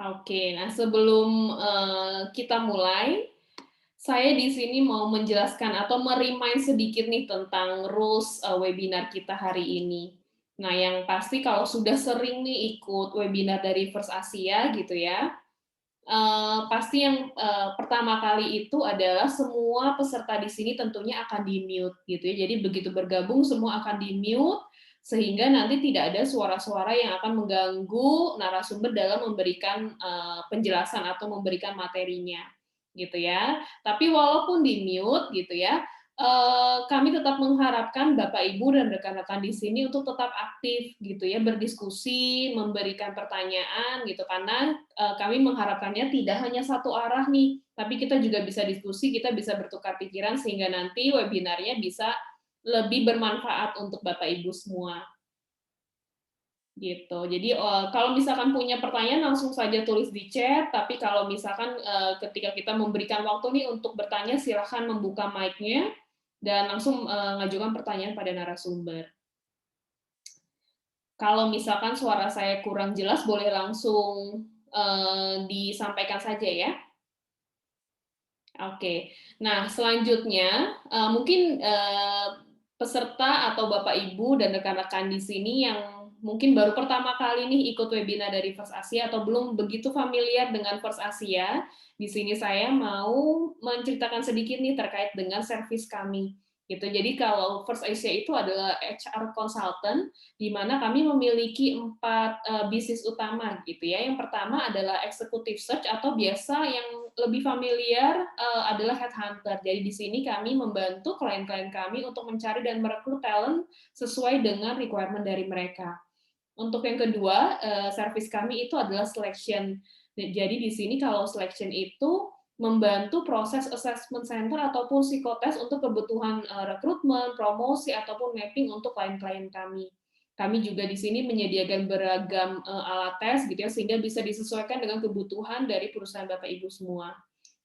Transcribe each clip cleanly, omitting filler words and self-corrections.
Oke, nah sebelum kita mulai, saya di sini mau menjelaskan atau me-remind sedikit nih tentang rules webinar kita hari ini. Nah, yang pasti kalau sudah sering nih ikut webinar dari First Asia gitu ya, pasti yang pertama kali itu adalah semua peserta di sini tentunya akan di-mute gitu ya. Jadi begitu bergabung semua akan di-mute, sehingga nanti tidak ada suara-suara yang akan mengganggu narasumber dalam memberikan penjelasan atau memberikan materinya gitu ya. Tapi walaupun di-mute gitu ya, kami tetap mengharapkan Bapak Ibu dan rekan-rekan di sini untuk tetap aktif gitu ya, berdiskusi, memberikan pertanyaan gitu, karena kami mengharapkannya tidak hanya satu arah nih, tapi kita juga bisa diskusi, kita bisa bertukar pikiran sehingga nanti webinarnya bisa lebih bermanfaat untuk Bapak Ibu semua, gitu. Jadi, kalau misalkan punya pertanyaan langsung saja tulis di chat, tapi kalau misalkan, ketika kita memberikan waktu nih untuk bertanya, silahkan membuka mic-nya dan langsung, ngajukan pertanyaan pada narasumber. Kalau misalkan suara saya kurang jelas, boleh langsung, disampaikan saja ya. Oke. Nah, selanjutnya, mungkin, peserta atau Bapak Ibu dan rekan-rekan di sini yang mungkin baru pertama kali nih ikut webinar dari First Asia atau belum begitu familiar dengan First Asia, di sini saya mau menceritakan sedikit nih terkait dengan servis kami, gitu. Jadi kalau First Asia itu adalah HR consultant, di mana kami memiliki 4 bisnis utama gitu ya. Yang pertama adalah executive search atau biasa yang lebih familiar, adalah headhunter. Jadi di sini kami membantu klien-klien kami untuk mencari dan merekrut talent sesuai dengan requirement dari mereka. Untuk yang kedua, service kami itu adalah selection. Jadi di sini kalau selection itu membantu proses assessment center ataupun psikotes untuk kebutuhan rekrutmen, promosi, ataupun mapping untuk klien-klien kami. Kami juga di sini menyediakan beragam alat tes gitu ya, sehingga bisa disesuaikan dengan kebutuhan dari perusahaan Bapak Ibu semua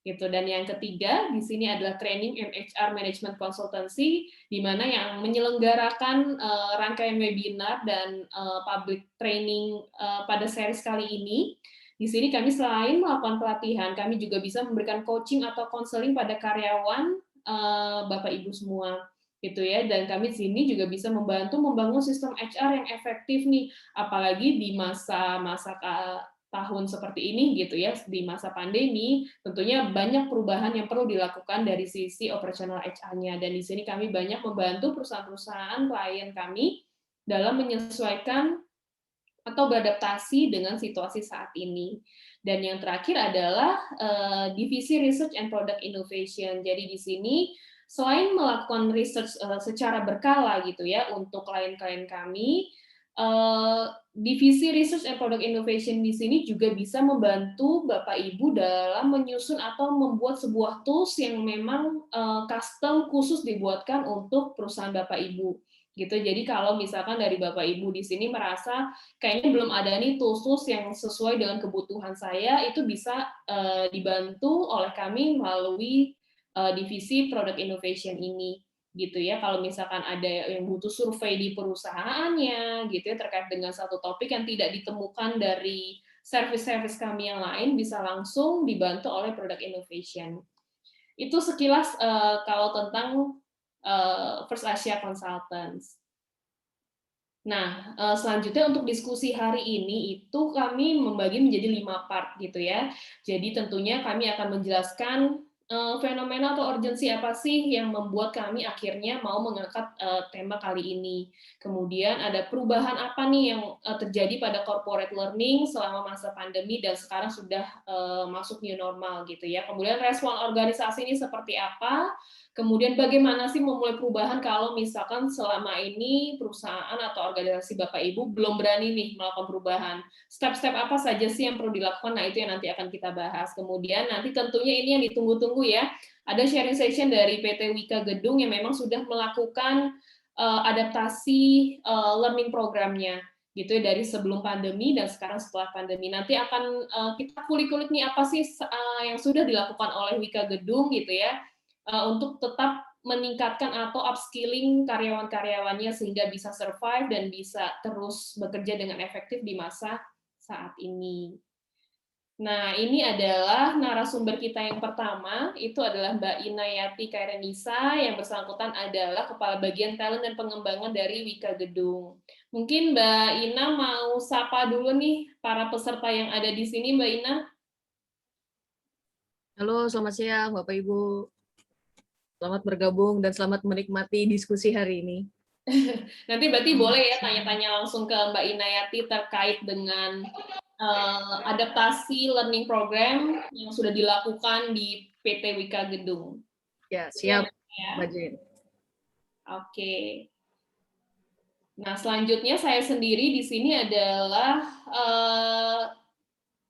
gitu. Dan yang ketiga di sini adalah training and HR management consultancy, di mana yang menyelenggarakan rangkaian webinar dan public training pada series kali ini. Di sini kami selain melakukan pelatihan, kami juga bisa memberikan coaching atau konseling pada karyawan Bapak Ibu semua gitu ya. Dan kami di sini juga bisa membantu membangun sistem HR yang efektif nih, apalagi di masa-masa tahun seperti ini gitu ya, di masa pandemi, tentunya banyak perubahan yang perlu dilakukan dari sisi operasional HR-nya. Dan di sini kami banyak membantu perusahaan-perusahaan klien kami dalam menyesuaikan atau beradaptasi dengan situasi saat ini. Dan yang terakhir adalah divisi Research and Product Innovation. Jadi di sini selain melakukan research secara berkala gitu ya untuk klien-klien kami, divisi Research and Product Innovation di sini juga bisa membantu Bapak Ibu dalam menyusun atau membuat sebuah tools yang memang custom khusus dibuatkan untuk perusahaan Bapak Ibu gitu. Jadi kalau misalkan dari Bapak Ibu di sini merasa kayaknya belum ada nih tools-tools yang sesuai dengan kebutuhan saya, itu bisa dibantu oleh kami melalui divisi Product Innovation ini gitu ya. Kalau misalkan ada yang butuh survei di perusahaannya gitu ya terkait dengan satu topik yang tidak ditemukan dari service-service kami yang lain, bisa langsung dibantu oleh Product Innovation. Itu sekilas kalau tentang First Asia Consultants. Nah, selanjutnya untuk diskusi hari ini itu kami membagi menjadi 5 part gitu ya. Jadi tentunya kami akan menjelaskan, fenomena atau urgensi apa sih yang membuat kami akhirnya mau mengangkat, tema kali ini. Kemudian ada perubahan apa nih yang, terjadi pada corporate learning selama masa pandemi dan sekarang sudah, masuk new normal gitu ya. Kemudian respon organisasi ini seperti apa, kemudian bagaimana sih memulai perubahan kalau misalkan selama ini perusahaan atau organisasi Bapak Ibu belum berani nih melakukan perubahan. Step-step apa saja sih yang perlu dilakukan? Nah, itu yang nanti akan kita bahas. Kemudian nanti tentunya ini yang ditunggu-tunggu ya, ada sharing session dari PT Wika Gedung yang memang sudah melakukan adaptasi learning programnya gitu ya dari sebelum pandemi dan sekarang setelah pandemi. Nanti akan kita kulik-kulik nih apa sih yang sudah dilakukan oleh Wika Gedung gitu ya untuk tetap meningkatkan atau upskilling karyawan-karyawannya sehingga bisa survive dan bisa terus bekerja dengan efektif di masa saat ini. Nah, ini adalah narasumber kita yang pertama, itu adalah Mbak Inayati Kairenisa, yang bersangkutan adalah Kepala Bagian Talent dan Pengembangan dari Wika Gedung. Mungkin Mbak Ina mau sapa dulu nih para peserta yang ada di sini, Mbak Ina. Halo, selamat siang Bapak Ibu. Selamat bergabung dan selamat menikmati diskusi hari ini. Nanti berarti boleh ya tanya-tanya langsung ke Mbak Inayati terkait dengan adaptasi learning program yang sudah dilakukan di PT Wika Gedung. Ya, siap, Ya. Mbak Jin. Oke. Nah, selanjutnya saya sendiri di sini adalah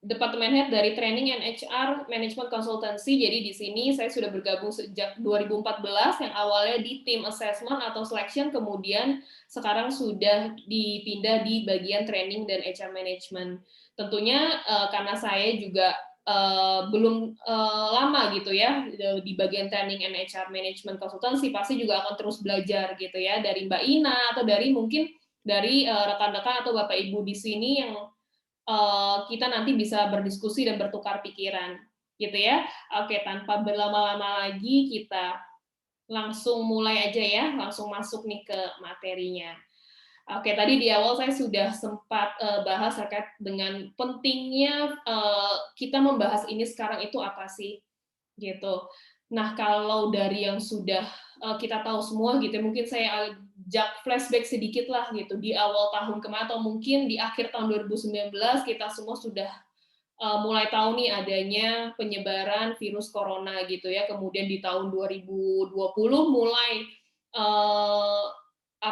Departemen Head dari Training and HR Management Consultancy. Jadi di sini saya sudah bergabung sejak 2014 yang awalnya di tim assessment atau selection, kemudian sekarang sudah dipindah di bagian training dan HR management. Tentunya karena saya juga belum lama gitu ya di bagian training and HR management consultancy, pasti juga akan terus belajar gitu ya dari Mbak Ina atau dari mungkin dari rekan-rekan atau Bapak Ibu di sini yang kita nanti bisa berdiskusi dan bertukar pikiran, gitu ya. Oke, tanpa berlama-lama lagi kita langsung mulai aja ya, langsung masuk nih ke materinya. Oke, tadi di awal saya sudah sempat bahas terkait dengan pentingnya kita membahas ini sekarang itu apa sih, gitu. Nah, kalau dari yang sudah kita tahu semua gitu, mungkin saya ajak flashback sedikit lah gitu di awal tahun kemarin atau mungkin di akhir tahun 2019 kita semua sudah mulai tahu nih adanya penyebaran virus corona gitu ya. Kemudian di tahun 2020 mulai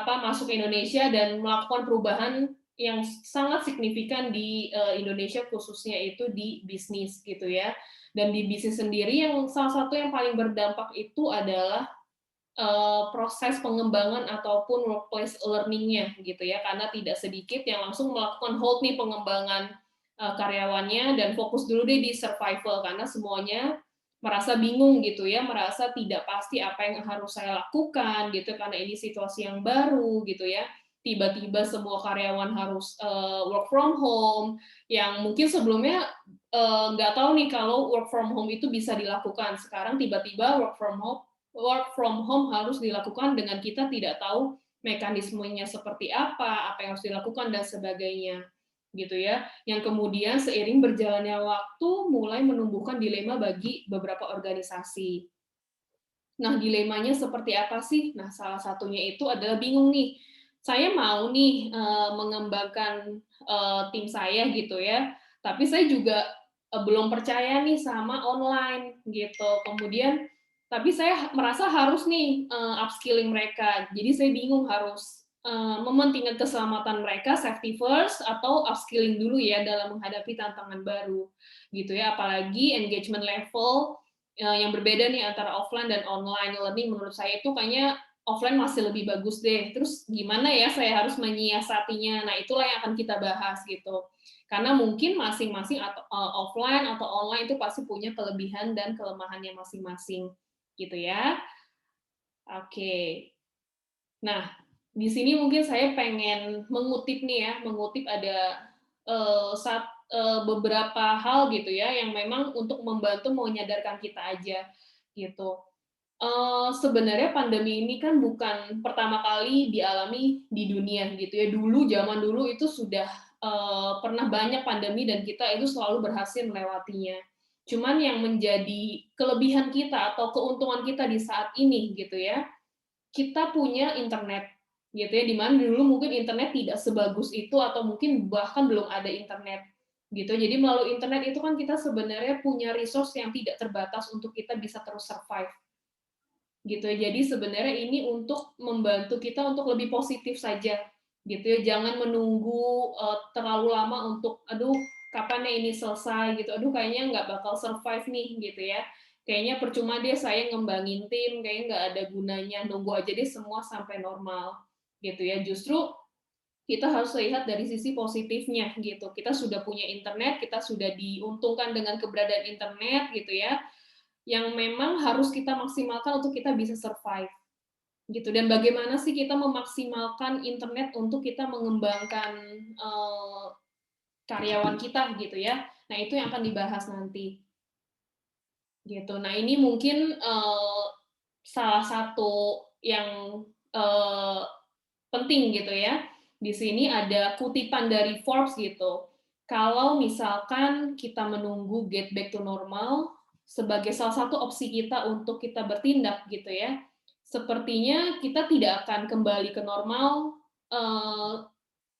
masuk ke Indonesia dan melakukan perubahan yang sangat signifikan di Indonesia, khususnya itu di bisnis gitu ya. Dan di bisnis sendiri yang salah satu yang paling berdampak itu adalah proses pengembangan ataupun workplace learning-nya gitu ya, karena tidak sedikit yang langsung melakukan hold nih pengembangan karyawannya dan fokus dulu deh di survival karena semuanya merasa bingung gitu ya, merasa tidak pasti apa yang harus saya lakukan gitu karena ini situasi yang baru gitu ya. Tiba-tiba semua karyawan harus work from home yang mungkin sebelumnya nggak tahu nih kalau work from home itu bisa dilakukan. Sekarang tiba-tiba work from home harus dilakukan dengan kita tidak tahu mekanismenya seperti apa yang harus dilakukan dan sebagainya gitu ya, yang kemudian seiring berjalannya waktu mulai menumbuhkan dilema bagi beberapa organisasi. Nah, dilemanya seperti apa sih? Nah, salah satunya itu adalah bingung nih. Saya mau nih mengembangkan tim saya gitu ya, tapi saya juga belum percaya nih sama online gitu. Kemudian tapi saya merasa harus nih upskilling mereka. Jadi saya bingung harus mementingkan keselamatan mereka, safety first, atau upskilling dulu ya dalam menghadapi tantangan baru gitu ya. Apalagi engagement level yang berbeda nih antara offline dan online learning menurut saya itu kayaknya offline masih lebih bagus deh. Terus gimana ya saya harus menyiasatinya? Nah, itulah yang akan kita bahas gitu. Karena mungkin masing-masing atau offline atau online itu pasti punya kelebihan dan kelemahannya masing-masing gitu ya. Oke. Nah, di sini mungkin saya pengen mengutip nih ya, mengutip ada beberapa hal gitu ya yang memang untuk membantu menyadarkan kita aja gitu. Sebenarnya pandemi ini kan bukan pertama kali dialami di dunia gitu ya. Dulu zaman dulu itu sudah pernah banyak pandemi dan kita itu selalu berhasil melewatinya. Cuman yang menjadi kelebihan kita atau keuntungan kita di saat ini gitu ya, kita punya internet gitu ya, di mana dulu mungkin internet tidak sebagus itu atau mungkin bahkan belum ada internet gitu. Jadi melalui internet itu kan kita sebenarnya punya resource yang tidak terbatas untuk kita bisa terus survive gitu ya. Jadi sebenarnya ini untuk membantu kita untuk lebih positif saja gitu ya. Jangan menunggu terlalu lama untuk aduh kapan ya ini selesai gitu. Aduh kayaknya nggak bakal survive nih gitu ya. Kayaknya percuma deh saya ngembangin tim, kayaknya nggak ada gunanya. Nunggu aja deh semua sampai normal gitu ya. Justru kita harus lihat dari sisi positifnya gitu. Kita sudah punya internet, kita sudah diuntungkan dengan keberadaan internet gitu ya, yang memang harus kita maksimalkan untuk kita bisa survive gitu. Dan bagaimana sih kita memaksimalkan internet untuk kita mengembangkan karyawan kita gitu ya. Nah, itu yang akan dibahas nanti. Gitu. Nah, ini mungkin salah satu yang penting gitu ya. Di sini ada kutipan dari Forbes gitu. Kalau misalkan kita menunggu get back to normal sebagai salah satu opsi kita untuk kita bertindak gitu ya, sepertinya kita tidak akan kembali ke normal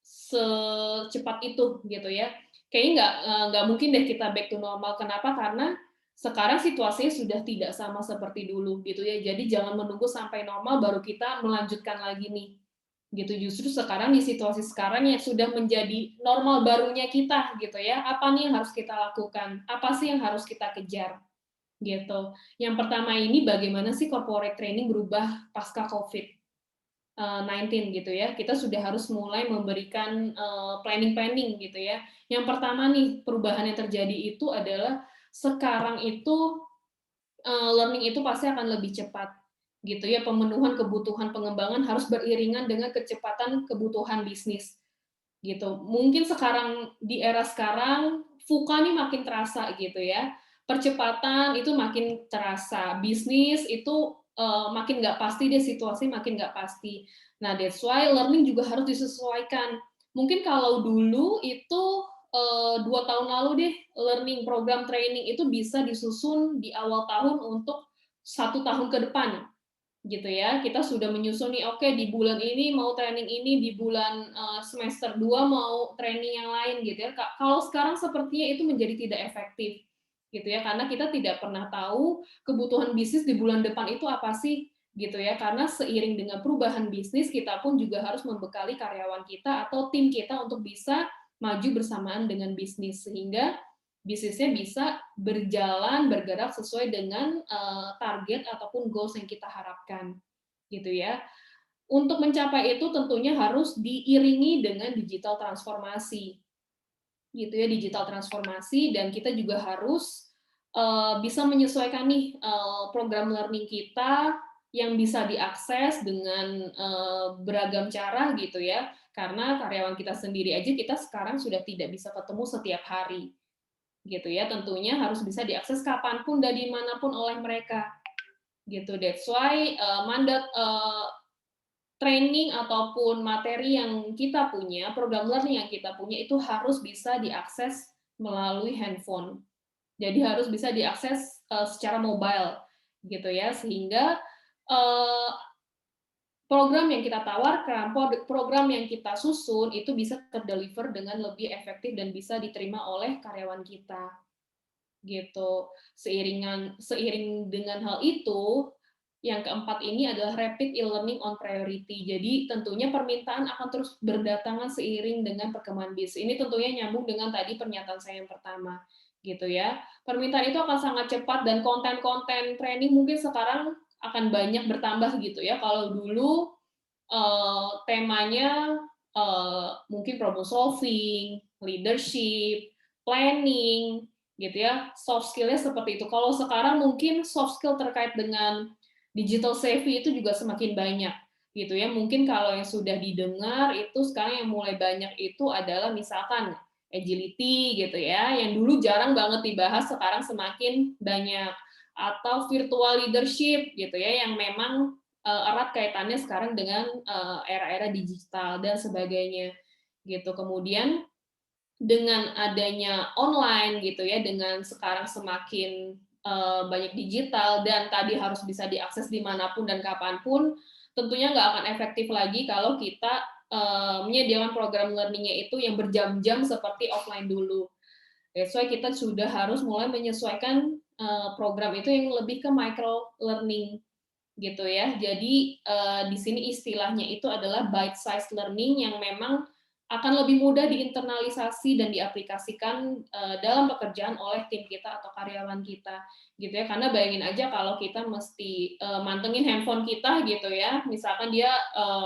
secepat itu gitu ya. Kayaknya nggak mungkin deh kita back to normal. Kenapa? Karena sekarang situasinya sudah tidak sama seperti dulu gitu ya. Jadi jangan menunggu sampai normal baru kita melanjutkan lagi nih. Gitu, justru sekarang di situasi sekarang yang sudah menjadi normal barunya kita gitu ya. Apa nih yang harus kita lakukan? Apa sih yang harus kita kejar? Gitu. Yang pertama ini bagaimana sih corporate training berubah pasca COVID-19 gitu ya. Kita sudah harus mulai memberikan planning-planning gitu ya. Yang pertama nih perubahan yang terjadi itu adalah sekarang itu learning itu pasti akan lebih cepat gitu ya. Pemenuhan kebutuhan pengembangan harus beriringan dengan kecepatan kebutuhan bisnis gitu. Mungkin sekarang di era sekarang VUCA nih makin terasa gitu ya. Percepatan itu makin terasa. Bisnis itu makin nggak pasti deh, situasi makin nggak pasti. Nah, that's why learning juga harus disesuaikan. Mungkin kalau dulu itu 2 tahun lalu deh, learning program training itu bisa disusun di awal tahun untuk 1 tahun ke depan gitu ya. Kita sudah menyusun nih, oke di bulan ini mau training ini, di bulan semester 2 mau training yang lain gitu ya. Kalau sekarang sepertinya itu menjadi tidak efektif gitu ya, karena kita tidak pernah tahu kebutuhan bisnis di bulan depan itu apa sih gitu ya. Karena seiring dengan perubahan bisnis, kita pun juga harus membekali karyawan kita atau tim kita untuk bisa maju bersamaan dengan bisnis sehingga bisnisnya bisa berjalan, bergerak sesuai dengan target ataupun goals yang kita harapkan, gitu ya. Untuk mencapai itu tentunya harus diiringi dengan digital transformasi, gitu ya, digital transformasi, dan kita juga harus bisa menyesuaikan nih program learning kita yang bisa diakses dengan beragam cara gitu ya, karena karyawan kita sendiri aja kita sekarang sudah tidak bisa ketemu setiap hari gitu ya, tentunya harus bisa diakses kapanpun dan dimanapun oleh mereka gitu. That's why mandat training ataupun materi yang kita punya, program learning yang kita punya itu harus bisa diakses melalui handphone. Jadi harus bisa diakses secara mobile gitu ya, sehingga uh, program yang kita tawarkan, program yang kita susun itu bisa terdeliver dengan lebih efektif dan bisa diterima oleh karyawan kita gitu. Seiring dengan hal itu, yang keempat ini adalah rapid e-learning on priority. Jadi tentunya permintaan akan terus berdatangan seiring dengan perkembangan bisnis. Ini tentunya nyambung dengan tadi pernyataan saya yang pertama, gitu ya. Permintaan itu akan sangat cepat dan konten-konten training mungkin sekarang akan banyak bertambah gitu ya. Kalau dulu temanya mungkin problem solving, leadership, planning, gitu ya, soft skill-nya seperti itu. Kalau sekarang mungkin soft skill terkait dengan digital savvy itu juga semakin banyak, gitu ya. Mungkin kalau yang sudah didengar itu sekarang yang mulai banyak itu adalah misalkan agility gitu ya, yang dulu jarang banget dibahas sekarang semakin banyak, atau virtual leadership gitu ya, yang memang erat kaitannya sekarang dengan era-era digital dan sebagainya gitu. Kemudian dengan adanya online gitu ya, dengan sekarang semakin banyak digital dan tadi harus bisa diakses dimanapun dan kapanpun, tentunya nggak akan efektif lagi kalau kita menyediakan program learning-nya itu yang berjam-jam seperti offline dulu. That's why kita sudah harus mulai menyesuaikan program itu yang lebih ke micro learning gitu ya. Jadi di sini istilahnya itu adalah bite size learning yang memang akan lebih mudah diinternalisasi dan diaplikasikan dalam pekerjaan oleh tim kita atau karyawan kita gitu ya. Karena bayangin aja kalau kita mesti mantengin handphone kita gitu ya. Misalkan dia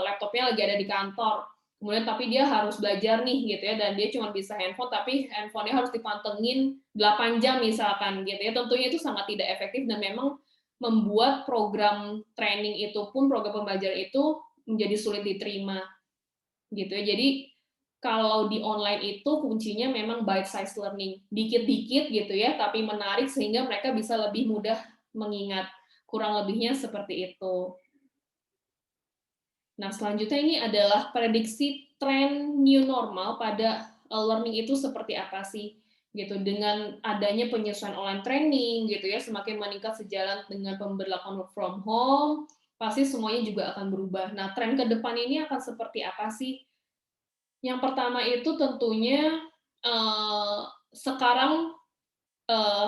laptopnya lagi ada di kantor. Kemudian tapi dia harus belajar nih gitu ya, dan dia cuma bisa handphone tapi handphonenya harus dipantengin 8 jam misalkan gitu ya. Tentunya itu sangat tidak efektif dan memang membuat program training itu pun, program pembelajaran itu menjadi sulit diterima gitu ya. Jadi kalau di online itu kuncinya memang bite size learning, dikit-dikit gitu ya, tapi menarik sehingga mereka bisa lebih mudah mengingat. Kurang lebihnya seperti itu. Nah, selanjutnya ini adalah prediksi tren new normal pada learning itu seperti apa sih? Gitu. Dengan adanya penyesuaian online training gitu ya, semakin meningkat sejalan dengan pemberlakuan work from home, pasti semuanya juga akan berubah. Nah, tren ke depan ini akan seperti apa sih? Yang pertama itu tentunya sekarang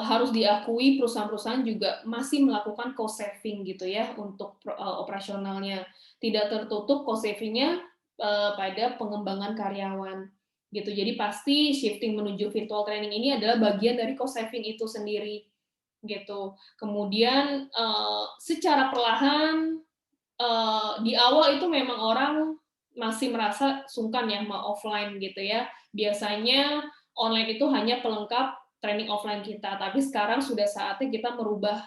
harus diakui perusahaan-perusahaan juga masih melakukan cost saving gitu ya untuk operasionalnya. Tidak tertutup cost saving-nya pada pengembangan karyawan gitu. Jadi pasti shifting menuju virtual training ini adalah bagian dari cost saving itu sendiri gitu. Kemudian secara perlahan di awal itu memang orang masih merasa sungkan ya mau offline gitu ya. Biasanya online itu hanya pelengkap training offline kita, tapi sekarang sudah saatnya kita merubah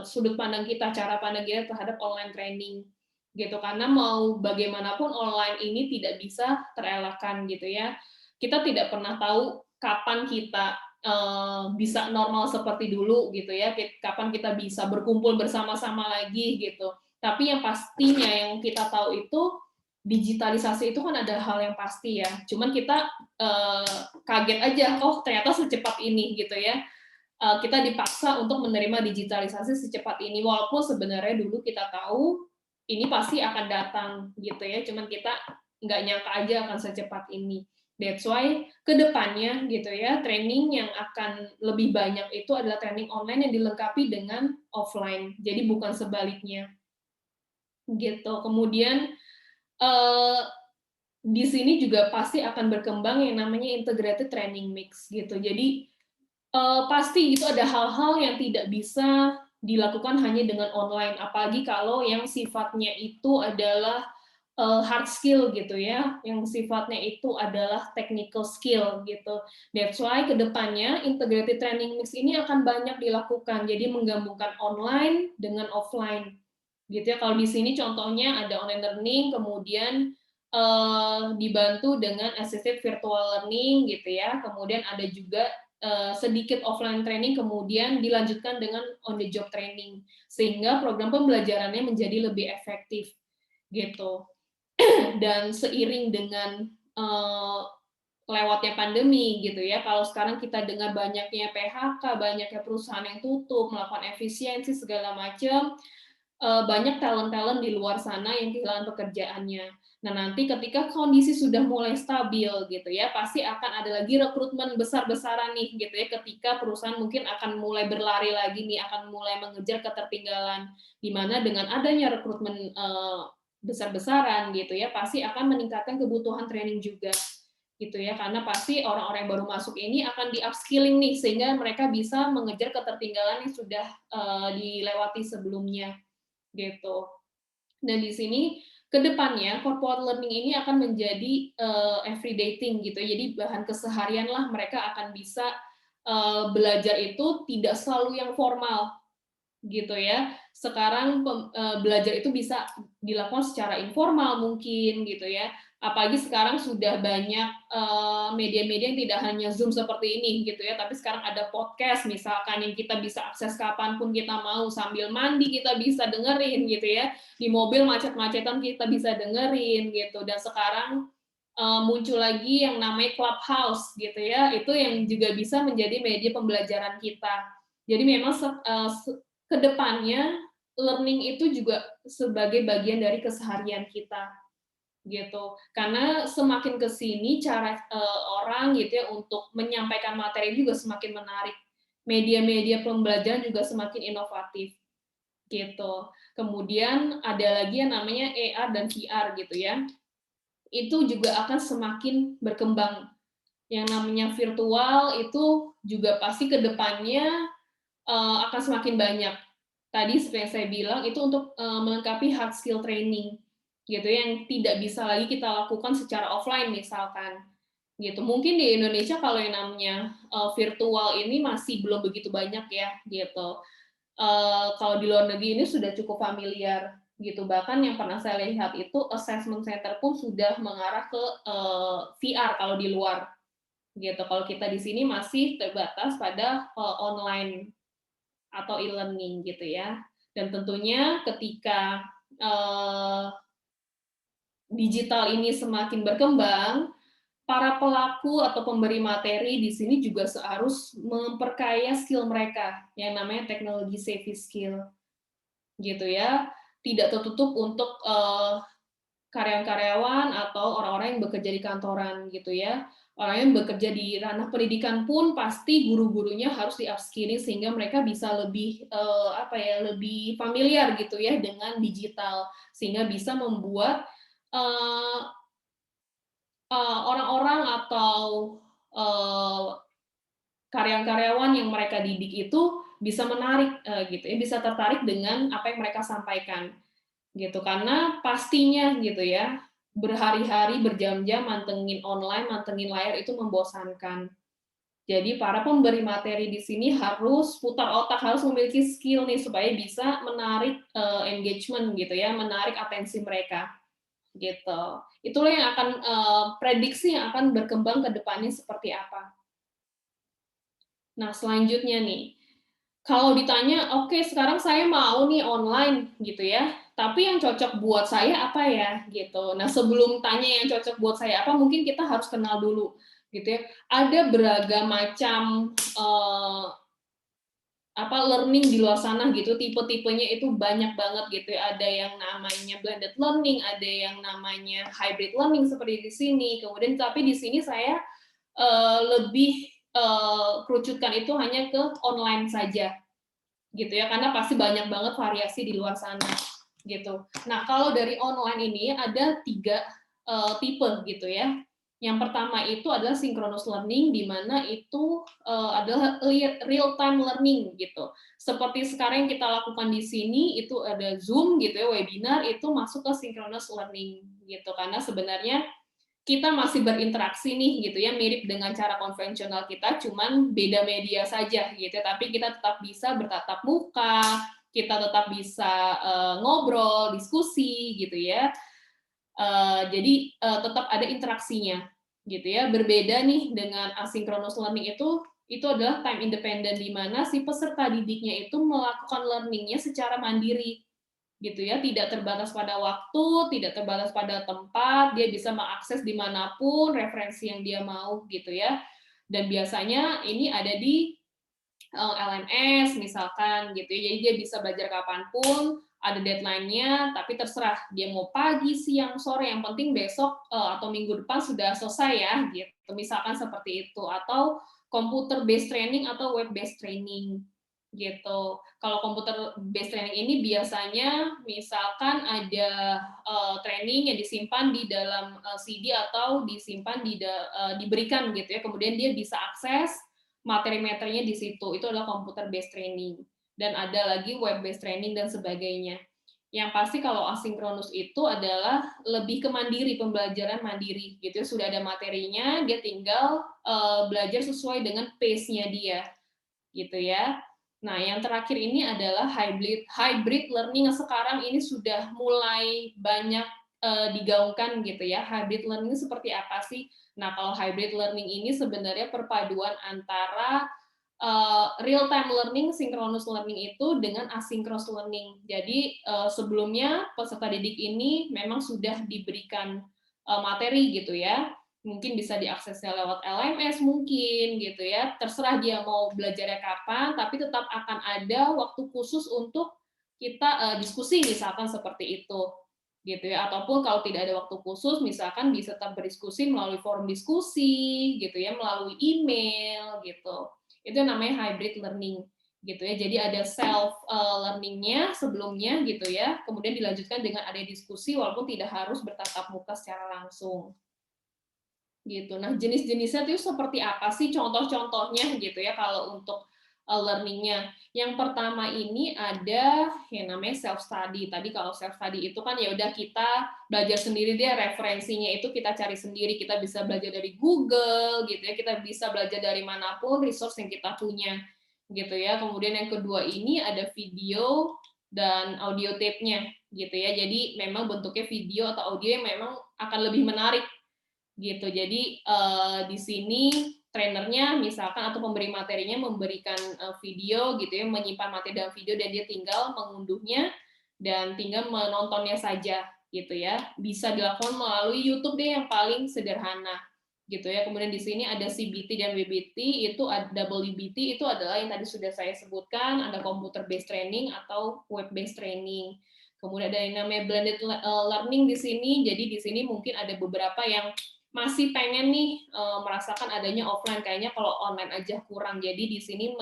sudut pandang kita, cara pandang kita terhadap online training gitu. Karena mau bagaimanapun online ini tidak bisa terelakkan gitu ya. Kita tidak pernah tahu kapan kita bisa normal seperti dulu gitu ya, kapan kita bisa berkumpul bersama-sama lagi gitu. Tapi yang pastinya yang kita tahu itu digitalisasi itu kan ada hal yang pasti ya. Cuman kita kaget aja, oh ternyata secepat ini gitu ya. Kita dipaksa untuk menerima digitalisasi secepat ini, walaupun sebenarnya dulu kita tahu ini pasti akan datang gitu ya. Cuman kita nggak nyangka aja akan secepat ini. That's why kedepannya gitu ya, training yang akan lebih banyak itu adalah training online yang dilengkapi dengan offline. Jadi bukan sebaliknya gitu. Kemudian eh, di sini juga pasti akan berkembang yang namanya integrated training mix gitu. Jadi pasti itu ada hal-hal yang tidak bisa dilakukan hanya dengan online, apalagi kalau yang sifatnya itu adalah hard skill gitu ya, yang sifatnya itu adalah technical skill gitu. That's why kedepannya integrated training mix ini akan banyak dilakukan, jadi menggabungkan online dengan offline gitu ya. Kalau di sini contohnya ada online learning, kemudian dibantu dengan assisted virtual learning gitu ya, kemudian ada juga sedikit offline training, kemudian dilanjutkan dengan on the job training, sehingga program pembelajarannya menjadi lebih efektif gitu. Dan seiring dengan lewatnya pandemi gitu ya, kalau sekarang kita dengar banyaknya PHK, banyaknya perusahaan yang tutup, melakukan efisiensi segala macam, banyak talent-talent di luar sana yang kehilangan pekerjaannya. Nah, nanti ketika kondisi sudah mulai stabil gitu ya, pasti akan ada lagi rekrutmen besar-besaran nih gitu ya, ketika perusahaan mungkin akan mulai berlari lagi nih, akan mulai mengejar ketertinggalan, di mana dengan adanya rekrutmen besar-besaran gitu ya, pasti akan meningkatkan kebutuhan training juga gitu ya, karena pasti orang-orang yang baru masuk ini akan di upskilling nih, sehingga mereka bisa mengejar ketertinggalan yang sudah dilewati sebelumnya gitu. Dan di sini kedepannya corporate learning ini akan menjadi everyday thing gitu. Jadi bahan keseharian lah, mereka akan bisa belajar itu tidak selalu yang formal gitu ya. Sekarang belajar itu bisa dilakukan secara informal mungkin gitu ya. Apalagi sekarang sudah banyak media-media yang tidak hanya Zoom seperti ini gitu ya, tapi sekarang ada podcast misalkan yang kita bisa akses kapanpun kita mau, sambil mandi kita bisa dengerin gitu ya, di mobil macet-macetan kita bisa dengerin gitu. Dan sekarang muncul lagi yang namanya Clubhouse gitu ya, itu yang juga bisa menjadi media pembelajaran kita. Jadi memang kedepannya learning itu juga sebagai bagian dari keseharian kita gitu. Karena semakin ke sini cara orang gitu ya untuk menyampaikan materi juga semakin menarik. Media-media pembelajaran juga semakin inovatif gitu. Kemudian ada lagi yang namanya AR dan VR gitu ya. Itu juga akan semakin berkembang. Yang namanya virtual itu juga pasti kedepannya akan semakin banyak. Tadi seperti yang saya bilang itu untuk melengkapi hard skill training gitu yang tidak bisa lagi kita lakukan secara offline misalkan gitu. Mungkin di Indonesia kalau yang namanya virtual ini masih belum begitu banyak ya gitu. Kalau di luar negeri ini sudah cukup familiar gitu. Bahkan yang pernah saya lihat itu assessment center pun sudah mengarah ke VR kalau di luar gitu. Kalau kita di sini masih terbatas pada online atau e-learning gitu ya. Dan tentunya ketika digital ini semakin berkembang, para pelaku atau pemberi materi di sini juga harus memperkaya skill mereka yang namanya teknologi savvy skill gitu ya. Tidak tertutup untuk karyawan-karyawan atau orang-orang yang bekerja di kantoran gitu ya. Orang yang bekerja di ranah pendidikan pun pasti guru-gurunya harus di-upskilling sehingga mereka bisa lebih lebih familiar gitu ya dengan digital sehingga bisa membuat uh, orang-orang atau uh, karyawan-karyawan yang mereka didik itu bisa menarik gitu ya, bisa tertarik dengan apa yang mereka sampaikan gitu karena pastinya gitu ya berhari-hari berjam-jam mantengin online mantengin layar itu membosankan jadi para pemberi materi di sini harus putar otak harus memiliki skill nih supaya bisa menarik engagement gitu ya menarik atensi mereka gitu itulah yang akan prediksi yang akan berkembang ke depannya seperti apa. Nah selanjutnya nih kalau ditanya, oke sekarang saya mau nih online gitu ya, tapi yang cocok buat saya apa ya gitu. Nah sebelum tanya yang cocok buat saya apa, mungkin kita harus kenal dulu gitu ya. Ada beragam macam learning di luar sana gitu, tipe-tipenya itu banyak banget gitu ya. Ada yang namanya blended learning, ada yang namanya hybrid learning seperti di sini. Kemudian tapi di sini saya lebih kerucutkan itu hanya ke online saja gitu ya karena pasti banyak banget variasi di luar sana gitu. Nah kalau dari online ini ada 3 tipe gitu ya. Yang pertama itu adalah synchronous learning di mana itu adalah real time learning gitu. Seperti sekarang yang kita lakukan di sini itu ada Zoom gitu ya webinar itu masuk ke synchronous learning gitu karena sebenarnya kita masih berinteraksi nih gitu ya mirip dengan cara konvensional kita cuman beda media saja gitu ya. Tapi kita tetap bisa bertatap muka kita tetap bisa ngobrol diskusi gitu ya jadi tetap ada interaksinya gitu ya berbeda nih dengan asynchronous learning itu adalah time independent di mana si peserta didiknya itu melakukan learningnya secara mandiri gitu ya, tidak terbatas pada waktu, tidak terbatas pada tempat, dia bisa mengakses dimanapun referensi yang dia mau gitu ya. Dan biasanya ini ada di LMS misalkan gitu ya, jadi dia bisa belajar kapanpun, ada deadline-nya, tapi terserah dia mau pagi, siang, sore, yang penting besok atau minggu depan sudah selesai ya gitu, misalkan seperti itu, atau computer based training atau web based training gitu. Kalau computer based training ini biasanya misalkan ada training yang disimpan di dalam CD atau disimpan diberikan gitu ya. Kemudian dia bisa akses materi-materinya di situ. Itu adalah computer based training. Dan ada lagi web based training dan sebagainya. Yang pasti kalau asinkronus itu adalah lebih ke mandiri, pembelajaran mandiri gitu. Sudah ada materinya, dia tinggal belajar sesuai dengan pace-nya dia gitu ya. Nah, yang terakhir ini adalah hybrid learning yang sekarang ini sudah mulai banyak digaungkan gitu ya. Hybrid learning seperti apa sih? Nah, kalau hybrid learning ini sebenarnya perpaduan antara real time learning, synchronous learning itu dengan asynchronous learning. Jadi sebelumnya peserta didik ini memang sudah diberikan materi gitu ya mungkin bisa diaksesnya lewat LMS mungkin gitu ya. Terserah dia mau belajarnya kapan, tapi tetap akan ada waktu khusus untuk kita diskusi misalkan seperti itu gitu ya. Ataupun kalau tidak ada waktu khusus misalkan bisa tetap berdiskusi melalui forum diskusi gitu ya, melalui email gitu. Itu yang namanya hybrid learning gitu ya. Jadi ada self learning-nya sebelumnya gitu ya. Kemudian dilanjutkan dengan ada diskusi walaupun tidak harus bertatap muka secara langsung gitu. Nah, jenis-jenisnya itu seperti apa sih contoh-contohnya gitu ya kalau untuk learning-nya. Yang pertama ini ada yang namanya self study. Tadi kalau self study itu kan ya udah kita belajar sendiri deh referensinya itu kita cari sendiri, kita bisa belajar dari Google gitu ya, kita bisa belajar dari manapun resource yang kita punya gitu ya. Kemudian yang kedua ini ada video dan audio tape-nya gitu ya. Jadi memang bentuknya video atau audio yang memang akan lebih menarik gitu. Jadi di sini trainernya misalkan atau pemberi materinya memberikan video gitu ya, menyimpan materi dalam video dan dia tinggal mengunduhnya dan tinggal menontonnya saja gitu ya. Bisa dilakukan melalui YouTube deh yang paling sederhana gitu ya. Kemudian di sini ada CBT dan WBT, itu WBT itu adalah yang tadi sudah saya sebutkan, ada computer based training atau web based training. Kemudian ada yang namanya blended learning di sini. Jadi di sini mungkin ada beberapa yang masih pengen nih merasakan adanya offline, kayaknya kalau online aja kurang. Jadi di sini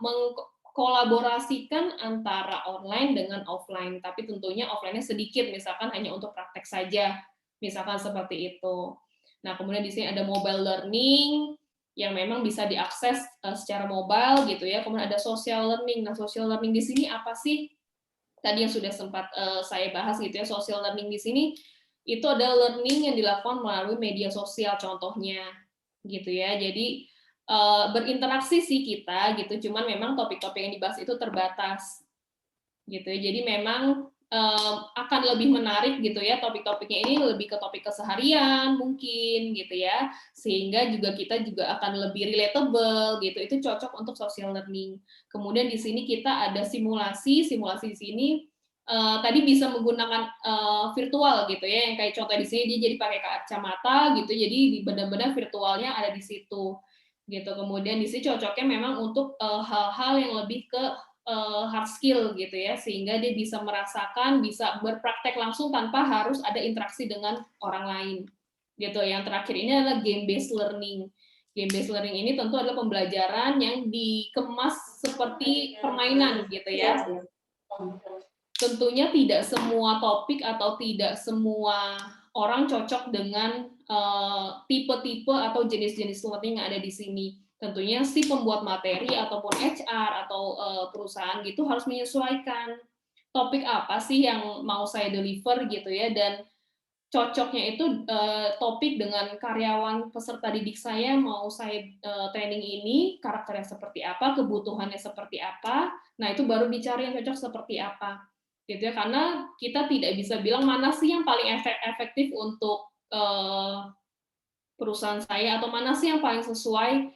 mengkolaborasikan antara online dengan offline, tapi tentunya offline-nya sedikit, misalkan hanya untuk praktek saja, misalkan seperti itu. Nah, kemudian di sini ada mobile learning yang memang bisa diakses secara mobile gitu ya. Kemudian ada social learning. Nah, social learning di sini apa sih? Tadi yang sudah sempat saya bahas gitu ya. Social learning di sini itu adalah learning yang dilakukan melalui media sosial contohnya gitu ya. Jadi berinteraksi sih kita gitu, cuman memang topik-topik yang dibahas itu terbatas gitu ya. Jadi memang akan lebih menarik gitu ya, topik-topiknya ini lebih ke topik keseharian mungkin gitu ya, sehingga juga kita juga akan lebih relatable gitu. Itu cocok untuk social learning. Kemudian di sini kita ada simulasi di sini tadi bisa menggunakan virtual gitu ya, yang kayak contoh di sini dia jadi pakai kacamata gitu, jadi benar-benar virtualnya ada di situ gitu. Kemudian di sini cocoknya memang untuk hal-hal yang lebih ke hard skill gitu ya, sehingga dia bisa merasakan, bisa berpraktek langsung tanpa harus ada interaksi dengan orang lain gitu. Yang terakhir ini adalah game based learning. Game based learning ini tentu adalah pembelajaran yang dikemas seperti permainan gitu ya. Tentunya tidak semua topik atau tidak semua orang cocok dengan tipe-tipe atau jenis-jenis learning yang ada di sini. Tentunya si pembuat materi ataupun HR atau perusahaan gitu harus menyesuaikan topik apa sih yang mau saya deliver gitu ya, dan cocoknya itu topik dengan karyawan peserta didik saya, mau saya training ini karakternya seperti apa, kebutuhannya seperti apa. Nah, itu baru dicari yang cocok seperti apa gitu ya, karena kita tidak bisa bilang mana sih yang paling efektif untuk perusahaan saya atau mana sih yang paling sesuai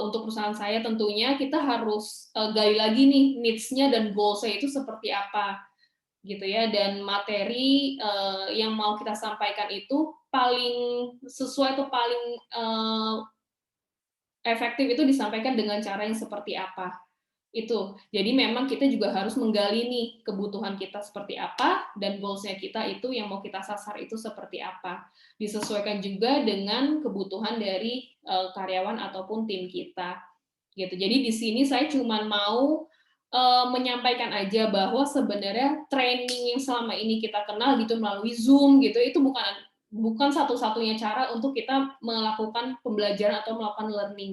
untuk perusahaan saya. Tentunya kita harus gali lagi nih needs-nya dan goals-nya itu seperti apa gitu ya, dan materi yang mau kita sampaikan itu paling sesuai atau paling efektif itu disampaikan dengan cara yang seperti apa. Itu. Jadi memang kita juga harus menggali nih kebutuhan kita seperti apa dan goals-nya kita itu yang mau kita sasar itu seperti apa. Disesuaikan juga dengan kebutuhan dari karyawan ataupun tim kita. Gitu. Jadi di sini saya cuma mau menyampaikan aja bahwa sebenarnya training yang selama ini kita kenal gitu melalui Zoom gitu itu bukan satu-satunya cara untuk kita melakukan pembelajaran atau melakukan learning.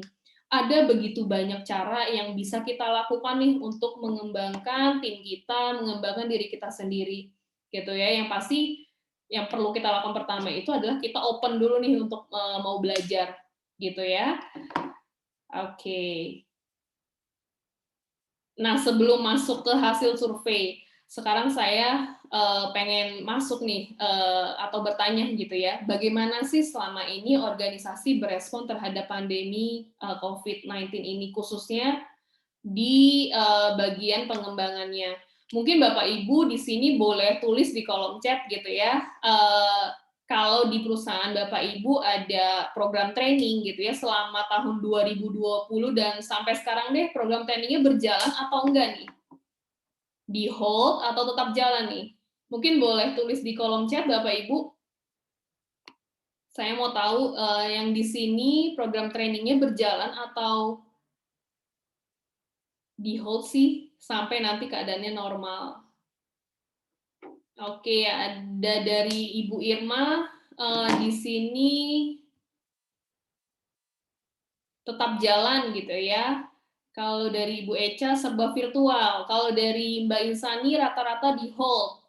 Ada begitu banyak cara yang bisa kita lakukan nih untuk mengembangkan tim kita, mengembangkan diri kita sendiri, gitu ya. Yang pasti yang perlu kita lakukan pertama itu adalah kita open dulu nih untuk mau belajar, gitu ya. Oke. Nah, sebelum masuk ke hasil survei, sekarang saya pengen masuk nih atau bertanya gitu ya, bagaimana sih selama ini organisasi berespon terhadap pandemi COVID-19 ini, khususnya di bagian pengembangannya. Mungkin Bapak Ibu di sini boleh tulis di kolom chat gitu ya, kalau di perusahaan Bapak Ibu ada program training gitu ya selama tahun 2020 dan sampai sekarang deh, program trainingnya berjalan atau enggak nih? Di hold atau tetap jalan nih? Mungkin boleh tulis di kolom chat Bapak Ibu. Saya mau tahu yang di sini program trainingnya berjalan atau di hold sih sampai nanti keadaannya normal. Oke, ada dari Ibu Irma di sini tetap jalan gitu ya. Kalau dari Ibu Eca serba virtual. Kalau dari Mbak Insani rata-rata di hold.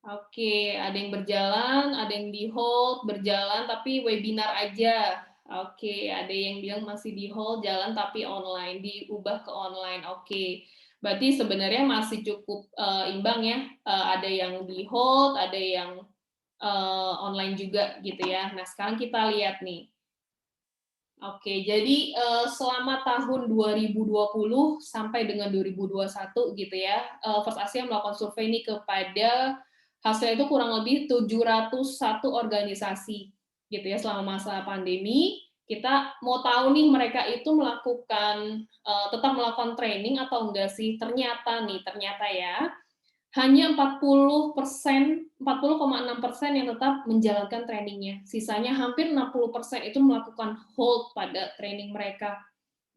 Oke, ada yang berjalan, ada yang di hold, berjalan tapi webinar aja. Oke, ada yang bilang masih di hold, jalan tapi online, diubah ke online. Oke. Berarti sebenarnya masih cukup imbang ya. Ada yang di hold, ada yang online juga gitu ya. Nah, sekarang kita lihat nih. Oke, jadi selama tahun 2020 sampai dengan 2021 gitu ya, First Asia melakukan survei ini kepada hasilnya itu kurang lebih 701 organisasi gitu ya selama masa pandemi. Kita mau tahu nih mereka itu melakukan tetap melakukan training atau enggak sih? Ternyata ya, hanya 40%, 40,6% yang tetap menjalankan trainingnya. Sisanya hampir 60% itu melakukan hold pada training mereka,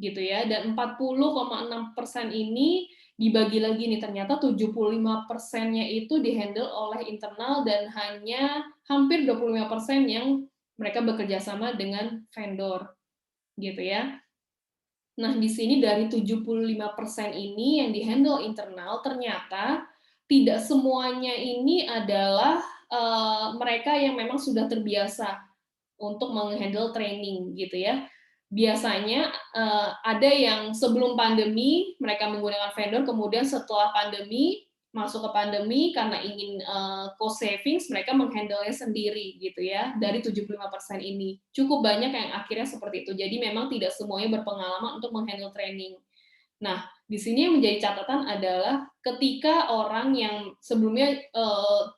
gitu ya. Dan 40,6% ini dibagi lagi nih, ternyata 75%-nya itu dihandle oleh internal dan hanya hampir 25% yang mereka bekerja sama dengan vendor, gitu ya. Nah, di sini dari 75% ini yang dihandle internal, ternyata tidak semuanya ini adalah mereka yang memang sudah terbiasa untuk menghandle training gitu ya. Biasanya ada yang sebelum pandemi mereka menggunakan vendor, kemudian setelah pandemi masuk ke pandemi karena ingin cost savings mereka menghandle-nya sendiri gitu ya dari 75% ini. Cukup banyak yang akhirnya seperti itu. Jadi memang tidak semuanya berpengalaman untuk menghandle training. Nah, di sini yang menjadi catatan adalah ketika orang yang sebelumnya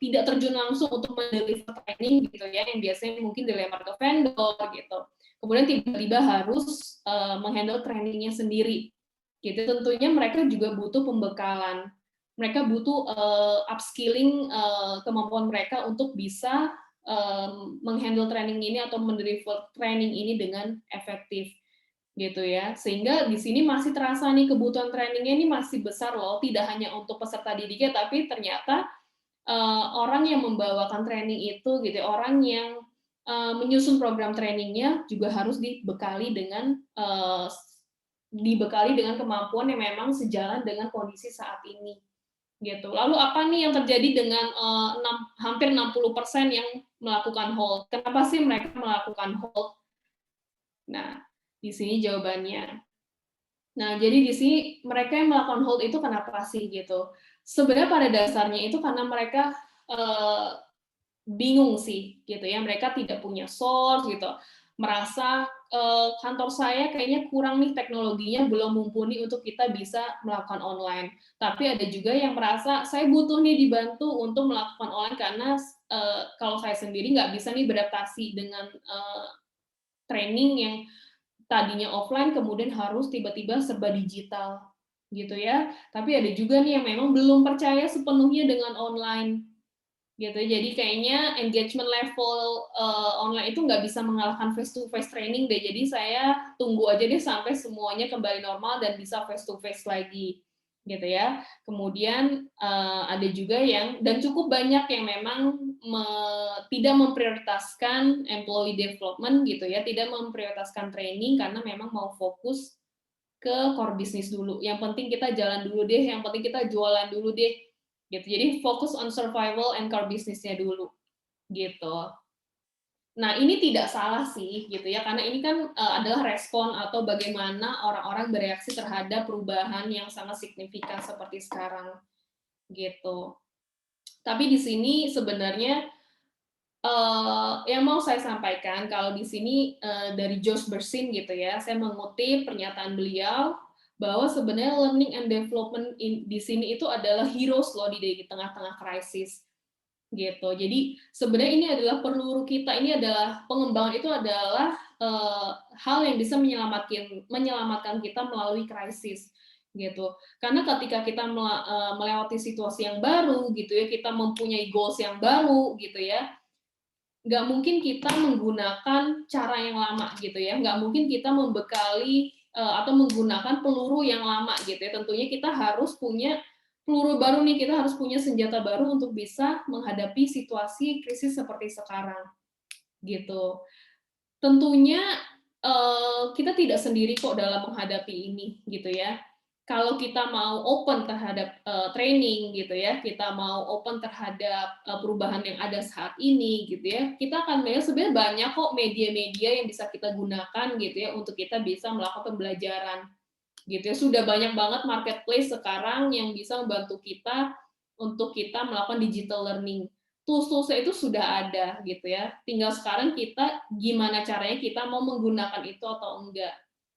tidak terjun langsung untuk mendeliver training gitu ya, yang biasanya mungkin dilempar ke vendor gitu, kemudian tiba-tiba harus menghandle trainingnya sendiri, gitu. Tentunya mereka juga butuh pembekalan, mereka butuh upskilling kemampuan mereka untuk bisa menghandle training ini atau mendeliver training ini dengan efektif gitu ya. Sehingga di sini masih terasa nih kebutuhan trainingnya ini masih besar loh, tidak hanya untuk peserta didiknya, tapi ternyata orang yang membawakan training itu gitu, orang yang menyusun program trainingnya juga harus dibekali dengan kemampuan yang memang sejalan dengan kondisi saat ini gitu. Lalu apa nih yang terjadi dengan hampir 60% yang melakukan hold? Kenapa sih mereka melakukan hold? Nah, di sini jawabannya. Nah, jadi di sini mereka yang melakukan hold itu kenapa sih gitu? Sebenarnya pada dasarnya itu karena mereka eh, bingung sih gitu ya, mereka tidak punya source gitu, merasa kantor saya kayaknya kurang nih teknologinya, belum mumpuni untuk kita bisa melakukan online. Tapi ada juga yang merasa saya butuh nih dibantu untuk melakukan online karena kalau saya sendiri nggak bisa nih beradaptasi dengan training yang tadinya offline kemudian harus tiba-tiba serba digital gitu ya. Tapi ada juga nih yang memang belum percaya sepenuhnya dengan online gitu. Jadi kayaknya engagement level online itu nggak bisa mengalahkan face to face training deh. Jadi saya tunggu aja deh sampai semuanya kembali normal dan bisa face to face lagi gitu ya. Kemudian ada juga yang dan cukup banyak yang memang tidak memprioritaskan employee development gitu ya, tidak memprioritaskan training karena memang mau fokus ke core bisnis dulu. Yang penting kita jalan dulu deh, yang penting kita jualan dulu deh gitu. Jadi fokus on survival and core bisnisnya dulu gitu. Nah, ini tidak salah sih gitu ya, karena ini kan adalah respon atau bagaimana orang-orang bereaksi terhadap perubahan yang sangat signifikan seperti sekarang gitu. Tapi di sini sebenarnya yang mau saya sampaikan kalau di sini dari Josh Bersin gitu ya, saya mengutip pernyataan beliau bahwa sebenarnya learning and development di sini itu adalah heroes loh di tengah-tengah krisis gitu. Jadi sebenarnya ini adalah peluru kita, ini adalah pengembangan itu adalah hal yang bisa menyelamatkan kita melalui krisis gitu. Karena ketika kita melewati situasi yang baru gitu ya, kita mempunyai goals yang baru gitu ya, nggak mungkin kita menggunakan cara yang lama gitu ya, nggak mungkin kita membekali atau menggunakan peluru yang lama gitu ya. Tentunya kita harus punya peluru baru nih, kita harus punya senjata baru untuk bisa menghadapi situasi krisis seperti sekarang gitu. Tentunya kita tidak sendiri kok dalam menghadapi ini gitu ya. Kalau kita mau open terhadap training gitu ya, kita mau open terhadap perubahan yang ada saat ini gitu ya, kita akan melihat sebenarnya banyak kok media-media yang bisa kita gunakan gitu ya untuk kita bisa melakukan pembelajaran gitu ya. Sudah banyak banget marketplace sekarang yang bisa membantu kita untuk kita melakukan digital learning. Tools-toolsnya itu sudah ada gitu ya. Tinggal sekarang kita gimana caranya kita mau menggunakan itu atau enggak.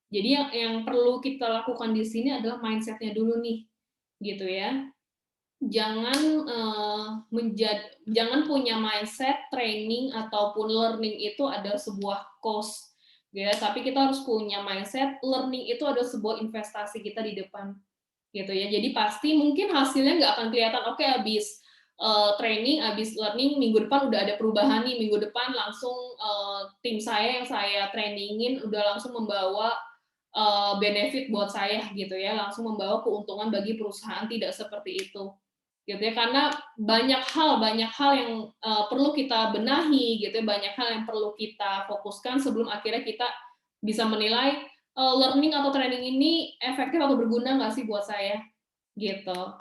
Jadi yang perlu kita lakukan di sini adalah mindset-nya dulu nih, gitu ya. Jangan jangan punya mindset training ataupun learning itu adalah sebuah cost, ya. Tapi kita harus punya mindset learning itu adalah sebuah investasi kita di depan, gitu ya. Jadi pasti mungkin hasilnya nggak akan kelihatan. Oke, habis training, habis learning, minggu depan udah ada perubahan nih. Minggu depan langsung tim saya yang saya trainingin udah langsung membawa benefit buat saya, gitu ya. Langsung membawa keuntungan bagi perusahaan. Tidak seperti itu, gitu ya, karena banyak hal yang perlu kita benahi, gitu ya, banyak hal yang perlu kita fokuskan sebelum akhirnya kita bisa menilai learning atau training ini efektif atau berguna nggak sih buat saya, gitu.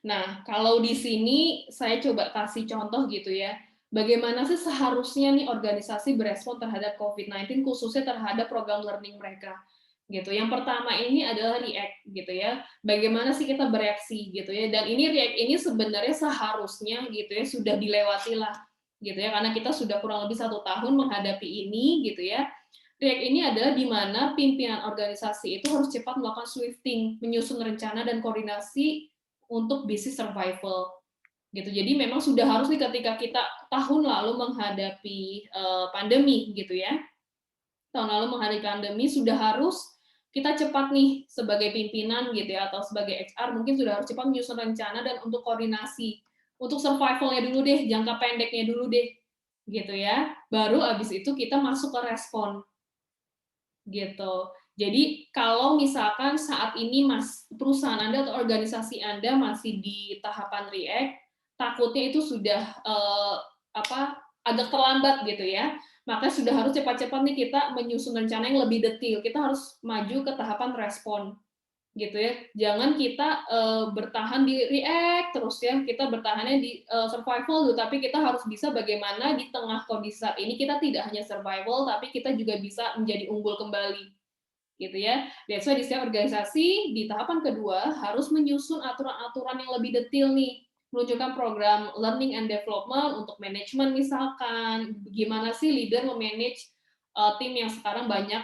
Nah, kalau di sini saya coba kasih contoh gitu ya, bagaimana sih seharusnya nih organisasi berespon terhadap COVID-19 khususnya terhadap program learning mereka, gitu. Yang pertama ini adalah react gitu ya. Bagaimana sih kita bereaksi gitu ya. Dan ini react ini sebenarnya seharusnya gitu ya sudah dilewati lah gitu ya, karena kita sudah kurang lebih 1 tahun menghadapi ini gitu ya. React ini adalah di mana pimpinan organisasi itu harus cepat melakukan swifting, menyusun rencana dan koordinasi untuk bisnis survival gitu. Jadi memang sudah harus nih ketika kita tahun lalu menghadapi pandemi gitu ya. Tahun lalu menghadapi pandemi sudah harus kita cepat nih sebagai pimpinan gitu ya atau sebagai HR mungkin sudah harus cepat menyusun rencana dan untuk koordinasi. Untuk survival-nya dulu deh, jangka pendeknya dulu deh gitu ya. Baru abis itu kita masuk ke respon gitu. Jadi kalau misalkan saat ini perusahaan Anda atau organisasi Anda masih di tahapan react, takutnya itu sudah agak terlambat gitu ya. Maka sudah harus cepat-cepat nih kita menyusun rencana yang lebih detail. Kita harus maju ke tahapan respon gitu ya. Jangan kita bertahan di react terus ya. Kita bertahannya di survival dulu, tapi kita harus bisa bagaimana di tengah kondisi saat ini kita tidak hanya survival, tapi kita juga bisa menjadi unggul kembali gitu ya. That's why di setiap organisasi di tahapan kedua harus menyusun aturan-aturan yang lebih detail nih, meluncurkan program learning and development untuk manajemen misalkan, gimana sih leader memanage tim yang sekarang banyak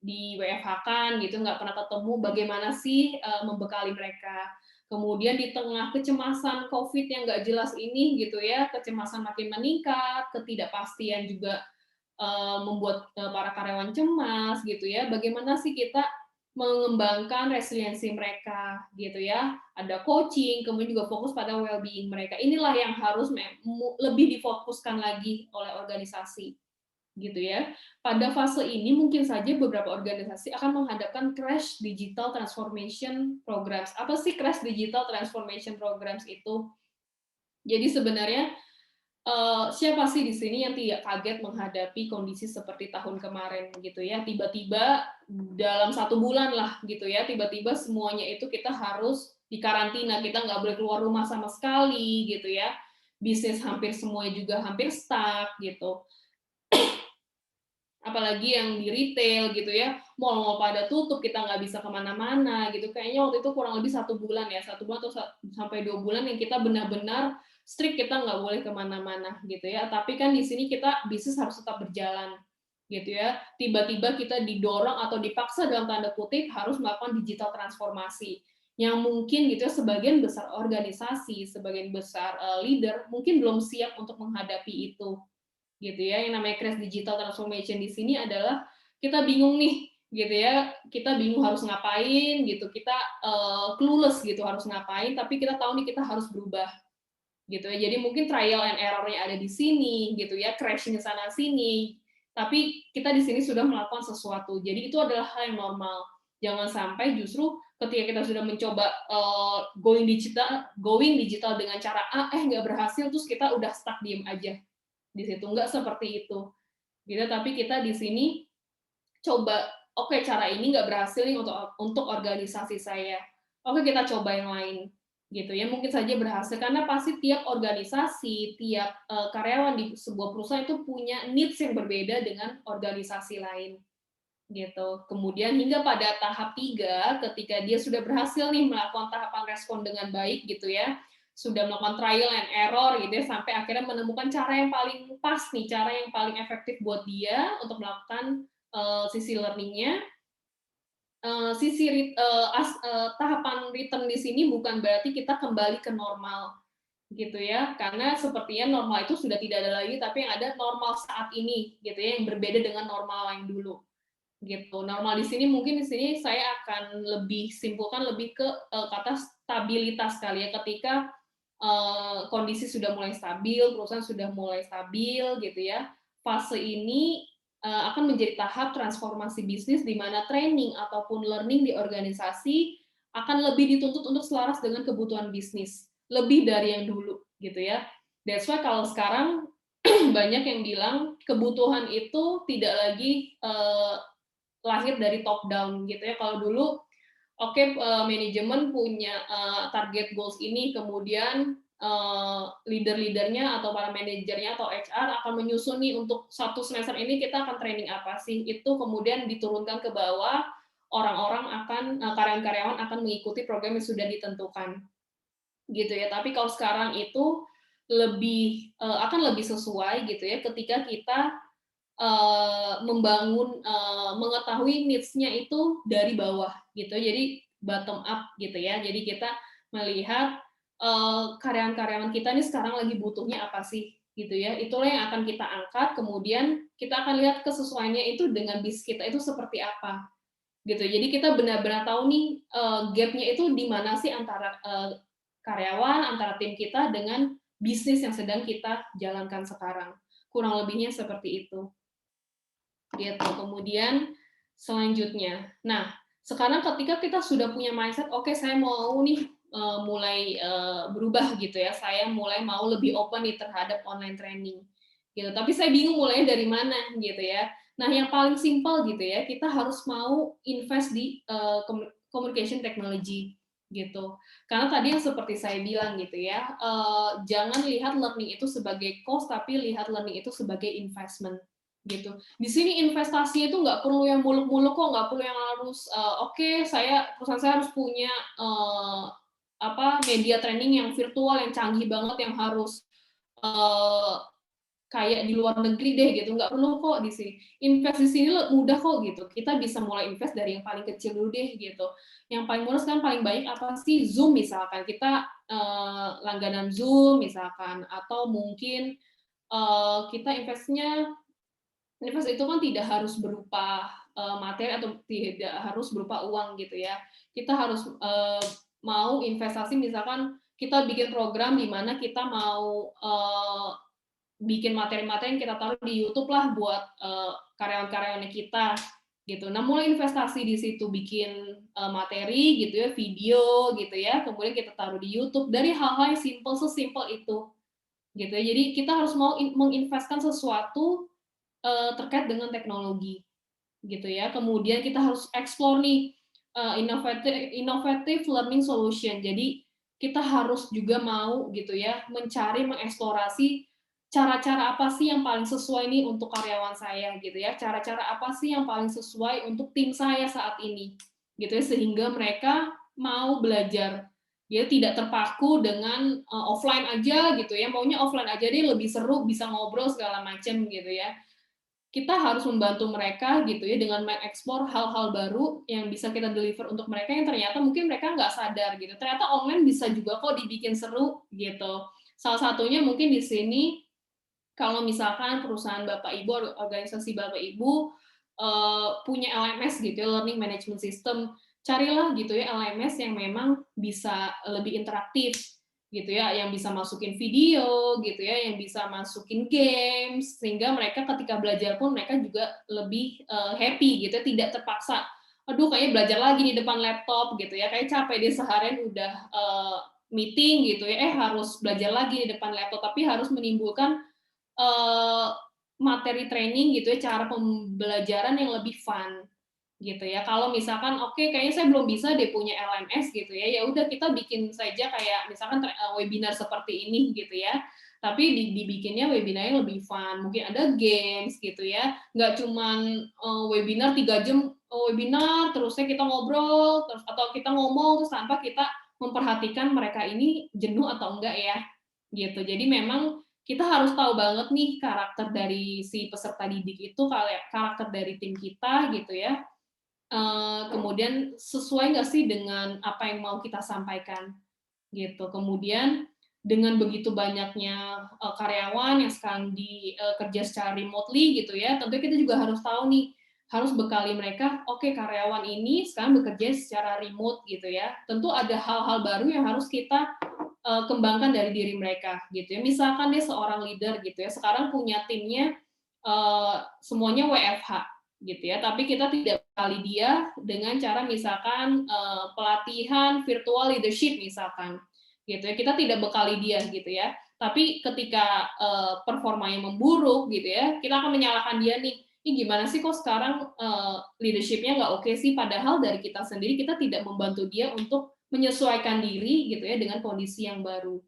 di WFH-kan gitu, nggak pernah ketemu, bagaimana sih membekali mereka. Kemudian di tengah kecemasan COVID yang nggak jelas ini gitu ya, kecemasan makin meningkat, ketidakpastian juga membuat para karyawan cemas gitu ya. Bagaimana sih kita mengembangkan resiliensi mereka gitu ya. Ada coaching, kemudian juga fokus pada well-being mereka. Inilah yang harus lebih difokuskan lagi oleh organisasi gitu ya. Pada fase ini mungkin saja beberapa organisasi akan menghadapkan crash digital transformation programs. Apa sih crash digital transformation programs itu? Jadi sebenarnya siapa sih di sini yang tidak kaget menghadapi kondisi seperti tahun kemarin gitu ya, tiba-tiba dalam 1 bulan lah gitu ya, tiba-tiba semuanya itu kita harus dikarantina, kita nggak boleh keluar rumah sama sekali gitu ya, bisnis hampir semuanya juga hampir stuck gitu. Apalagi yang di retail gitu ya, mall-mall pada tutup, kita nggak bisa kemana-mana gitu. Kayaknya waktu itu kurang lebih 1 bulan ya, 1 bulan atau sampai 2 bulan yang kita benar-benar strict, kita nggak boleh kemana-mana gitu ya. Tapi kan di sini kita bisnis harus tetap berjalan gitu ya. Tiba-tiba kita didorong atau dipaksa dalam tanda kutip harus melakukan digital transformasi yang mungkin gitu ya sebagian besar organisasi, sebagian besar leader mungkin belum siap untuk menghadapi itu gitu ya. Yang namanya crash digital transformation di sini adalah kita bingung nih gitu ya, kita bingung harus ngapain gitu, kita clueless gitu harus ngapain, tapi kita tahu nih kita harus berubah gitu ya. Jadi mungkin trial and error-nya ada di sini gitu ya, crashing sana sini, tapi kita di sini sudah melakukan sesuatu. Jadi itu adalah hal yang normal. Jangan sampai justru ketika kita sudah mencoba going digital dengan cara A nggak berhasil, terus kita udah stuck diem aja di situ. Nggak seperti itu gitu, tapi kita di sini coba, oke, cara ini nggak berhasil nih untuk organisasi saya, oke kita coba yang lain gitu ya, mungkin saja berhasil karena pasti tiap organisasi, tiap karyawan di sebuah perusahaan itu punya needs yang berbeda dengan organisasi lain gitu. Kemudian hingga pada tahap 3, ketika dia sudah berhasil nih melakukan tahapan respon dengan baik gitu ya, sudah melakukan trial and error gitu ya, sampai akhirnya menemukan cara yang paling pas nih, cara yang paling efektif buat dia untuk melakukan sisi learning-nya. Tahapan return di sini bukan berarti kita kembali ke normal gitu ya, karena sepertinya normal itu sudah tidak ada lagi, tapi yang ada normal saat ini gitu ya, yang berbeda dengan normal yang dulu gitu. Normal di sini mungkin di sini saya akan lebih simpulkan lebih ke kata stabilitas kali ya, ketika kondisi sudah mulai stabil, perusahaan sudah mulai stabil gitu ya. Fase ini akan menjadi tahap transformasi bisnis di mana training ataupun learning di organisasi akan lebih dituntut untuk selaras dengan kebutuhan bisnis, lebih dari yang dulu gitu ya. That's why kalau sekarang banyak yang bilang kebutuhan itu tidak lagi lahir dari top down gitu ya. Kalau dulu oke, manajemen punya target goals ini, kemudian leader-leadernya atau para manajernya atau HR akan menyusun nih untuk 1 semester ini kita akan training apa sih, itu kemudian diturunkan ke bawah, orang-orang akan karyawan-karyawan akan mengikuti program yang sudah ditentukan gitu ya. Tapi kalau sekarang itu akan lebih sesuai gitu ya, ketika kita mengetahui needs-nya itu dari bawah gitu. Jadi bottom up gitu ya. Jadi kita melihat karyawan-karyawan kita nih sekarang lagi butuhnya apa sih gitu ya. Itulah yang akan kita angkat, kemudian kita akan lihat kesesuaiannya itu dengan bisnis kita itu seperti apa gitu. Jadi kita benar-benar tahu nih gap-nya itu di mana sih antara karyawan, antara tim kita dengan bisnis yang sedang kita jalankan sekarang. Kurang lebihnya seperti itu gitu. Kemudian selanjutnya, nah sekarang ketika kita sudah punya mindset, oke saya mau nih mulai berubah gitu ya, saya mulai mau lebih open nih terhadap online training gitu. Tapi saya bingung mulainya dari mana gitu ya. Nah yang paling simpel gitu ya, kita harus mau invest di communication technology gitu. Karena tadi yang seperti saya bilang gitu ya, jangan lihat learning itu sebagai cost, tapi lihat learning itu sebagai investment gitu. Di sini investasinya itu nggak perlu yang muluk-muluk kok, nggak perlu yang harus oke, perusahaan saya harus punya media training yang virtual yang canggih banget yang harus eh, kayak di luar negeri deh gitu, nggak perlu kok di sini. Invest di sini mudah kok gitu. Kita bisa mulai invest dari yang paling kecil dulu deh gitu. Yang paling murah sekarang paling baik apa sih? Zoom misalkan, kita langganan Zoom misalkan, atau mungkin kita invest itu kan tidak harus berupa materi atau tidak harus berupa uang gitu ya. Kita harus mau investasi, misalkan kita bikin program di mana kita mau bikin materi-materi yang kita taruh di YouTube lah buat karyawan-karyawannya kita gitu. Nah, mulai investasi di situ, bikin materi gitu ya, video gitu ya, kemudian kita taruh di YouTube dari hal-hal yang sesimpel itu gitu ya. Jadi kita harus mau menginvestkan sesuatu terkait dengan teknologi gitu ya. Kemudian kita harus explore nih innovative learning solution. Jadi kita harus juga mau gitu ya mencari, mengeksplorasi cara-cara apa sih yang paling sesuai nih untuk karyawan saya gitu ya. Cara-cara apa sih yang paling sesuai untuk tim saya saat ini gitu ya, sehingga mereka mau belajar. Dia tidak terpaku dengan offline aja gitu ya. Maunya offline aja deh, lebih seru, bisa ngobrol segala macam gitu ya. Kita harus membantu mereka gitu ya dengan mengeksplor hal-hal baru yang bisa kita deliver untuk mereka yang ternyata mungkin mereka nggak sadar gitu. Ternyata online bisa juga kok dibikin seru gitu. Salah satunya mungkin di sini kalau misalkan perusahaan Bapak Ibu, organisasi Bapak Ibu punya LMS gitu ya, Learning Management System, carilah gitu ya LMS yang memang bisa lebih interaktif gitu ya, yang bisa masukin video gitu ya, yang bisa masukin games, sehingga mereka ketika belajar pun mereka juga lebih happy gitu ya, tidak terpaksa, aduh kayaknya belajar lagi di depan laptop gitu ya, kayak capek dia seharian udah meeting gitu ya, harus belajar lagi di depan laptop, tapi harus menimbulkan uh, materi training gitu ya, cara pembelajaran yang lebih fun gitu ya. Kalau misalkan oke, kayaknya saya belum bisa deh punya LMS gitu ya, ya udah kita bikin saja kayak misalkan webinar seperti ini gitu ya. tapi dibikinnya webinarnya lebih fun, mungkin ada games gitu ya, nggak cuman webinar 3 jam webinar terusnya kita ngobrol terus atau kita ngomong terus tanpa kita memperhatikan mereka ini jenuh atau enggak ya gitu. Jadi memang kita harus tahu banget nih karakter dari si peserta didik itu, karakter dari tim kita gitu ya. Kemudian sesuai nggak sih dengan apa yang mau kita sampaikan gitu. Kemudian dengan begitu banyaknya karyawan yang sekarang kerja secara remotely gitu ya, tentunya kita juga harus tahu nih, harus bekali mereka, oke, karyawan ini sekarang bekerja secara remote gitu ya. Tentu ada hal-hal baru yang harus kita kembangkan dari diri mereka gitu ya. Misalkan dia seorang leader gitu ya, sekarang punya timnya semuanya WFH gitu ya, tapi kita tidak bekali dia dengan cara misalkan pelatihan virtual leadership misalkan gitu ya, kita tidak bekali dia gitu ya, tapi ketika performanya memburuk gitu ya, kita akan menyalahkan dia nih, ini gimana sih kok sekarang leadership-nya nggak oke sih, padahal dari kita sendiri kita tidak membantu dia untuk menyesuaikan diri gitu ya dengan kondisi yang baru.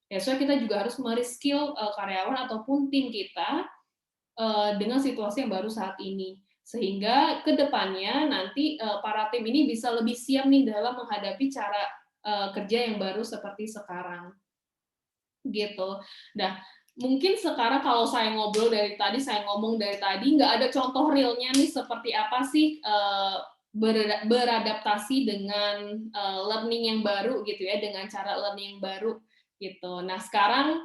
Ya, so kita juga harus mereskill karyawan ataupun tim kita dengan situasi yang baru saat ini. Sehingga ke depannya nanti para tim ini bisa lebih siap nih dalam menghadapi cara kerja yang baru seperti sekarang. Gitu. Nah, mungkin sekarang kalau saya ngobrol dari tadi, saya ngomong dari tadi, nggak ada contoh realnya nih seperti apa sih beradaptasi dengan learning yang baru gitu ya, dengan cara learning yang baru gitu. Nah, sekarang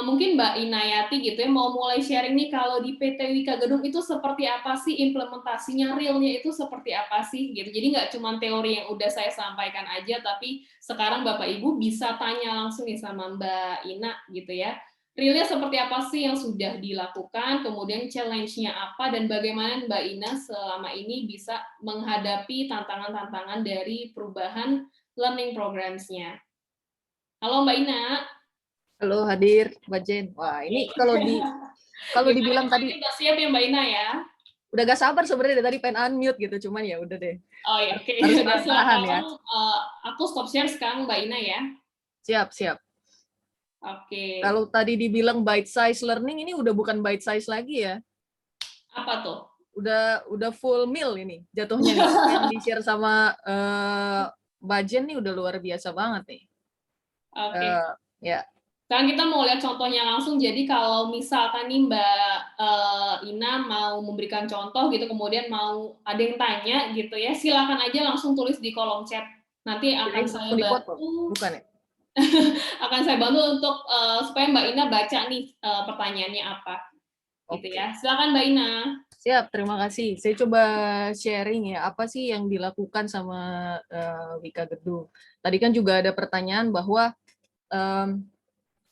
mungkin Mbak Inayati gitu ya, mau mulai sharing nih kalau di PT Wika Gedung itu seperti apa sih implementasinya, realnya itu seperti apa sih gitu. Jadi nggak cuma teori yang udah saya sampaikan aja, tapi sekarang Bapak Ibu bisa tanya langsung nih sama Mbak Ina gitu ya. Realnya seperti apa sih yang sudah dilakukan, kemudian challenge-nya apa, dan bagaimana Mbak Ina selama ini bisa menghadapi tantangan-tantangan dari perubahan learning programs-nya. Halo Mbak Ina. Halo, hadir Mbak Jen. Wah, ini kalau dibilang tadi udah siap ya Mbak Ina ya? udah gak sabar sebenarnya dari tadi pengen unmute gitu, cuman ya udah deh. Oh ya, oke. Harus Udah tahan ya. silakan. Aku stop share sekarang Mbak Ina ya. Siap. Oke. Kalau tadi dibilang bite size learning, ini udah bukan bite size lagi ya. Apa tuh? Udah full meal ini jatuhnya nih. Yang di-share sama Mbak Jen nih udah luar biasa banget nih. Oke. Ya. Sekarang kita mau lihat contohnya langsung. Jadi kalau misalkan nih Mbak Ina mau memberikan contoh gitu, kemudian mau ada yang tanya gitu ya, silakan aja langsung tulis di kolom chat. Nanti akan Jadi saya langsung dipotong, bantu. bukan ya? Akan saya bantu untuk supaya Mbak Ina baca nih pertanyaannya apa. Gitu Oke. ya. Silakan Mbak Ina. Siap, terima kasih. Saya coba sharing ya, apa sih yang dilakukan sama Wika Gedung. Tadi kan juga ada pertanyaan bahwa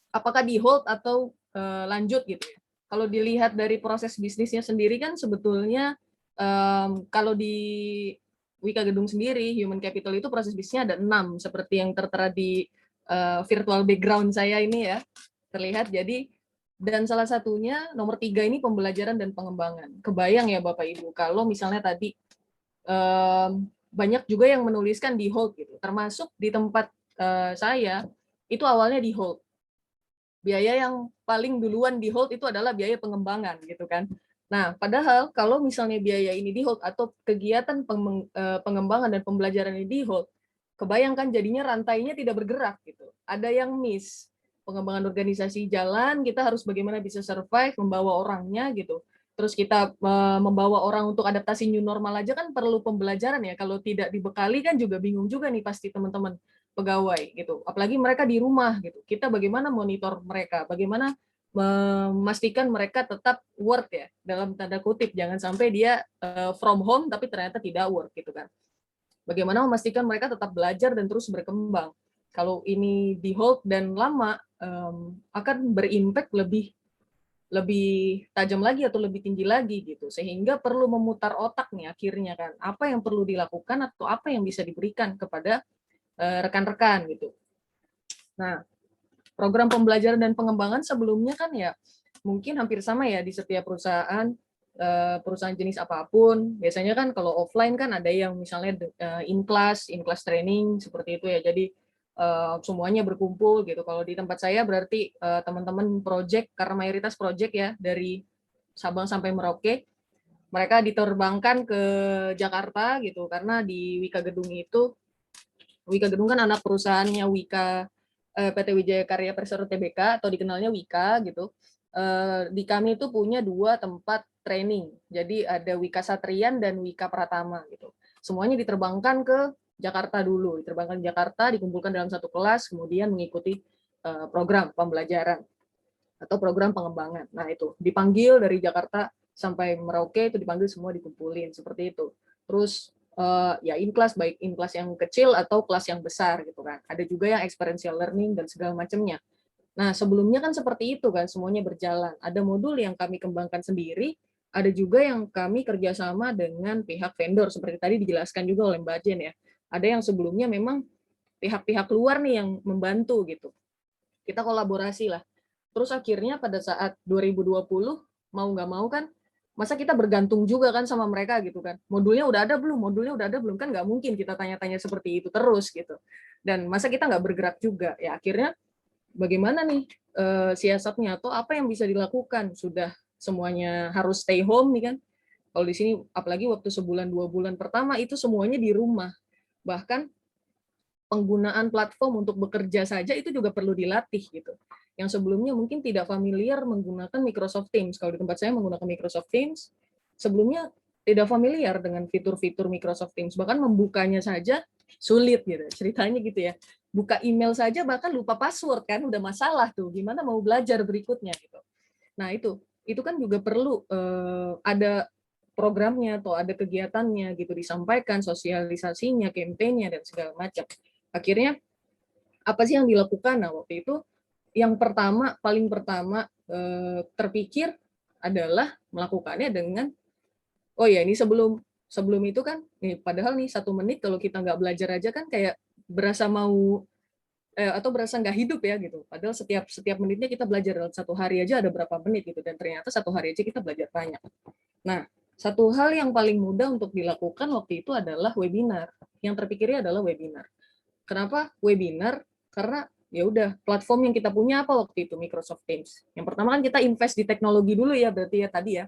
apakah di hold atau lanjut gitu ya. Kalau dilihat dari proses bisnisnya sendiri kan sebetulnya kalau di Wika Gedung sendiri, human capital itu proses bisnisnya ada 6, seperti yang tertera di virtual background saya ini ya, terlihat. Jadi dan salah satunya nomor 3 ini pembelajaran dan pengembangan. Kebayang ya Bapak Ibu, kalau misalnya tadi banyak juga yang menuliskan di hold gitu, termasuk di tempat saya itu awalnya di hold. Biaya yang paling duluan di hold itu adalah biaya pengembangan gitu kan. Nah, padahal kalau misalnya biaya ini di hold atau kegiatan pengembangan dan pembelajaran ini di hold, kebayangkan jadinya rantainya tidak bergerak gitu. Ada yang miss. Pengembangan organisasi jalan, kita harus bagaimana bisa survive, membawa orangnya gitu. Terus kita membawa orang untuk adaptasi new normal aja kan perlu pembelajaran ya. Kalau tidak dibekali kan juga bingung juga nih pasti teman-teman pegawai gitu. Apalagi mereka di rumah gitu. Kita bagaimana monitor mereka, bagaimana memastikan mereka tetap work ya dalam tanda kutip, jangan sampai dia from home tapi ternyata tidak work gitu kan. Bagaimana memastikan mereka tetap belajar dan terus berkembang. Kalau ini di hold dan lama akan berimpact lebih tajam lagi atau lebih tinggi lagi gitu, sehingga perlu memutar otak nih akhirnya kan, apa yang perlu dilakukan atau apa yang bisa diberikan kepada rekan-rekan gitu. Nah, program pembelajaran dan pengembangan sebelumnya kan ya mungkin hampir sama ya di setiap perusahaan jenis apapun. Biasanya kan kalau offline kan ada yang misalnya in class training seperti itu ya. Jadi semuanya berkumpul gitu. Kalau di tempat saya berarti teman-teman project, karena mayoritas project ya dari Sabang sampai Merauke, mereka diterbangkan ke Jakarta gitu, karena di Wika Gedung itu, Wika Gedung kan anak perusahaannya Wika, PT Wijaya Karya Persero Tbk atau dikenalnya Wika gitu. Di kami itu punya 2 tempat training. Jadi ada Wika Satrian dan Wika Pratama gitu. Semuanya diterbangkan ke Jakarta dulu, diterbangkan ke Jakarta, dikumpulkan dalam satu kelas, kemudian mengikuti program pembelajaran atau program pengembangan. Nah itu dipanggil dari Jakarta sampai Merauke, itu dipanggil semua, dikumpulin seperti itu. Terus ya in class, baik in class yang kecil atau kelas yang besar gitu kan. Ada juga yang experiential learning dan segala macamnya. Nah sebelumnya kan seperti itu kan, semuanya berjalan. Ada modul yang kami kembangkan sendiri, ada juga yang kami kerjasama dengan pihak vendor seperti tadi dijelaskan juga oleh Mbak Jen ya. Ada yang sebelumnya memang pihak-pihak luar nih yang membantu gitu. Kita kolaborasi lah. Terus akhirnya pada saat 2020, mau nggak mau kan, masa kita bergantung juga kan sama mereka gitu kan. Modulnya udah ada belum? Modulnya udah ada belum? Kan nggak mungkin kita tanya-tanya seperti itu terus gitu. Dan masa kita nggak bergerak juga? Ya akhirnya bagaimana nih siasatnya atau apa yang bisa dilakukan? Sudah semuanya harus stay home nih kan. Kalau di sini apalagi waktu sebulan 2 bulan pertama itu semuanya di rumah. Bahkan penggunaan platform untuk bekerja saja itu juga perlu dilatih gitu. Yang sebelumnya mungkin tidak familiar menggunakan Microsoft Teams. Kalau di tempat saya menggunakan Microsoft Teams, sebelumnya tidak familiar dengan fitur-fitur Microsoft Teams. Bahkan membukanya saja sulit gitu. Ceritanya gitu ya. Buka email saja bahkan lupa password kan, udah masalah tuh. Gimana mau belajar berikutnya gitu. Nah itu kan juga perlu ada programnya atau ada kegiatannya gitu, disampaikan, sosialisasinya, kampanye dan segala macam. Akhirnya apa sih yang dilakukan? Nah waktu itu yang pertama, paling pertama terpikir adalah melakukannya dengan, oh ya ini sebelum itu kan, nih padahal nih 1 menit kalau kita nggak belajar aja kan kayak berasa mau atau berasa nggak hidup ya gitu. Padahal setiap menitnya kita belajar, dalam 1 hari aja ada berapa menit gitu, dan ternyata 1 hari aja kita belajar banyak. Nah, satu hal yang paling mudah untuk dilakukan waktu itu adalah webinar. Yang terpikirnya adalah webinar. Kenapa webinar? Karena ya udah platform yang kita punya apa waktu itu, Microsoft Teams. Yang pertama kan kita invest di teknologi dulu ya, berarti ya tadi ya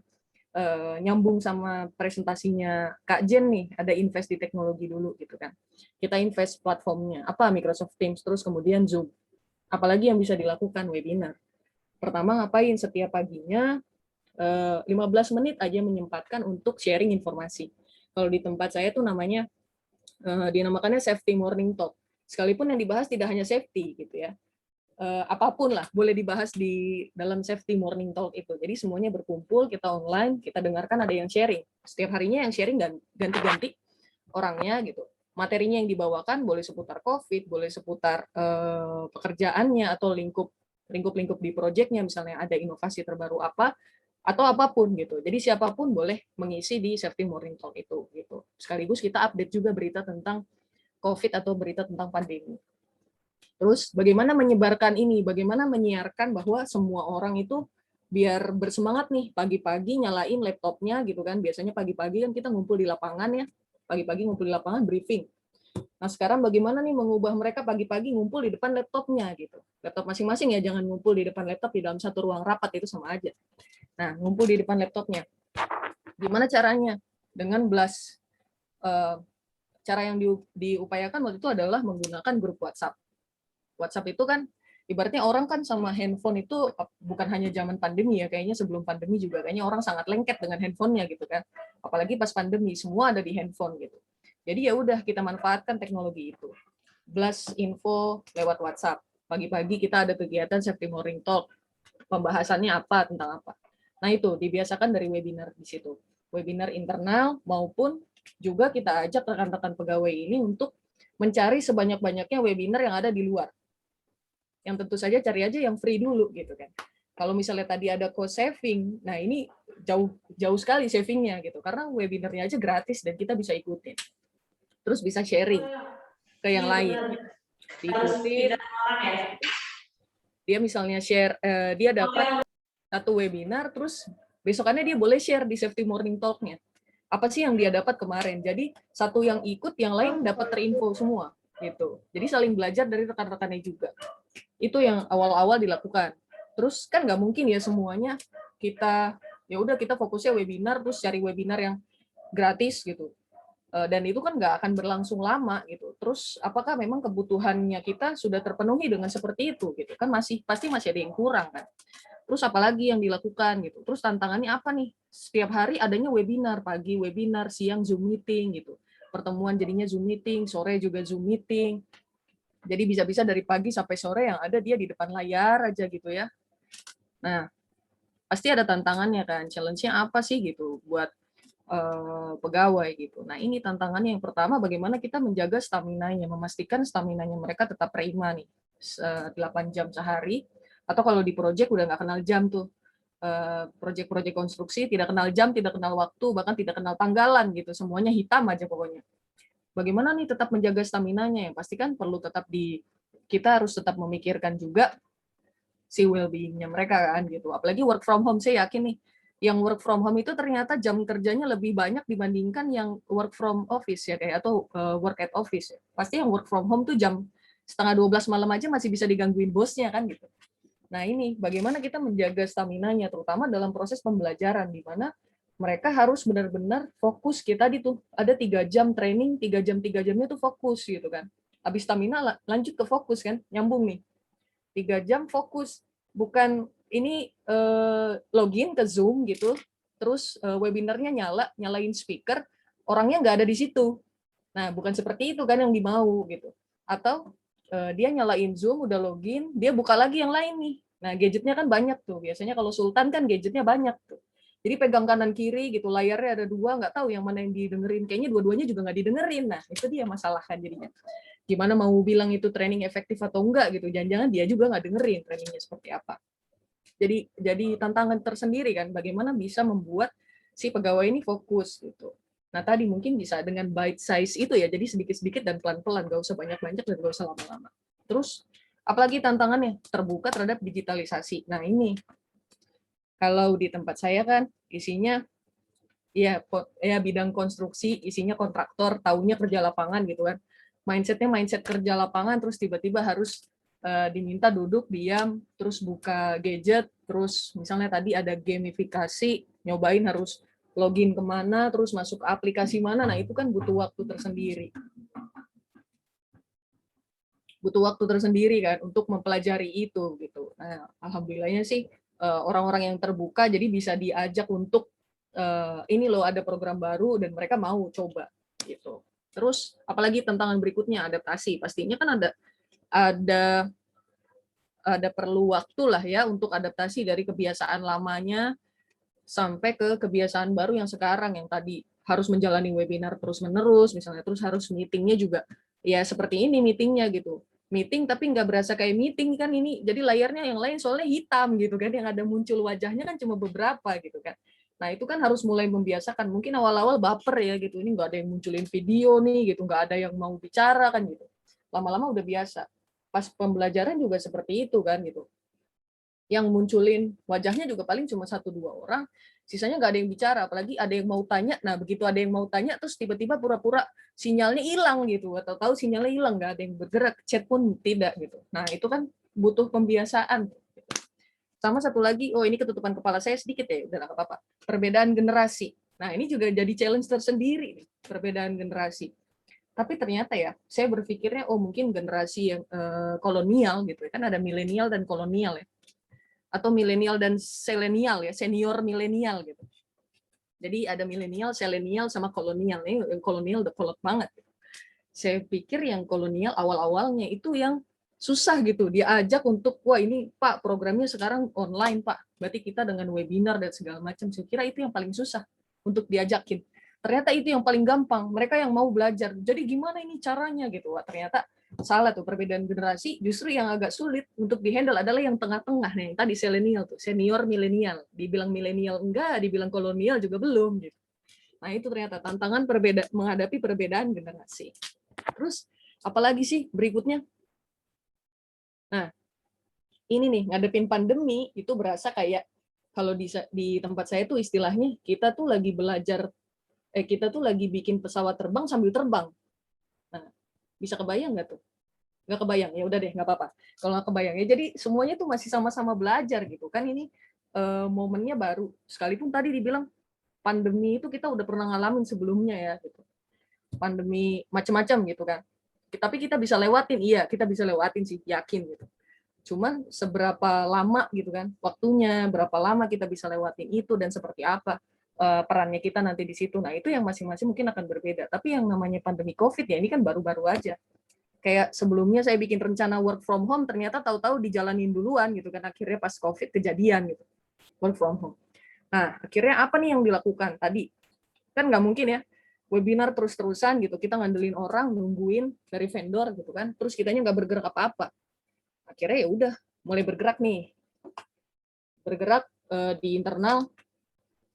nyambung sama presentasinya Kak Jen nih, ada invest di teknologi dulu gitu kan. Kita invest platformnya apa, Microsoft Teams, terus kemudian Zoom. Apalagi yang bisa dilakukan, webinar. Pertama ngapain, setiap paginya 15 menit aja menyempatkan untuk sharing informasi. Kalau di tempat saya tuh namanya dinamakannya safety morning talk. Sekalipun yang dibahas tidak hanya safety gitu ya, apapun lah boleh dibahas di dalam safety morning talk itu. Jadi semuanya berkumpul, kita online, kita dengarkan, ada yang sharing. Setiap harinya yang sharing dan ganti-ganti orangnya gitu. Materinya yang dibawakan boleh seputar COVID, boleh seputar pekerjaannya atau lingkup di proyeknya, misalnya ada inovasi terbaru apa atau apapun gitu. Jadi siapapun boleh mengisi di safety morning talk itu gitu. Sekaligus kita update juga berita tentang COVID atau berita tentang pandemi. Terus bagaimana menyebarkan ini, bagaimana menyiarkan bahwa semua orang itu biar bersemangat nih, pagi-pagi nyalain laptopnya gitu kan. Biasanya pagi-pagi kan kita ngumpul di lapangan ya, pagi-pagi ngumpul di lapangan briefing. Nah sekarang bagaimana nih mengubah mereka pagi-pagi ngumpul di depan laptopnya gitu. Laptop masing-masing ya, jangan ngumpul di depan laptop di dalam satu ruang rapat, itu sama aja. Nah ngumpul di depan laptopnya. Gimana caranya? Dengan blast. Cara yang diupayakan waktu itu adalah menggunakan grup WhatsApp. WhatsApp itu kan ibaratnya orang kan sama handphone itu bukan hanya zaman pandemi ya, kayaknya sebelum pandemi juga kayaknya orang sangat lengket dengan handphonenya gitu kan. Apalagi pas pandemi semua ada di handphone gitu. Jadi ya udah kita manfaatkan teknologi itu. Blast info lewat WhatsApp. Pagi-pagi kita ada kegiatan safety morning talk. Pembahasannya apa, tentang apa. Nah itu dibiasakan dari webinar di situ. Webinar internal maupun juga kita ajak rekan-rekan pegawai ini untuk mencari sebanyak-banyaknya webinar yang ada di luar. Yang tentu saja cari aja yang free dulu gitu kan. Kalau misalnya tadi ada cost saving, nah ini jauh sekali savingnya gitu, karena webinarnya aja gratis dan kita bisa ikutin. Terus bisa sharing ke yang lain. Diikutin. Dia misalnya share, dia dapat satu webinar, terus besokannya dia boleh share di safety morning talk-nya. Apa sih yang dia dapat kemarin? Jadi satu yang ikut, yang lain dapat terinfo semua. gitu. Jadi saling belajar dari rekan-rekannya juga. Itu yang awal-awal dilakukan. Terus kan nggak mungkin ya semuanya kita ya udah kita fokusnya webinar terus cari webinar yang gratis gitu. Dan itu kan nggak akan berlangsung lama gitu. Terus apakah memang kebutuhannya kita sudah terpenuhi dengan seperti itu gitu kan pasti masih ada yang kurang kan. Terus apalagi yang dilakukan gitu. Terus tantangannya apa nih? Setiap hari adanya webinar, pagi webinar, siang Zoom meeting gitu. Pertemuan jadinya Zoom meeting, sore juga Zoom meeting. Jadi bisa-bisa dari pagi sampai sore yang ada dia di depan layar aja gitu ya. Nah, pasti ada tantangannya kan. Challenge-nya apa sih gitu buat pegawai gitu. Nah, ini tantangannya yang pertama bagaimana kita menjaga stamina-nya, memastikan stamina-nya mereka tetap prima nih. 8 jam sehari atau kalau di project udah nggak kenal jam tuh. Project-project konstruksi tidak kenal jam, tidak kenal waktu, bahkan tidak kenal tanggalan gitu. Semuanya hitam aja pokoknya. Bagaimana nih tetap menjaga stamina-nya? Yang pasti kan perlu tetap kita harus tetap memikirkan juga si well-being-nya mereka kan gitu. Apalagi work from home, saya yakin nih yang work from home itu ternyata jam kerjanya lebih banyak dibandingkan yang work from office ya kayak atau work at office. Pasti yang work from home tuh jam setengah 12 malam aja masih bisa digangguin bosnya kan gitu. Nah ini bagaimana kita menjaga stamina-nya terutama dalam proses pembelajaran di mana mereka harus benar-benar fokus kita di tuh ada 3 jam training 3 jamnya tuh fokus gitu kan. Habis stamina lanjut ke fokus kan nyambung nih 3 jam fokus, bukan ini login ke Zoom gitu, terus webinarnya nyalain speaker, orangnya nggak ada di situ. Nah, bukan seperti itu kan yang dimau gitu. Atau dia nyalain Zoom, udah login, dia buka lagi yang lain nih. Nah, gadgetnya kan banyak tuh. Biasanya kalau Sultan kan gadgetnya banyak tuh. Jadi pegang kanan kiri gitu, layarnya ada dua, nggak tahu yang mana yang didengerin. Kayaknya dua-duanya juga nggak didengerin. Nah, itu dia masalah kan jadinya. Gimana mau bilang itu training efektif atau enggak gitu. Jangan-jangan dia juga nggak dengerin trainingnya seperti apa. Jadi tantangan tersendiri kan, bagaimana bisa membuat si pegawai ini fokus gitu. Nah tadi mungkin bisa dengan bite size itu ya, jadi sedikit-sedikit dan pelan-pelan, nggak usah banyak-banyak dan nggak usah lama-lama. Terus apalagi tantangannya terbuka terhadap digitalisasi. Nah ini kalau di tempat saya kan isinya ya bidang konstruksi, isinya kontraktor, taunya kerja lapangan gitu kan. Mindsetnya mindset kerja lapangan, terus tiba-tiba harus diminta duduk, diam, terus buka gadget, terus misalnya tadi ada gamifikasi, nyobain harus login kemana, terus masuk aplikasi mana, nah itu kan butuh waktu tersendiri. Butuh waktu tersendiri kan untuk mempelajari itu gitu. Nah, alhamdulillahnya sih orang-orang yang terbuka jadi bisa diajak untuk ini loh ada program baru dan mereka mau coba gitu. Terus apalagi tantangan berikutnya adaptasi. Pastinya kan ada perlu waktu lah ya untuk adaptasi dari kebiasaan lamanya sampai ke kebiasaan baru yang sekarang yang tadi harus menjalani webinar terus-menerus misalnya terus harus meetingnya juga ya seperti ini meetingnya gitu. Meeting tapi nggak berasa kayak meeting kan ini jadi layarnya yang lain soalnya hitam gitu kan yang ada muncul wajahnya kan cuma beberapa gitu kan. Nah itu kan harus mulai membiasakan mungkin awal-awal baper ya gitu ini nggak ada yang munculin video nih gitu nggak ada yang mau bicara kan gitu. Lama-lama udah biasa. Pas pembelajaran juga seperti itu kan gitu yang munculin wajahnya juga paling cuma 1-2 orang, sisanya nggak ada yang bicara, apalagi ada yang mau tanya, nah begitu ada yang mau tanya, terus tiba-tiba pura-pura sinyalnya hilang gitu, atau tahu sinyalnya hilang, nggak ada yang bergerak, chat pun tidak gitu. Nah itu kan butuh pembiasaan. Sama satu lagi, oh ini ketutupan kepala saya sedikit ya, udah nggak apa-apa. Perbedaan generasi. Nah ini juga jadi challenge tersendiri, nih, perbedaan generasi. Tapi ternyata ya, saya berpikirnya, oh mungkin generasi yang kolonial gitu, kan ada milenial dan kolonial ya atau milenial dan selenial ya, senior milenial gitu. Jadi ada milenial, selenial sama kolonial. Ini yang kolonial udah kolot banget. Saya pikir yang kolonial awal-awalnya itu yang susah gitu. Diajak untuk, wah ini Pak programnya sekarang online Pak. Berarti kita dengan webinar dan segala macam. Saya kira itu yang paling susah untuk diajakin. Ternyata itu yang paling gampang. Mereka yang mau belajar. Jadi gimana ini caranya gitu. Wah, ternyata salah tuh perbedaan generasi. Justru yang agak sulit untuk dihandle adalah yang tengah-tengah nih. Yang tadi selenial tuh, senior milenial. Dibilang milenial enggak, dibilang kolonial juga belum gitu. Nah, itu ternyata tantangan menghadapi perbedaan generasi. Terus apalagi sih berikutnya? Nah, ini nih ngadepin pandemi itu berasa kayak kalau di tempat saya tuh istilahnya kita tuh lagi belajar kita tuh lagi bikin pesawat terbang sambil terbang. Nah, Bisa kebayang nggak tuh? Nggak kebayang, ya udah deh, nggak apa-apa. Kalau nggak kebayang ya, jadi semuanya tuh masih sama-sama belajar gitu kan. Ini momennya baru. Sekalipun tadi dibilang pandemi itu kita udah pernah ngalamin sebelumnya ya, gitu. Pandemi macam-macam gitu kan. Tapi kita bisa lewatin, iya kita bisa lewatin sih, yakin gitu. Cuman seberapa lama gitu kan waktunya, berapa lama kita bisa lewatin itu dan seperti apa perannya kita nanti di situ. Nah, itu yang masing-masing mungkin akan berbeda. Tapi yang namanya pandemi Covid ya ini kan baru-baru aja. Kayak sebelumnya saya bikin rencana work from home, ternyata tahu-tahu dijalanin duluan gitu kan. Akhirnya pas Covid kejadian gitu, work from home. Nah, akhirnya apa nih yang dilakukan tadi? Kan nggak mungkin ya webinar terus-terusan gitu, kita ngandelin orang, nungguin dari vendor gitu kan, terus kitanya nggak bergerak apa-apa. Akhirnya ya udah mulai bergerak nih, bergerak di internal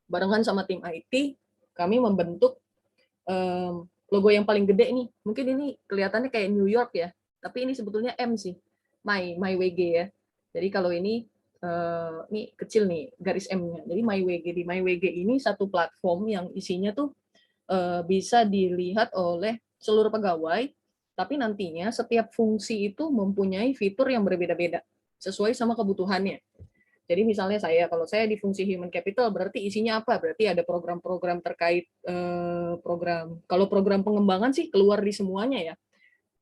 barengan sama tim IT, kami membentuk logo yang paling gede nih. Mungkin ini kelihatannya kayak New York ya, tapi ini sebetulnya M sih, MyWG ya. Jadi kalau ini kecil nih garis M-nya. Jadi MyWG, di MyWG ini satu platform yang isinya tuh bisa dilihat oleh seluruh pegawai, tapi nantinya setiap fungsi itu mempunyai fitur yang berbeda-beda sesuai sama kebutuhannya. Jadi misalnya kalau saya di fungsi human capital, berarti isinya apa? Berarti ada program-program terkait kalau program pengembangan sih keluar di semuanya ya.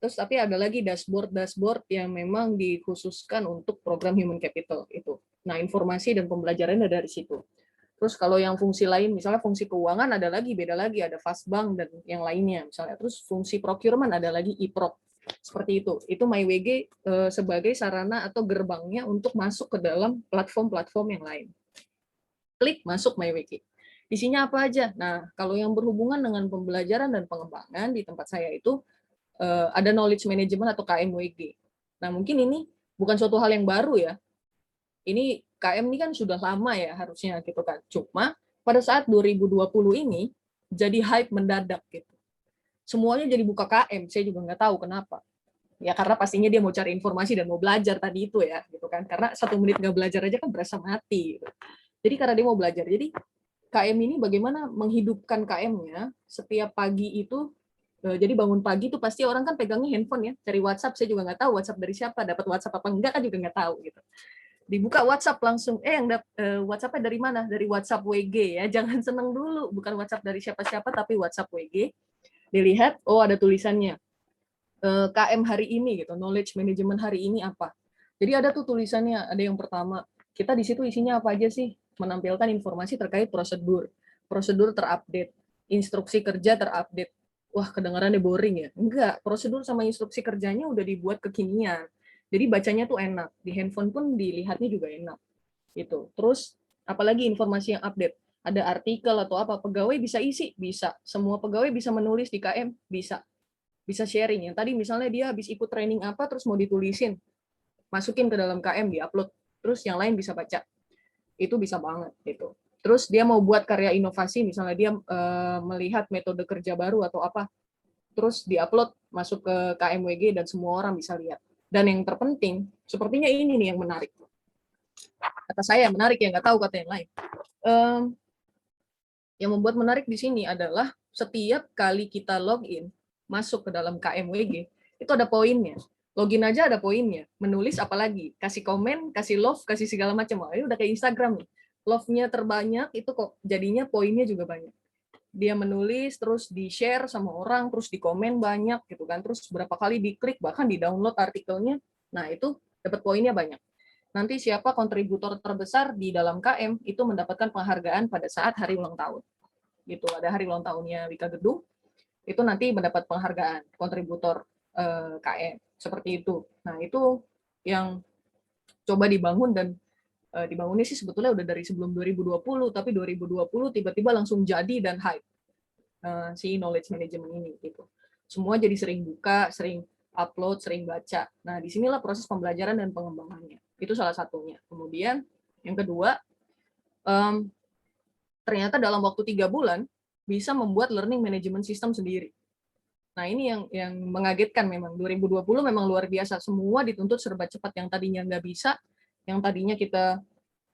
Terus tapi ada lagi dashboard yang memang dikhususkan untuk program human capital itu. Nah, informasi dan pembelajarannya dari situ. Terus kalau yang fungsi lain, misalnya fungsi keuangan ada lagi, beda lagi, ada Fastbank dan yang lainnya misalnya. Terus fungsi procurement ada lagi e-proc. Seperti itu. Itu MyWG sebagai sarana atau gerbangnya untuk masuk ke dalam platform-platform yang lain. Klik masuk MyWG. Isinya apa aja? Nah, kalau yang berhubungan dengan pembelajaran dan pengembangan di tempat saya itu ada knowledge management atau KMWG. Nah, mungkin ini bukan suatu hal yang baru ya. Ini KM ini kan sudah lama ya harusnya gitu kan. Cuma pada saat 2020 ini jadi hype mendadak gitu. Semuanya jadi buka KM, saya juga nggak tahu kenapa. Ya karena pastinya dia mau cari informasi dan mau belajar tadi itu ya, gitu kan. Karena 1 menit nggak belajar aja kan berasa mati. Gitu. Jadi karena dia mau belajar. Jadi KM ini bagaimana menghidupkan KM-nya setiap pagi itu. Jadi bangun pagi itu pasti orang kan pegangnya handphone ya, cari WhatsApp, saya juga nggak tahu WhatsApp dari siapa, dapat WhatsApp apa enggak kan juga nggak tahu gitu. Dibuka WhatsApp langsung, WhatsApp-nya dari mana? Dari WhatsApp WG ya, jangan seneng dulu, bukan WhatsApp dari siapa-siapa tapi WhatsApp WG. Dilihat, oh ada tulisannya KM hari ini gitu, knowledge management hari ini apa. Jadi ada tuh tulisannya, ada yang pertama, kita di situ isinya apa aja sih? Menampilkan informasi terkait prosedur terupdate, instruksi kerja terupdate. Wah, kedengarannya boring ya? Enggak, prosedur sama instruksi kerjanya udah dibuat kekinian. Jadi bacanya tuh enak, di handphone pun dilihatnya juga enak. Gitu. Terus apalagi informasi yang update? Ada artikel atau apa, pegawai bisa isi? Bisa. Semua pegawai bisa menulis di KM? Bisa. Bisa sharing. Yang tadi misalnya dia habis ikut training apa, terus mau ditulisin, masukin ke dalam KM, di-upload. Terus yang lain bisa baca. Itu bisa banget. Gitu. Terus dia mau buat karya inovasi, misalnya dia melihat metode kerja baru atau apa, terus di-upload, masuk ke KMWG dan semua orang bisa lihat. Dan yang terpenting, sepertinya ini nih yang menarik. Kata saya menarik ya, nggak tahu kata yang lain. Yang membuat menarik di sini adalah setiap kali kita login, masuk ke dalam KMWG, itu ada poinnya. Login aja ada poinnya. Menulis apalagi, kasih komen, kasih love, kasih segala macam. Ini udah kayak Instagram nih. Love-nya terbanyak, itu kok jadinya poinnya juga banyak. Dia menulis, terus di-share sama orang, terus di-komen banyak gitu kan. Terus berapa kali diklik, bahkan di-download artikelnya. Nah, itu dapat poinnya banyak. Nanti siapa kontributor terbesar di dalam KM itu mendapatkan penghargaan pada saat hari ulang tahun. Gitu, ada hari ulang tahunnya Wika Gedung, itu nanti mendapat penghargaan kontributor KM seperti itu. Nah, itu yang coba dibangun dan dibangunnya sih sebetulnya udah dari sebelum 2020, tapi 2020 tiba-tiba langsung jadi dan hype si knowledge management ini gitu. Semua jadi sering buka, sering upload, sering baca. Nah, disinilah proses pembelajaran dan pengembangannya. Itu salah satunya. Kemudian yang kedua, ternyata dalam waktu 3 bulan bisa membuat learning management system sendiri. Nah, ini yang mengagetkan memang. 2020 memang luar biasa. Semua dituntut serba cepat. Yang tadinya nggak bisa, yang tadinya kita,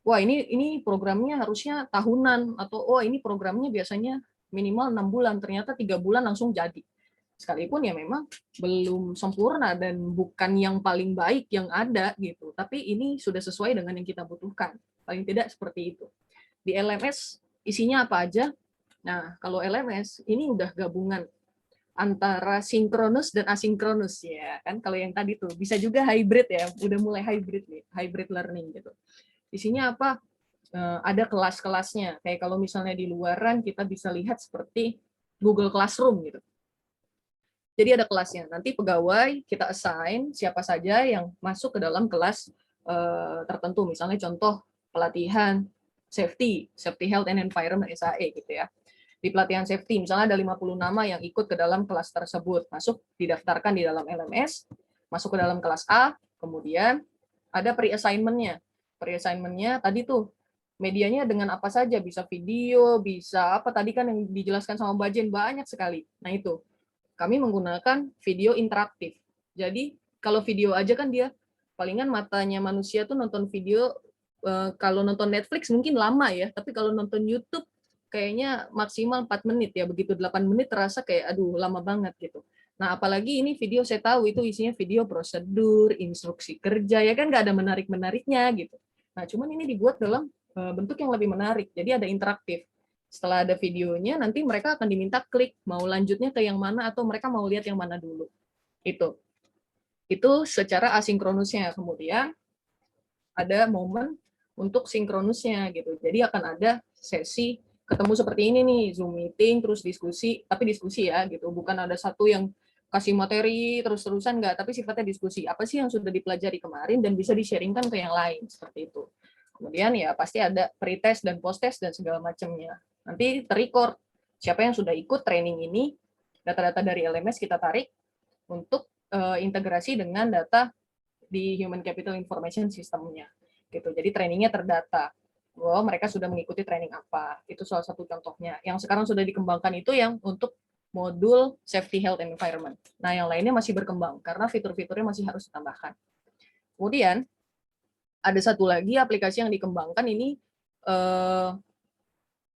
wah ini programnya harusnya tahunan, atau oh ini programnya biasanya minimal 6 bulan, ternyata 3 bulan langsung jadi. sekalipun ya memang belum sempurna dan bukan yang paling baik yang ada gitu, tapi ini sudah sesuai dengan yang kita butuhkan, paling tidak seperti itu. Di LMS isinya apa aja? Nah, kalau LMS ini udah gabungan antara sinkronus dan asinkronus ya kan, kalau yang tadi tuh bisa juga hybrid ya, udah mulai hybrid nih, hybrid learning gitu. Isinya apa? Ada kelas-kelasnya, kayak kalau misalnya di luaran kita bisa lihat seperti Google Classroom gitu. Jadi ada kelasnya. Nanti pegawai kita assign siapa saja yang masuk ke dalam kelas tertentu. Misalnya contoh pelatihan safety health and environment SAE gitu ya. Di pelatihan safety misalnya ada 50 nama yang ikut ke dalam kelas tersebut. Masuk didaftarkan di dalam LMS, masuk ke dalam kelas A, kemudian ada pre-assignment-nya. Pre-assignment-nya tadi tuh medianya dengan apa saja, bisa video, bisa apa tadi kan yang dijelaskan sama Mbak Jen banyak sekali. Nah itu kami menggunakan video interaktif. Jadi kalau video aja kan dia palingan matanya manusia tuh nonton video, kalau nonton Netflix mungkin lama ya, tapi kalau nonton YouTube kayaknya maksimal 4 menit ya, begitu 8 menit terasa kayak aduh lama banget gitu. Nah apalagi ini video saya tahu itu isinya video prosedur, instruksi kerja ya kan nggak ada menarik-menariknya gitu. Nah cuman ini dibuat dalam bentuk yang lebih menarik, jadi ada interaktif. Setelah ada videonya, nanti mereka akan diminta klik mau lanjutnya ke yang mana atau mereka mau lihat yang mana dulu. Itu secara asinkronusnya. Kemudian ada momen untuk sinkronusnya gitu. Jadi akan ada sesi ketemu seperti ini nih, Zoom meeting terus diskusi, tapi diskusi ya gitu. Bukan ada satu yang kasih materi terus-terusan enggak, tapi sifatnya diskusi. Apa sih yang sudah dipelajari kemarin dan bisa di-sharingkan ke yang lain seperti itu. Kemudian ya pasti ada pre-test dan post-test dan segala macamnya. Nanti terrecord siapa yang sudah ikut training ini, data-data dari LMS kita tarik untuk integrasi dengan data di Human Capital Information System-nya. Gitu. Jadi trainingnya terdata. Bahwa mereka sudah mengikuti training apa. Itu salah satu contohnya. Yang sekarang sudah dikembangkan itu yang untuk modul Safety, Health, and Environment. Nah, yang lainnya masih berkembang karena fitur-fiturnya masih harus ditambahkan. Kemudian, ada satu lagi aplikasi yang dikembangkan ini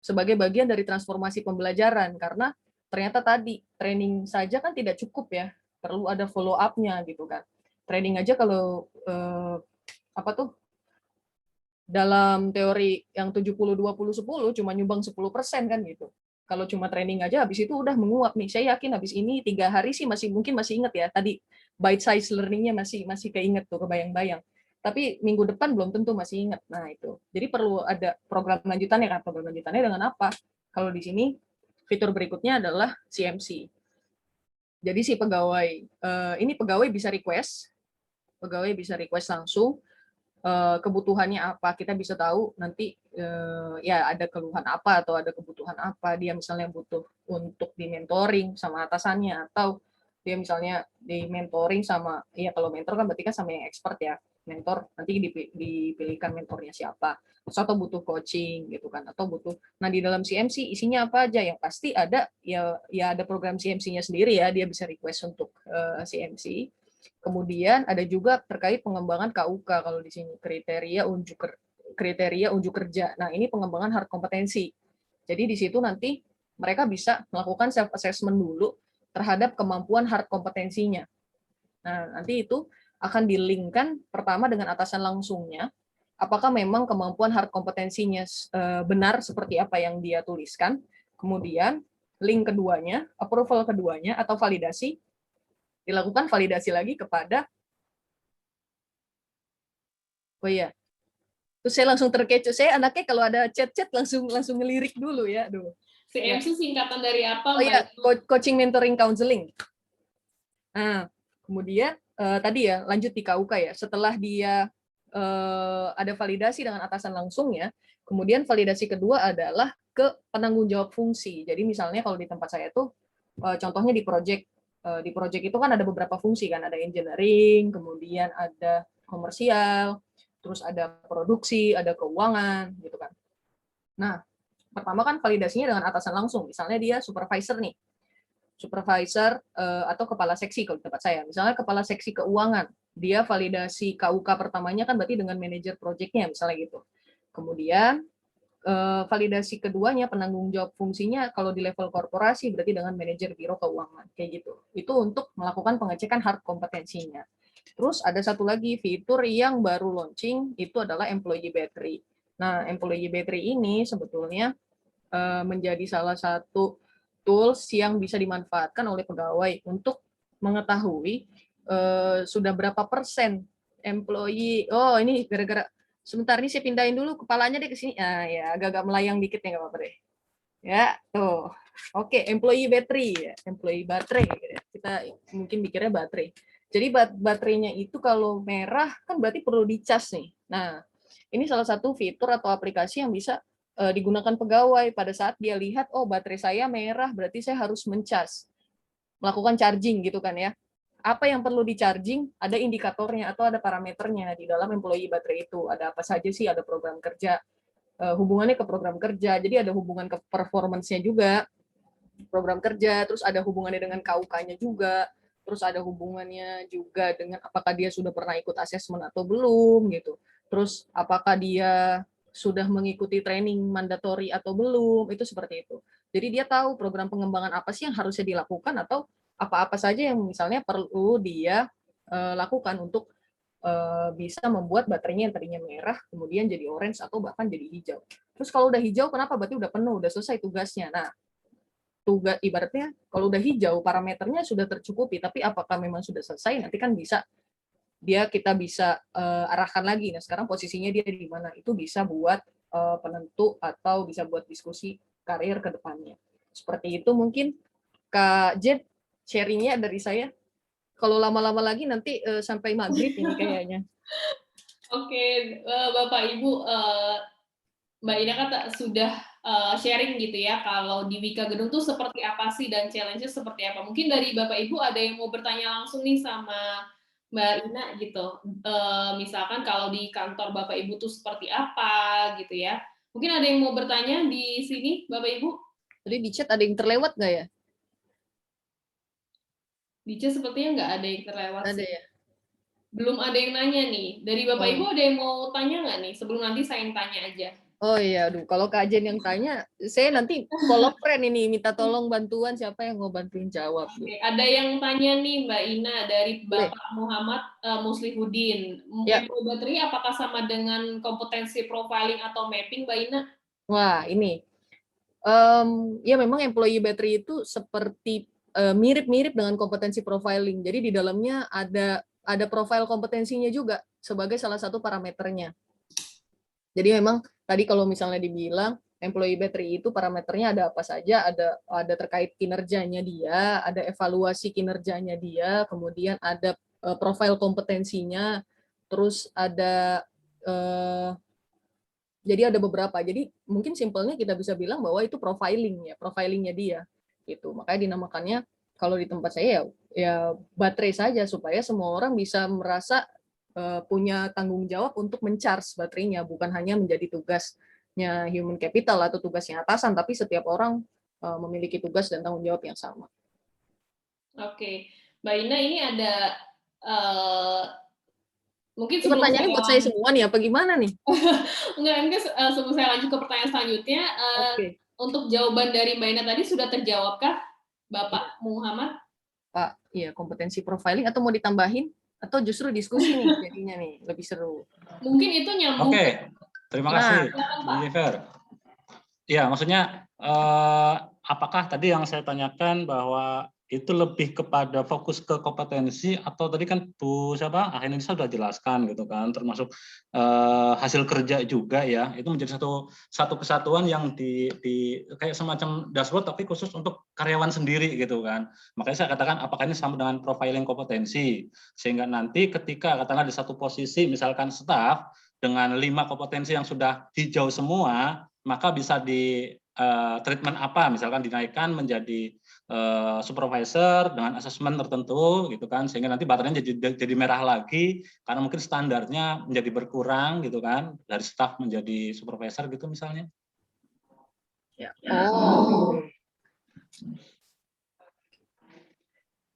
sebagai bagian dari transformasi pembelajaran karena ternyata tadi training saja kan tidak cukup ya, perlu ada follow up-nya gitu kan. Training aja kalau apa tuh dalam teori yang 70-20-10 cuma nyumbang 10% kan gitu. Kalau cuma training aja habis itu udah menguap nih. Saya yakin habis ini 3 hari sih mungkin masih inget ya. Tadi bite size learning-nya masih keinget tuh, kebayang-bayang. Tapi minggu depan belum tentu masih ingat. Nah, itu. Jadi perlu ada program lanjutannya kan. Program lanjutannya dengan apa? Kalau di sini fitur berikutnya adalah CMC. Jadi si pegawai, ini pegawai bisa request langsung kebutuhannya apa. Kita bisa tahu nanti ya ada keluhan apa atau ada kebutuhan apa. Dia misalnya butuh untuk di mentoring sama atasannya atau dia misalnya di mentoring sama, ya kalau mentor kan berarti kan sama yang expert ya, mentor nanti dipilihkan mentornya siapa, atau butuh coaching gitu kan, atau butuh. Nah di dalam CMC isinya apa aja, yang pasti ada ya ada program CMC-nya sendiri ya, dia bisa request untuk CMC. Kemudian ada juga terkait pengembangan KUK kalau di sini kriteria unjuk kerja. Nah ini pengembangan hard kompetensi. Jadi di situ nanti mereka bisa melakukan self assessment dulu terhadap kemampuan hard kompetensinya. Nah, nanti itu akan dilinkkan pertama dengan atasan langsungnya, apakah memang kemampuan hard kompetensinya benar seperti apa yang dia tuliskan. Kemudian link keduanya, approval keduanya atau validasi, dilakukan validasi lagi kepada, oh iya, terus saya langsung terkecoh, saya anaknya kalau ada chat-chat langsung ngelirik dulu ya, aduh. CMC singkatan dari apa, Oh Mbak? iya, coaching, mentoring, counseling. Nah, kemudian tadi ya, lanjut di KUK ya. Setelah dia ada validasi dengan atasan langsung ya, kemudian validasi kedua adalah ke penanggung jawab fungsi. Jadi misalnya kalau di tempat saya tuh, contohnya di project itu kan ada beberapa fungsi kan, ada engineering, kemudian ada komersial, terus ada produksi, ada keuangan, gitu kan. Nah, pertama kan validasinya dengan atasan langsung. Misalnya dia supervisor nih, atau kepala seksi kalau di tempat saya. Misalnya kepala seksi keuangan, dia validasi KUK pertamanya kan berarti dengan manajer projectnya misalnya gitu. Kemudian validasi keduanya, penanggung jawab fungsinya kalau di level korporasi berarti dengan manajer biro keuangan kayak gitu. Itu untuk melakukan pengecekan hard kompetensinya. Terus ada satu lagi fitur yang baru launching itu adalah employee battery. Nah, employee battery ini sebetulnya menjadi salah satu tools yang bisa dimanfaatkan oleh pegawai untuk mengetahui sudah berapa persen employee. Oh, ini gara-gara sebentar ini saya pindahin dulu kepalanya deh ke sini. Ah ya, agak-agak melayang dikit ya nggak apa-apa deh. Ya, tuh. Oke, employee battery ya, employee baterai. Kita mungkin mikirnya baterai. Jadi baterainya itu kalau merah kan berarti perlu dicas nih. Nah, ini salah satu fitur atau aplikasi yang bisa digunakan pegawai pada saat dia lihat, oh baterai saya merah, berarti saya harus mencas, melakukan charging gitu kan ya. Apa yang perlu di-charging, ada indikatornya atau ada parameternya di dalam employee baterai itu. Ada apa saja sih, ada program kerja, hubungannya ke program kerja, jadi ada hubungan ke performance-nya juga, program kerja, terus ada hubungannya dengan KUK-nya juga, terus ada hubungannya juga dengan apakah dia sudah pernah ikut asesmen atau belum gitu. Terus apakah dia sudah mengikuti training mandatori atau belum, itu seperti itu. Jadi dia tahu program pengembangan apa sih yang harusnya dilakukan atau apa-apa saja yang misalnya perlu dia lakukan untuk bisa membuat baterainya yang tadinya merah kemudian jadi orange atau bahkan jadi hijau. Terus kalau udah hijau kenapa? Berarti udah penuh, udah selesai tugasnya. Nah, tugas ibaratnya kalau udah hijau parameternya sudah tercukupi, tapi apakah memang sudah selesai nanti kan bisa kita bisa arahkan lagi. Nah sekarang posisinya dia di mana itu bisa buat penentu atau bisa buat diskusi karir ke depannya. Seperti itu mungkin Kak Jen sharingnya dari saya. Kalau lama-lama lagi nanti sampai maghrib ini kayaknya. Oke, Bapak Ibu, Mbak Ina kan sudah sharing gitu ya, kalau di Wika Gedung tuh seperti apa sih dan challenge-nya seperti apa. Mungkin dari Bapak Ibu ada yang mau bertanya langsung nih sama Mbak Ina gitu. Misalkan kalau di kantor Bapak Ibu tuh seperti apa gitu ya. Mungkin ada yang mau bertanya di sini, Bapak Ibu? Jadi di chat ada yang terlewat nggak ya? Di chat sepertinya nggak ada yang terlewat Ada sih. ya? Belum ada yang nanya nih. Dari Bapak Ibu Oh. ada yang mau tanya nggak nih? Sebelum nanti saya yang tanya aja. Oh iya, aduh. Kalau Kak Jen yang tanya, saya nanti follow friend ini, minta tolong bantuan siapa yang mau bantuin jawab. Oke, ada yang tanya nih Mbak Ina dari Boleh. Bapak Muhammad Muslihuddin. Ya. Employee battery apakah sama dengan kompetensi profiling atau mapping, Mbak Ina? Wah, ini. Ya memang employee battery itu seperti mirip-mirip dengan kompetensi profiling. Jadi di dalamnya ada profil kompetensinya juga sebagai salah satu parameternya. Jadi memang tadi kalau misalnya dibilang employee battery itu parameternya ada apa saja, ada terkait kinerjanya dia, ada evaluasi kinerjanya dia, kemudian ada profil kompetensinya, terus ada jadi ada beberapa. Jadi mungkin simpelnya kita bisa bilang bahwa itu profilingnya dia gitu. Makanya dinamakannya kalau di tempat saya ya baterai saja supaya semua orang bisa merasa punya tanggung jawab untuk mencharge baterainya, bukan hanya menjadi tugasnya human capital atau tugasnya atasan, tapi setiap orang memiliki tugas dan tanggung jawab yang sama. Oke, Mbak Ina ini ada mungkin Ini sebelum pertanyaannya buat saya semua nih, apa gimana nih? enggak, sebelum saya lanjut ke pertanyaan selanjutnya, Oke. untuk jawaban dari Mbak Ina tadi sudah terjawabkah, Iya, Bapak Muhammad? Pak. Iya, kompetensi profiling atau mau ditambahin? Atau justru diskusi nih jadinya nih, lebih seru. Mungkin itu nyambung. Oke, terima Nah, kasih, Bu Jennifer. Ya, maksudnya apakah tadi yang saya tanyakan bahwa itu lebih kepada fokus ke kompetensi atau tadi kan Bu siapa Indonesia sudah jelaskan gitu kan, termasuk hasil kerja juga ya, itu menjadi satu kesatuan yang di kayak semacam dashboard tapi khusus untuk karyawan sendiri gitu kan. Makanya saya katakan apakah ini sama dengan profiling kompetensi sehingga nanti ketika katakanlah di satu posisi misalkan staff dengan 5 kompetensi yang sudah hijau semua, maka bisa di treatment apa, misalkan dinaikkan menjadi supervisor dengan asesmen tertentu, gitu kan, sehingga nanti baterainya jadi merah lagi, karena mungkin standarnya menjadi berkurang, gitu kan, dari staff menjadi supervisor, gitu misalnya. ya. Oh.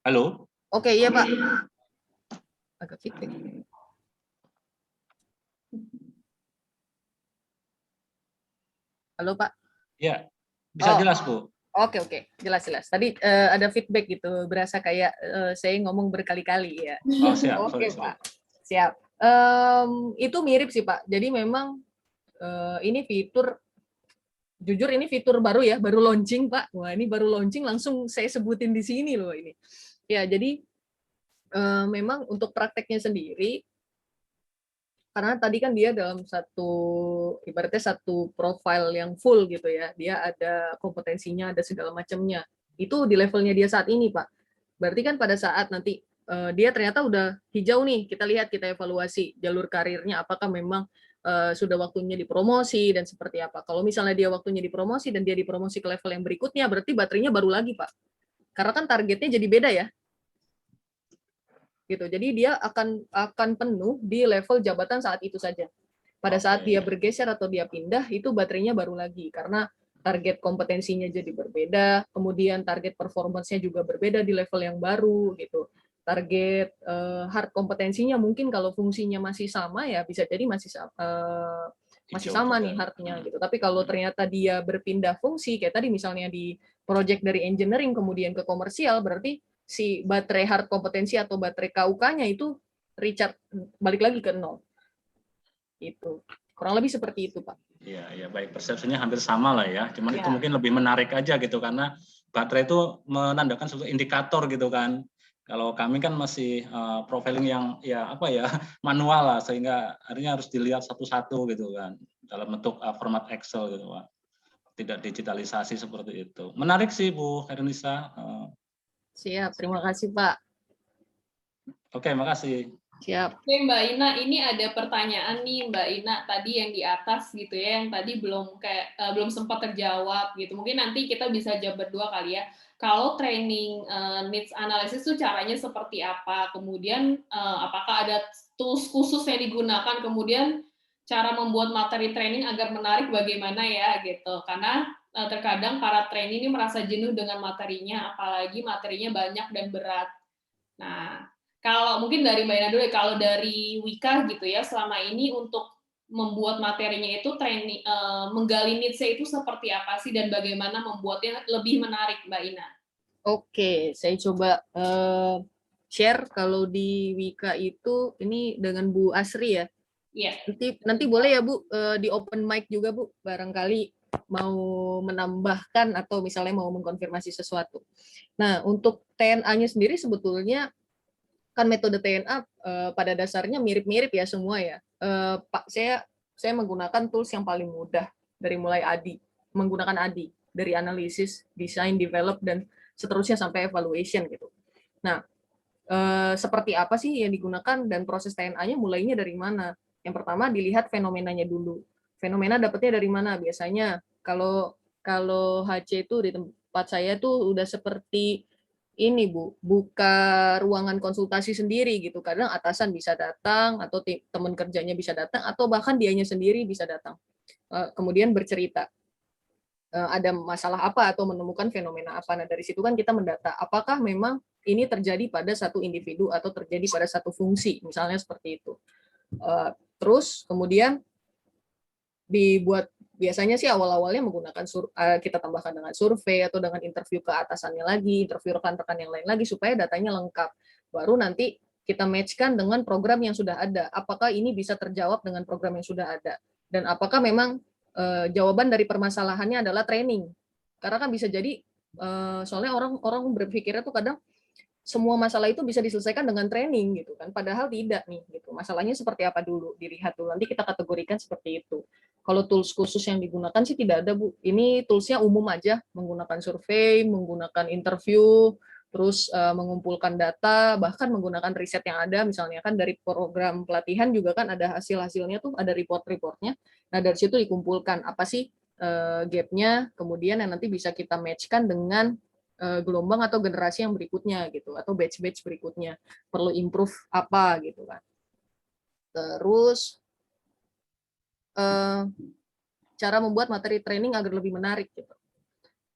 Halo. Oke, iya Pak. Agak feedback. Halo Pak. Ya, bisa Oh, jelas Bu. oke, jelas. Tadi ada feedback gitu, berasa kayak saya ngomong berkali-kali ya. Oh siap, Oke sorry. Pak, siap. Itu mirip sih Pak. Jadi memang ini fitur, jujur ini fitur baru ya, baru launching Pak. Wah ini baru launching langsung saya sebutin di sini loh ini. Ya jadi memang untuk prakteknya sendiri, karena tadi kan dia dalam satu, ibaratnya satu profile yang full gitu ya, dia ada kompetensinya, ada segala macamnya. Itu di levelnya dia saat ini Pak. Berarti kan pada saat nanti dia ternyata udah hijau nih, kita lihat, kita evaluasi jalur karirnya, apakah memang sudah waktunya dipromosi dan seperti apa. Kalau misalnya dia waktunya dipromosi dan dia dipromosi ke level yang berikutnya, berarti baterainya baru lagi Pak. Karena kan targetnya jadi beda ya, gitu. Jadi dia akan penuh di level jabatan saat itu saja. Pada saat dia bergeser atau dia pindah, itu baterainya baru lagi karena target kompetensinya jadi berbeda, kemudian target performance-nya juga berbeda di level yang baru gitu. Target hard kompetensinya mungkin kalau fungsinya masih sama ya bisa jadi masih sama nih hardnya gitu. Tapi kalau ternyata dia berpindah fungsi kayak tadi misalnya di project dari engineering kemudian ke komersial, berarti si baterai hard kompetensi atau baterai KUK-nya itu recharge balik lagi ke nol. Itu kurang lebih seperti itu Pak. Iya, baik, persepsinya hampir sama lah ya. Cuman itu mungkin lebih menarik aja gitu karena baterai itu menandakan suatu indikator gitu kan. Kalau kami kan masih profiling yang manual lah, sehingga artinya harus dilihat satu-satu gitu kan dalam bentuk format Excel gitu Pak. Tidak digitalisasi seperti itu. Menarik sih Bu Ernisa. Siap, terima kasih Pak. Oke, makasih. Siap. Oke Mbak Ina, ini ada pertanyaan nih Mbak Ina tadi yang di atas gitu ya, yang tadi belum sempat terjawab gitu. Mungkin nanti kita bisa jawab berdua kali ya. Kalau training needs analysis itu caranya seperti apa? Kemudian apakah ada tools khusus yang digunakan? Kemudian cara membuat materi training agar menarik bagaimana ya gitu. Karena terkadang para trainee ini merasa jenuh dengan materinya, apalagi materinya banyak dan berat. Nah, kalau mungkin dari Mbak Ina dulu ya, kalau dari Wika gitu ya, selama ini untuk membuat materinya itu training, menggali needs-nya itu seperti apa sih dan bagaimana membuatnya lebih menarik, Mbak Ina? Oke, saya coba share kalau di Wika itu ini dengan Bu Asri ya. Iya. Nanti boleh ya Bu di open mic juga Bu, barangkali mau menambahkan atau misalnya mau mengkonfirmasi sesuatu. Nah, untuk TNA-nya sendiri sebetulnya kan metode TNA pada dasarnya mirip-mirip ya semua ya. Pak, saya menggunakan tools yang paling mudah dari mulai ADI, menggunakan ADI dari analisis, design, develop dan seterusnya sampai evaluation gitu. Nah, seperti apa sih yang digunakan dan proses TNA-nya mulainya dari mana? Yang pertama dilihat fenomenanya dulu. Fenomena dapatnya dari mana? Biasanya kalau HC itu di tempat saya tuh udah seperti ini Bu, buka ruangan konsultasi sendiri gitu. Kadang atasan bisa datang atau teman kerjanya bisa datang atau bahkan dianya sendiri bisa datang. Kemudian bercerita ada masalah apa atau menemukan fenomena apa. Nah, dari situ kan kita mendata apakah memang ini terjadi pada satu individu atau terjadi pada satu fungsi, misalnya seperti itu. Terus kemudian dibuat, biasanya sih awal-awalnya menggunakan kita tambahkan dengan survei atau dengan interview ke atasannya lagi, interview rekan-rekan yang lain lagi supaya datanya lengkap. Baru nanti kita matchkan dengan program yang sudah ada. Apakah ini bisa terjawab dengan program yang sudah ada? Dan apakah memang jawaban dari permasalahannya adalah training? Karena kan bisa jadi soalnya orang berpikirnya tuh kadang semua masalah itu bisa diselesaikan dengan training gitu kan, padahal tidak nih gitu. Masalahnya seperti apa dulu, dilihat dulu, nanti kita kategorikan seperti itu. Kalau tools khusus yang digunakan sih tidak ada Bu, ini toolsnya umum aja, menggunakan survei, menggunakan interview, terus mengumpulkan data, bahkan menggunakan riset yang ada, misalnya kan dari program pelatihan juga kan ada hasil-hasilnya tuh, ada report-reportnya. Nah dari situ dikumpulkan apa sih gap-nya, kemudian yang nanti bisa kita match-kan dengan gelombang atau generasi yang berikutnya gitu, atau batch-batch berikutnya perlu improve apa gitu kan. Terus cara membuat materi training agar lebih menarik gitu.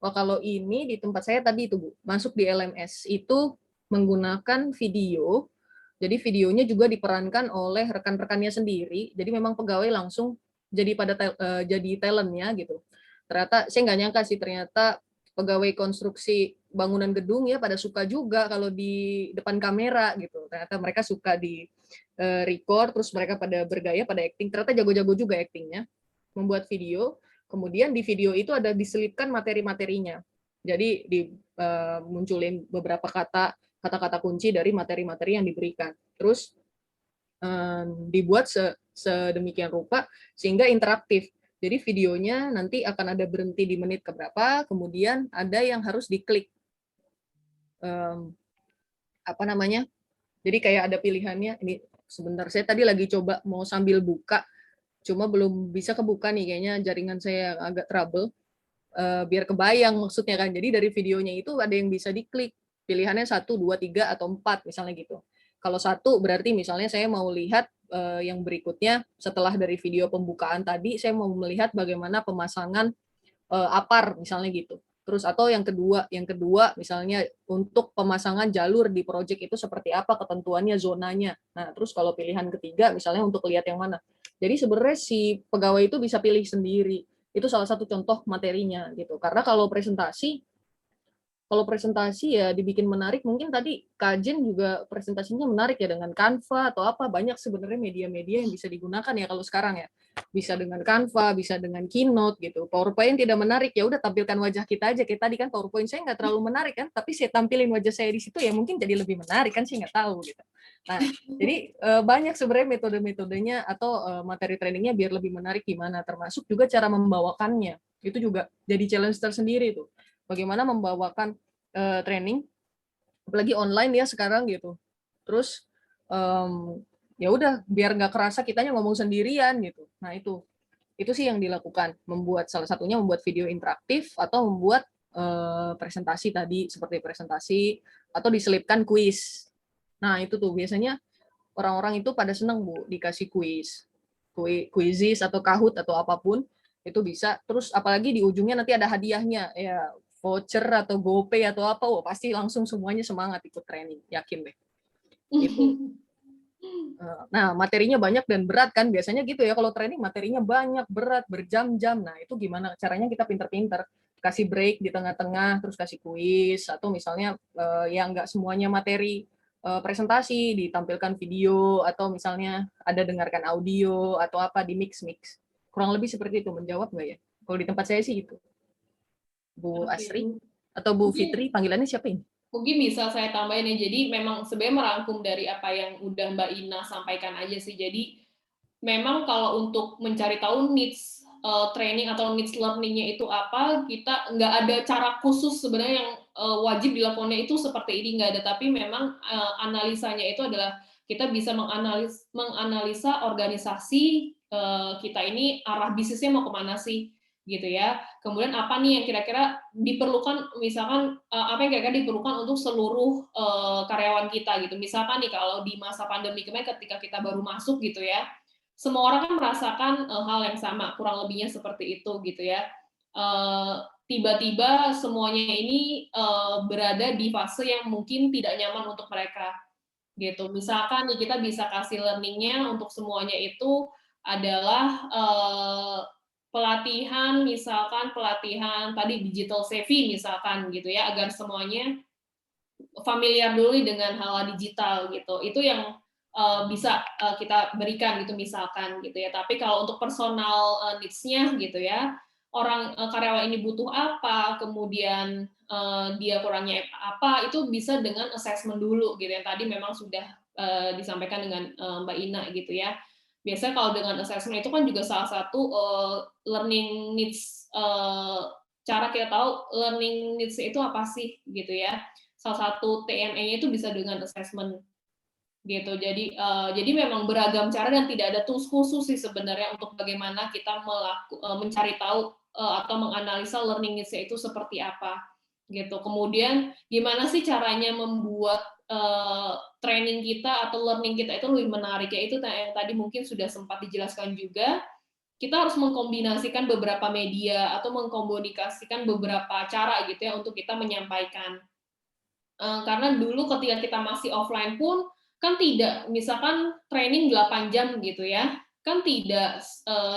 Wah, kalau ini di tempat saya tadi itu Bu, masuk di LMS itu menggunakan video. Jadi videonya juga diperankan oleh rekan-rekannya sendiri. Jadi memang pegawai langsung jadi talentnya gitu. Ternyata saya nggak nyangka sih, ternyata pegawai konstruksi bangunan gedung ya pada suka juga kalau di depan kamera gitu. Ternyata mereka suka di record, terus mereka pada bergaya, pada acting. Ternyata jago-jago juga actingnya, membuat video. Kemudian di video itu ada diselipkan materi-materinya. Jadi munculin beberapa kata-kata kunci dari materi-materi yang diberikan. Terus dibuat sedemikian rupa sehingga interaktif. Jadi videonya nanti akan ada berhenti di menit keberapa, kemudian ada yang harus diklik. Apa namanya? Jadi kayak ada pilihannya. Ini sebentar, saya tadi lagi coba mau sambil buka, cuma belum bisa kebuka nih, kayaknya jaringan saya agak trouble. Biar kebayang maksudnya kan. Jadi dari videonya itu ada yang bisa diklik. Pilihannya 1, 2, 3, atau 4 misalnya gitu. Kalau 1 berarti misalnya saya mau lihat yang berikutnya setelah dari video pembukaan tadi, saya mau melihat bagaimana pemasangan apar misalnya gitu. Terus atau yang kedua misalnya untuk pemasangan jalur di proyek itu seperti apa ketentuannya, zonanya. Nah, terus kalau pilihan ketiga misalnya untuk lihat yang mana. Jadi sebenarnya si pegawai itu bisa pilih sendiri. Itu salah satu contoh materinya gitu. Karena kalau presentasi ya dibikin menarik, mungkin tadi Kak Jen juga presentasinya menarik ya dengan Canva atau apa, banyak sebenarnya media-media yang bisa digunakan ya kalau sekarang ya. Bisa dengan Canva, bisa dengan Keynote gitu. PowerPoint tidak menarik, ya udah tampilkan wajah kita aja. Kayak tadi kan PowerPoint saya nggak terlalu menarik kan, tapi saya tampilin wajah saya di situ ya mungkin jadi lebih menarik kan, sih nggak tahu gitu. Nah, jadi banyak sebenarnya metode-metodenya atau materi trainingnya biar lebih menarik gimana, termasuk juga cara membawakannya. Itu juga jadi challenge tersendiri tuh. Bagaimana membawakan training, apalagi online ya sekarang gitu. Terus ya udah biar nggak kerasa kitanya ngomong sendirian gitu. Nah itu sih yang dilakukan. Salah satunya membuat video interaktif atau membuat presentasi tadi seperti presentasi atau diselipkan kuis. Nah itu tuh biasanya orang-orang itu pada seneng Bu dikasih kuisis atau Kahoot atau apapun itu bisa. Terus apalagi di ujungnya nanti ada hadiahnya ya, voucher atau GoPay atau apa, pasti langsung semuanya semangat ikut training, yakin deh. Itu. Nah, materinya banyak dan berat kan, biasanya gitu ya kalau training materinya banyak, berat, berjam-jam. Nah, itu gimana caranya kita pinter-pinter kasih break di tengah-tengah, terus kasih kuis, atau misalnya yang nggak semuanya materi presentasi, ditampilkan video, atau misalnya ada dengarkan audio, atau apa di mix-mix. Kurang lebih seperti itu, menjawab nggak ya? Kalau di tempat saya sih itu. Bu Asri atau Bu Fitri, panggilannya siapa ini? Mungkin bisa saya tambahin ya, jadi memang sebenarnya merangkum dari apa yang udah Mbak Ina sampaikan aja sih. Jadi memang kalau untuk mencari tahu needs training atau needs learning-nya itu apa, kita nggak ada cara khusus sebenarnya yang wajib dilakukannya itu seperti ini, nggak ada. Tapi memang analisanya itu adalah kita bisa menganalisa organisasi kita ini arah bisnisnya mau kemana sih, gitu ya. Kemudian apa nih yang kira-kira diperlukan, misalkan apa yang kira-kira diperlukan untuk seluruh karyawan kita gitu. Misalkan nih kalau di masa pandemi kemarin ketika kita baru masuk gitu ya, semua orang kan merasakan hal yang sama, kurang lebihnya seperti itu gitu ya. Tiba-tiba semuanya ini berada di fase yang mungkin tidak nyaman untuk mereka gitu. Misalkan nih kita bisa kasih learning-nya untuk semuanya itu adalah pelatihan, misalkan pelatihan tadi digital savvy misalkan gitu ya, agar semuanya familiar dulu dengan hal digital gitu. Itu yang bisa kita berikan gitu misalkan gitu ya. Tapi kalau untuk personal needs-nya gitu ya, orang karyawan ini butuh apa, kemudian dia kurangnya apa, itu bisa dengan assessment dulu gitu yang tadi memang sudah disampaikan dengan Mbak Ina gitu ya. Biasanya kalau dengan assessment itu kan juga salah satu learning needs, cara kita tahu learning needs itu apa sih gitu ya. Salah satu TNE-nya itu bisa dengan assessment gitu. Jadi memang beragam cara dan tidak ada tools khusus sih sebenarnya untuk bagaimana kita mencari tahu atau menganalisa learning needs-nya itu seperti apa gitu. Kemudian gimana sih caranya membuat training kita atau learning kita itu lebih menarik, ya itu yang tadi mungkin sudah sempat dijelaskan juga. Kita harus mengkombinasikan beberapa media atau mengkomunikasikan beberapa cara gitu ya untuk kita menyampaikan. Karena dulu ketika kita masih offline pun kan tidak, misalkan training 8 jam gitu ya, kan tidak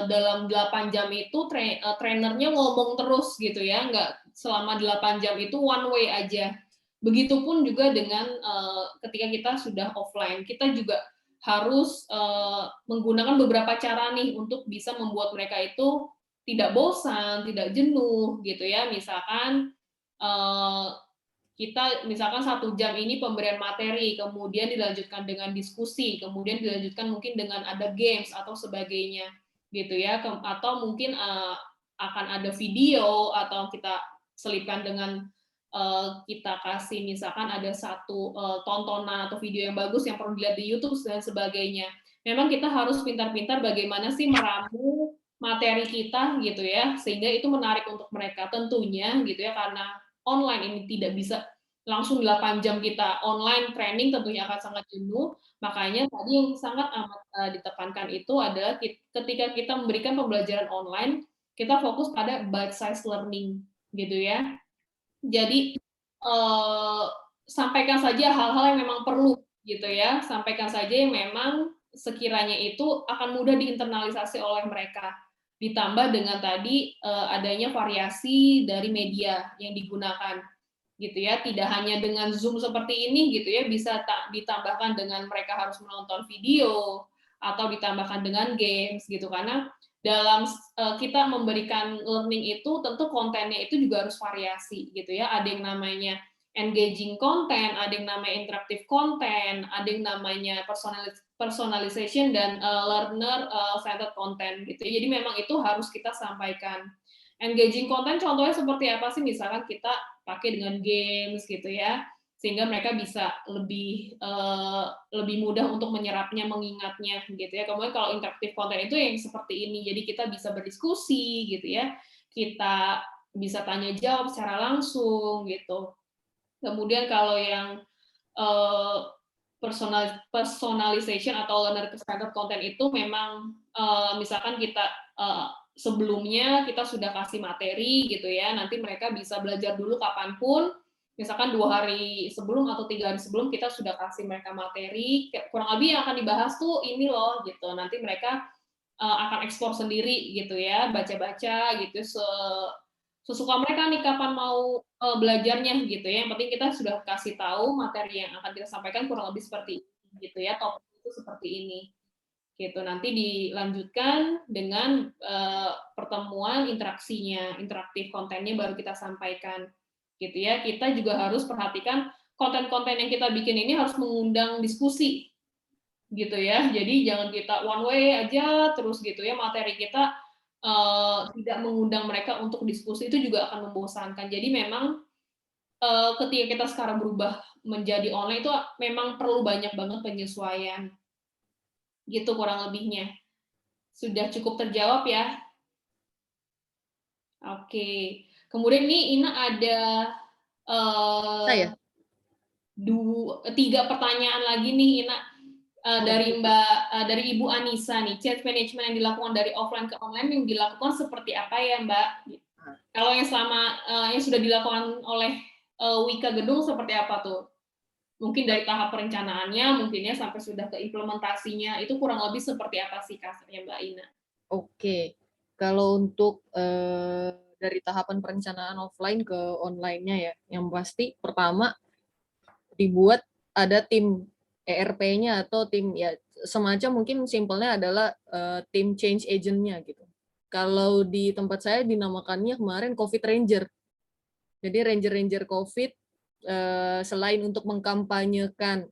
dalam 8 jam itu trainernya ngomong terus gitu ya, nggak selama 8 jam itu one way aja. Begitupun juga dengan ketika kita sudah offline, kita juga harus menggunakan beberapa cara nih untuk bisa membuat mereka itu tidak bosan, tidak jenuh gitu ya. Misalkan kita misalkan 1 jam ini pemberian materi, kemudian dilanjutkan dengan diskusi, kemudian dilanjutkan mungkin dengan ada games atau sebagainya, gitu ya. Atau mungkin akan ada video atau kita selipkan dengan kita kasih misalkan ada satu tontonan atau video yang bagus yang perlu dilihat di YouTube dan sebagainya. Memang kita harus pintar-pintar bagaimana sih meramu materi kita gitu ya, sehingga itu menarik untuk mereka tentunya gitu ya, karena online ini tidak bisa langsung 8 jam kita online training tentunya akan sangat jenuh. Makanya tadi yang sangat amat ditekankan itu adalah ketika kita memberikan pembelajaran online, kita fokus pada bite size learning gitu ya. Jadi sampaikan saja hal-hal yang memang perlu gitu ya, sampaikan saja yang memang sekiranya itu akan mudah diinternalisasi oleh mereka. Ditambah dengan tadi adanya variasi dari media yang digunakan gitu ya, tidak hanya dengan Zoom seperti ini gitu ya, bisa ditambahkan dengan mereka harus menonton video atau ditambahkan dengan games gitu, karena dalam kita memberikan learning itu tentu kontennya itu juga harus variasi gitu ya, ada yang namanya engaging content, ada yang namanya interactive content, ada yang namanya personalization dan learner centered content gitu. Jadi memang itu harus kita sampaikan. Engaging content contohnya seperti apa sih? Misalkan kita pakai dengan games gitu ya, sehingga mereka bisa lebih mudah untuk menyerapnya, mengingatnya gitu ya. Kemudian kalau interaktif content itu yang seperti ini, jadi kita bisa berdiskusi gitu ya, kita bisa tanya jawab secara langsung gitu. Kemudian kalau yang personalization atau learner-centered content itu memang misalkan kita sebelumnya kita sudah kasih materi gitu ya, nanti mereka bisa belajar dulu kapanpun, misalkan 2 hari sebelum atau 3 hari sebelum kita sudah kasih mereka materi, kurang lebih yang akan dibahas tuh ini loh gitu, nanti mereka akan eksplor sendiri gitu ya, baca-baca gitu sesuka mereka nih kapan mau belajarnya gitu ya. Yang penting kita sudah kasih tahu materi yang akan kita sampaikan kurang lebih seperti ini gitu ya, topik itu seperti ini. Gitu. Nanti dilanjutkan dengan pertemuan interaksinya, interaktif kontennya baru kita sampaikan. Gitu ya. Kita juga harus perhatikan konten-konten yang kita bikin ini harus mengundang diskusi. Gitu ya. Jadi jangan kita one way aja terus gitu ya, materi kita tidak mengundang mereka untuk diskusi, itu juga akan membosankan. Jadi memang ketika kita sekarang berubah menjadi online itu memang perlu banyak banget penyesuaian. Gitu kurang lebihnya. Sudah cukup terjawab ya? Oke. Kemudian nih Ina ada Saya. 3 pertanyaan lagi nih Ina. Dari Ibu Anissa nih, change management yang dilakukan dari offline ke online yang dilakukan seperti apa ya Mbak? Kalau yang yang sudah dilakukan oleh Wika Gedung seperti apa tuh? Mungkin dari tahap perencanaannya, mungkin ya sampai sudah ke implementasinya, itu kurang lebih seperti apa sih kasarnya Mbak Ina? Oke, kalau untuk dari tahapan perencanaan offline ke online-nya ya, yang pasti pertama dibuat ada tim ERP-nya atau tim ya semacam mungkin simpelnya adalah tim change agent-nya gitu. Kalau di tempat saya dinamakannya kemarin COVID Ranger. Jadi ranger-ranger COVID selain untuk mengkampanyekan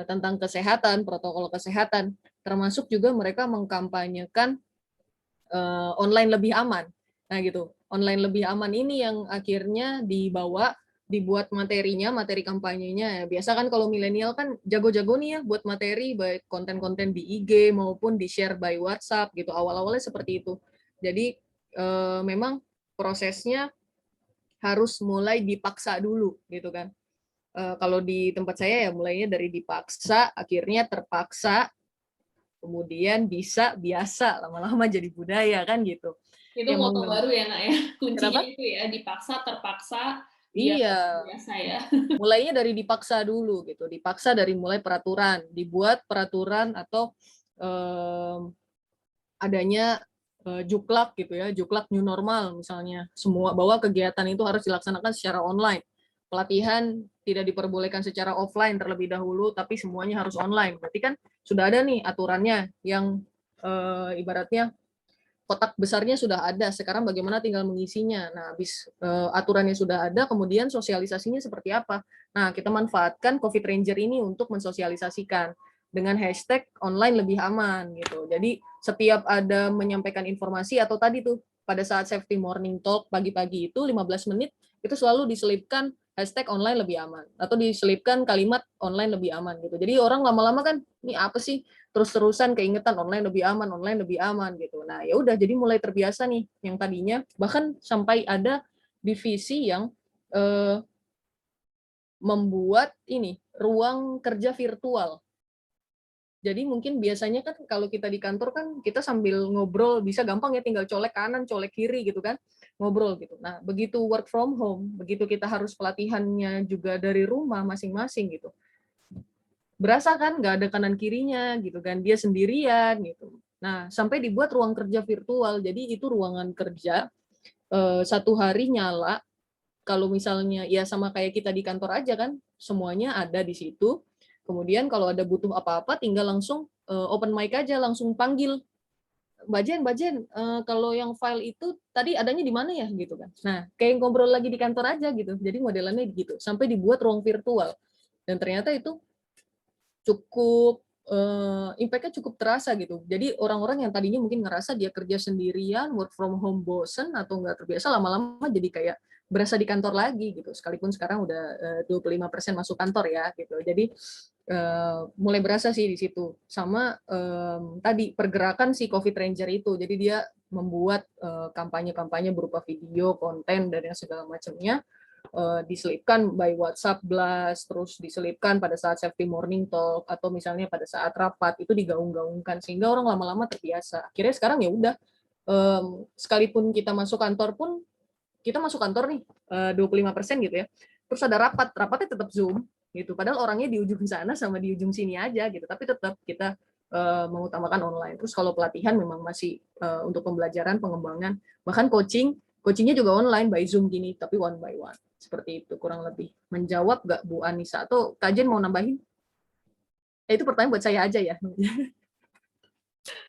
tentang kesehatan, protokol kesehatan, termasuk juga mereka mengkampanyekan online lebih aman. Nah gitu, online lebih aman ini yang akhirnya dibuat materinya, materi kampanyenya. Biasa kan kalau milenial kan jago-jago nih ya buat materi, baik konten-konten di IG maupun di-share by WhatsApp gitu. Awal-awalnya seperti itu. Jadi memang prosesnya harus mulai dipaksa dulu gitu kan. Kalau di tempat saya ya mulainya dari dipaksa, akhirnya terpaksa, kemudian bisa biasa, lama-lama jadi budaya kan gitu. Itu moto baru ya Nak ya, kuncinya Kenapa? itu ya, dipaksa, terpaksa, Iya. biasa ya. Mulainya dari dipaksa dulu gitu, dipaksa dari mulai peraturan, dibuat peraturan atau adanya juklak gitu ya, juklak new normal misalnya, semua bahwa kegiatan itu harus dilaksanakan secara online. Pelatihan tidak diperbolehkan secara offline terlebih dahulu, tapi semuanya harus online. Berarti kan sudah ada nih aturannya yang ibaratnya kotak besarnya sudah ada, sekarang bagaimana tinggal mengisinya. Nah, habis aturannya sudah ada, kemudian sosialisasinya seperti apa? Nah, kita manfaatkan COVID Ranger ini untuk mensosialisasikan dengan hashtag online lebih aman gitu. Jadi setiap ada menyampaikan informasi atau tadi tuh pada saat safety morning talk pagi-pagi itu 15 menit itu selalu diselipkan hashtag online lebih aman atau diselipkan kalimat online lebih aman gitu. Jadi orang lama-lama kan ini apa sih terus-terusan keingetan online lebih aman gitu. Nah, ya udah jadi mulai terbiasa nih yang tadinya bahkan sampai ada divisi yang membuat ini ruang kerja virtual. Jadi mungkin biasanya kan kalau kita di kantor kan kita sambil ngobrol bisa gampang ya tinggal colek kanan, colek kiri gitu kan, ngobrol gitu. Nah, begitu work from home, begitu kita harus pelatihannya juga dari rumah masing-masing gitu. Berasa kan nggak ada kanan kirinya gitu kan, dia sendirian gitu. Nah, sampai dibuat ruang kerja virtual. Jadi itu ruangan kerja satu hari nyala. Kalau misalnya ya sama kayak kita di kantor aja kan, semuanya ada di situ. Kemudian kalau ada butuh apa-apa, tinggal langsung open mic aja, langsung panggil, Mbak Jen, kalau yang file itu tadi adanya di mana ya gitu kan. Nah, kayak ngobrol lagi di kantor aja gitu. Jadi modelannya gitu, sampai dibuat ruang virtual. Dan ternyata itu cukup impact-nya cukup terasa gitu. Jadi orang-orang yang tadinya mungkin ngerasa dia kerja sendirian, work from home bosen atau nggak terbiasa, lama-lama jadi kayak berasa di kantor lagi gitu. Sekalipun sekarang udah 25% masuk kantor ya gitu. Jadi mulai berasa sih di situ. Sama tadi pergerakan si COVID Ranger itu. Jadi dia membuat kampanye-kampanye berupa video, konten dan yang segala macamnya diselipkan by WhatsApp blast, terus diselipkan pada saat safety morning talk atau misalnya pada saat rapat itu digaung-gaungkan sehingga orang lama-lama terbiasa. Akhirnya sekarang ya udah sekalipun kita masuk kantor pun kita masuk kantor nih 25% gitu ya. Terus ada rapatnya tetap Zoom gitu. Padahal orangnya di ujung sana sama di ujung sini aja gitu, tapi tetap kita mengutamakan online. Terus kalau pelatihan memang masih untuk pembelajaran, pengembangan, bahkan coachingnya juga online by Zoom gini, tapi one by one. Seperti itu kurang lebih. Menjawab nggak Bu Anissa? Atau Kak Jen mau nambahin? Itu pertanyaan buat saya aja ya.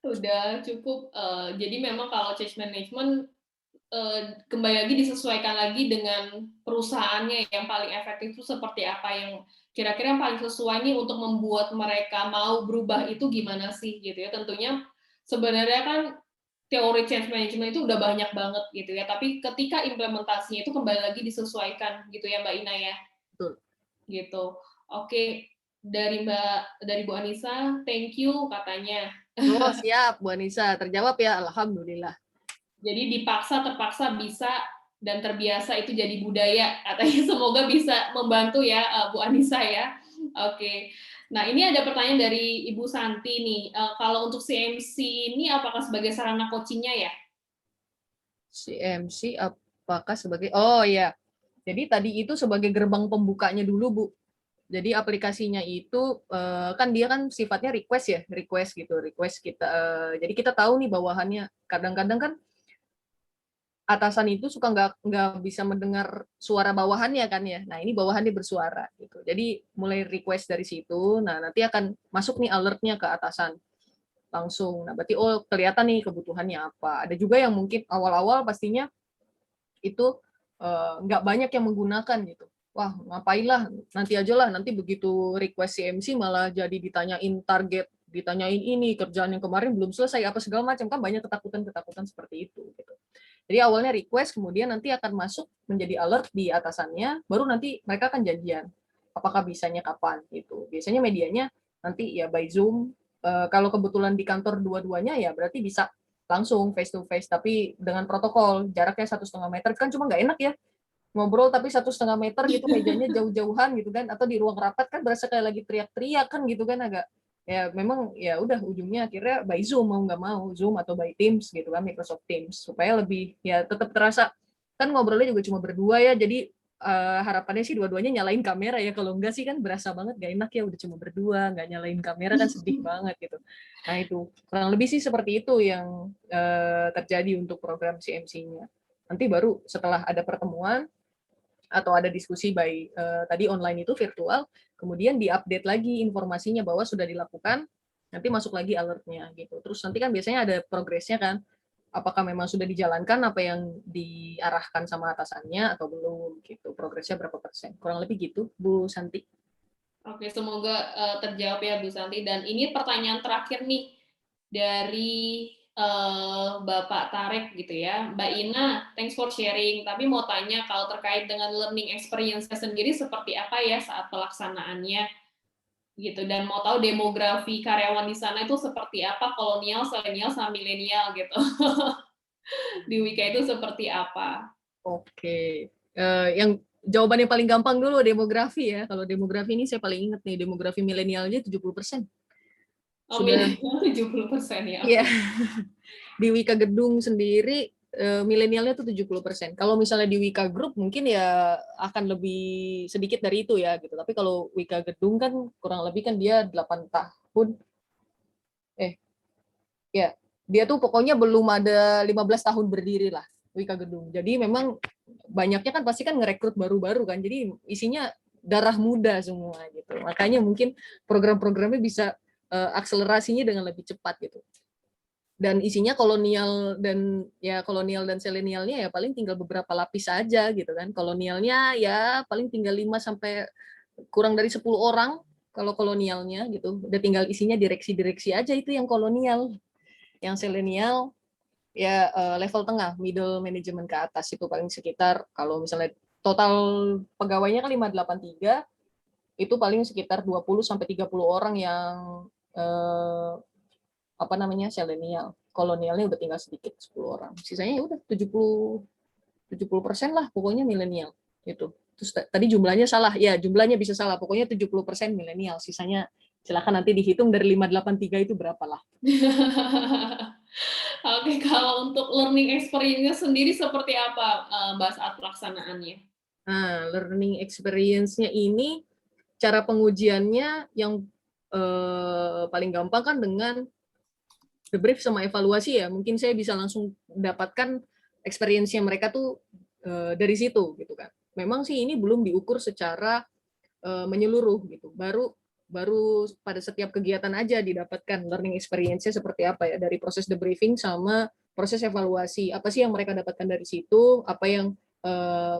Udah cukup. Jadi memang kalau change management kembali lagi disesuaikan lagi dengan perusahaannya yang paling efektif itu seperti apa, yang kira-kira yang paling sesuai nih untuk membuat mereka mau berubah itu gimana sih gitu ya. Tentunya sebenarnya kan teori change management itu udah banyak banget gitu ya, tapi ketika implementasinya itu kembali lagi disesuaikan gitu ya Mbak Ina ya. Betul. Gitu. Oke, dari Bu Anissa, thank you katanya. Oh, siap Bu Anissa, terjawab ya, alhamdulillah. Jadi dipaksa terpaksa bisa dan terbiasa itu jadi budaya katanya. Semoga bisa membantu ya Bu Anissa ya. Oke. Nah, ini ada pertanyaan dari Ibu Santi nih. Kalau untuk CMC ini apakah sebagai sarana coachingnya ya? CMC apakah sebagai oh ya. Jadi tadi itu sebagai gerbang pembukanya dulu, Bu. Jadi aplikasinya itu kan dia kan sifatnya request ya, request gitu, request kita. Jadi kita tahu nih bawahannya. Kadang-kadang kan atasan itu suka nggak bisa mendengar suara bawahannya kan ya. Nah ini bawahannya bersuara gitu. Jadi mulai request dari situ. Nah nanti akan masuk nih alertnya ke atasan langsung. Nah berarti oh kelihatan nih kebutuhannya apa. Ada juga yang mungkin awal-awal pastinya itu nggak banyak yang menggunakan gitu. Wah ngapain lah, nanti aja lah, nanti begitu request CMC malah jadi ditanyain target, ditanyain ini, kerjaan yang kemarin belum selesai, apa segala macam, kan banyak ketakutan-ketakutan seperti itu. Gitu. Jadi awalnya request, kemudian nanti akan masuk menjadi alert di atasannya, baru nanti mereka akan janjian, apakah bisanya kapan gitu. Biasanya medianya nanti ya by Zoom, kalau kebetulan di kantor dua-duanya ya berarti bisa langsung face to face, tapi dengan protokol jaraknya 1,5 meter kan cuma nggak enak ya ngobrol tapi 1,5 meter gitu mejanya jauh-jauhan gitu kan, atau di ruang rapat kan berasa kayak lagi teriak-teriak kan gitu kan, agak ya memang ya udah ujungnya akhirnya by Zoom mau nggak mau Zoom atau by Teams gitu kan, Microsoft Teams supaya lebih ya tetap terasa kan ngobrolnya juga cuma berdua ya, jadi harapannya sih dua-duanya nyalain kamera ya. Kalau enggak sih kan berasa banget gak enak ya, udah cuma berdua, nggak nyalain kamera kan sedih banget gitu. Nah itu kurang lebih sih seperti itu yang terjadi untuk program CMC-nya. Nanti baru setelah ada pertemuan atau ada diskusi by tadi online itu virtual, kemudian diupdate lagi informasinya bahwa sudah dilakukan, nanti masuk lagi alertnya gitu. Terus nanti kan biasanya ada progresnya kan, apakah memang sudah dijalankan apa yang diarahkan sama atasannya atau belum gitu, progresnya berapa persen, kurang lebih gitu Bu Santi. Oke, semoga terjawab ya Bu Santi. Dan ini pertanyaan terakhir nih dari Bapak Tarek gitu ya. Mbak Ina, thanks for sharing. Tapi mau tanya kalau terkait dengan learning experience sendiri seperti apa ya saat pelaksanaannya gitu. Dan mau tahu demografi karyawan di sana itu seperti apa, kolonial, selenial, sama milenial gitu. Di Wika itu seperti apa? Oke, yang jawaban yang paling gampang dulu demografi ya. Kalau demografi ini saya paling ingat nih, demografi milenialnya 70%. Oh, Sudah, milenial 70% ya. iya. Oke. Di Wika Gedung sendiri milenialnya tuh 70%. Kalau misalnya di Wika Group mungkin ya akan lebih sedikit dari itu ya gitu. Tapi kalau Wika Gedung kan kurang lebih kan dia 8 tahun. Ya, dia tuh pokoknya belum ada 15 tahun berdiri lah Wika Gedung. Jadi memang banyaknya kan pasti kan ngerekrut baru-baru kan. Jadi isinya darah muda semua gitu. Makanya mungkin program-programnya bisa akselerasinya dengan lebih cepat gitu. Dan isinya kolonial dan selenialnya ya paling tinggal beberapa lapis saja gitu kan. Kolonialnya ya paling tinggal 5 sampai kurang dari 10 orang kalau kolonialnya gitu. Udah tinggal isinya direksi-direksi aja itu yang kolonial. Yang selenial ya level tengah, middle management ke atas itu paling sekitar kalau misalnya total pegawainya kan 583 itu paling sekitar 20 sampai 30 orang yang apa namanya selenial. Kolonialnya udah tinggal sedikit 10 orang. Sisanya ya udah 70% lah pokoknya milenial itu. Terus tadi jumlahnya salah. Ya, jumlahnya bisa salah. Pokoknya 70% milenial. Sisanya silakan nanti dihitung dari 583 itu berapa lah. Oke, kalau untuk learning experience sendiri seperti apa Mbak saat pelaksanaannya? Nah, learning experience-nya ini cara pengujiannya yang paling gampang kan dengan debrief sama evaluasi ya. Mungkin saya bisa langsung dapatkan experience-nya mereka tuh dari situ gitu kan. Memang sih ini belum diukur secara menyeluruh gitu. Baru pada setiap kegiatan aja didapatkan learning experience-nya seperti apa ya, dari proses debriefing sama proses evaluasi. Apa sih yang mereka dapatkan dari situ, apa yang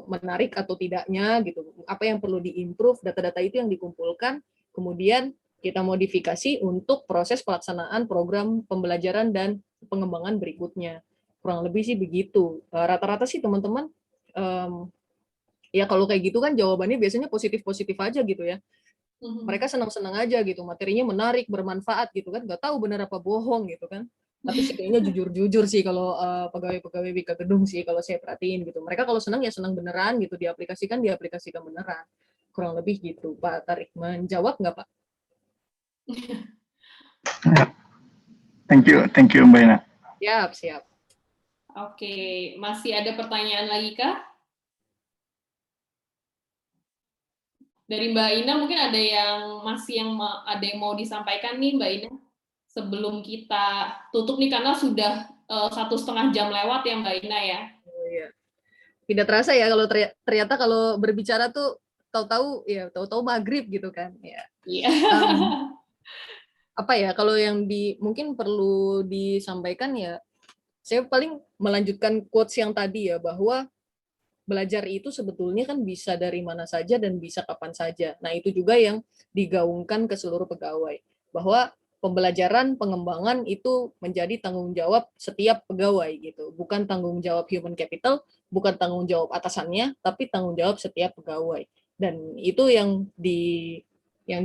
menarik atau tidaknya gitu, apa yang perlu diimprove, data-data itu yang dikumpulkan, kemudian kita modifikasi untuk proses pelaksanaan program pembelajaran dan pengembangan berikutnya. Kurang lebih sih begitu. Rata-rata sih teman-teman ya kalau kayak gitu kan jawabannya biasanya positif-positif aja gitu ya. Mereka senang-senang aja gitu, materinya menarik, bermanfaat gitu kan, nggak tahu benar apa bohong gitu kan. Tapi sih kayaknya jujur-jujur sih kalau pegawai-pegawai Wika Gedung sih kalau saya perhatiin gitu. Mereka kalau senang ya senang beneran gitu, diaplikasikan beneran. Kurang lebih gitu. Pak Tarik menjawab nggak Pak? Thank you Mbak Ina. Siap. Oke, masih ada pertanyaan lagi kah? Dari Mbak Ina mungkin ada yang mau disampaikan nih Mbak Ina sebelum kita tutup nih karena sudah 1,5 jam lewat ya Mbak Ina ya. Oh, iya. Tidak terasa ya kalau ternyata kalau berbicara tuh tahu-tahu maghrib gitu kan ya. Iya. Apa ya kalau yang mungkin perlu disampaikan ya, saya paling melanjutkan quotes yang tadi ya, bahwa belajar itu sebetulnya kan bisa dari mana saja dan bisa kapan saja. Nah, itu juga yang digaungkan ke seluruh pegawai, bahwa pembelajaran, pengembangan itu menjadi tanggung jawab setiap pegawai gitu. Bukan tanggung jawab human capital, bukan tanggung jawab atasannya, tapi tanggung jawab setiap pegawai. Dan itu yang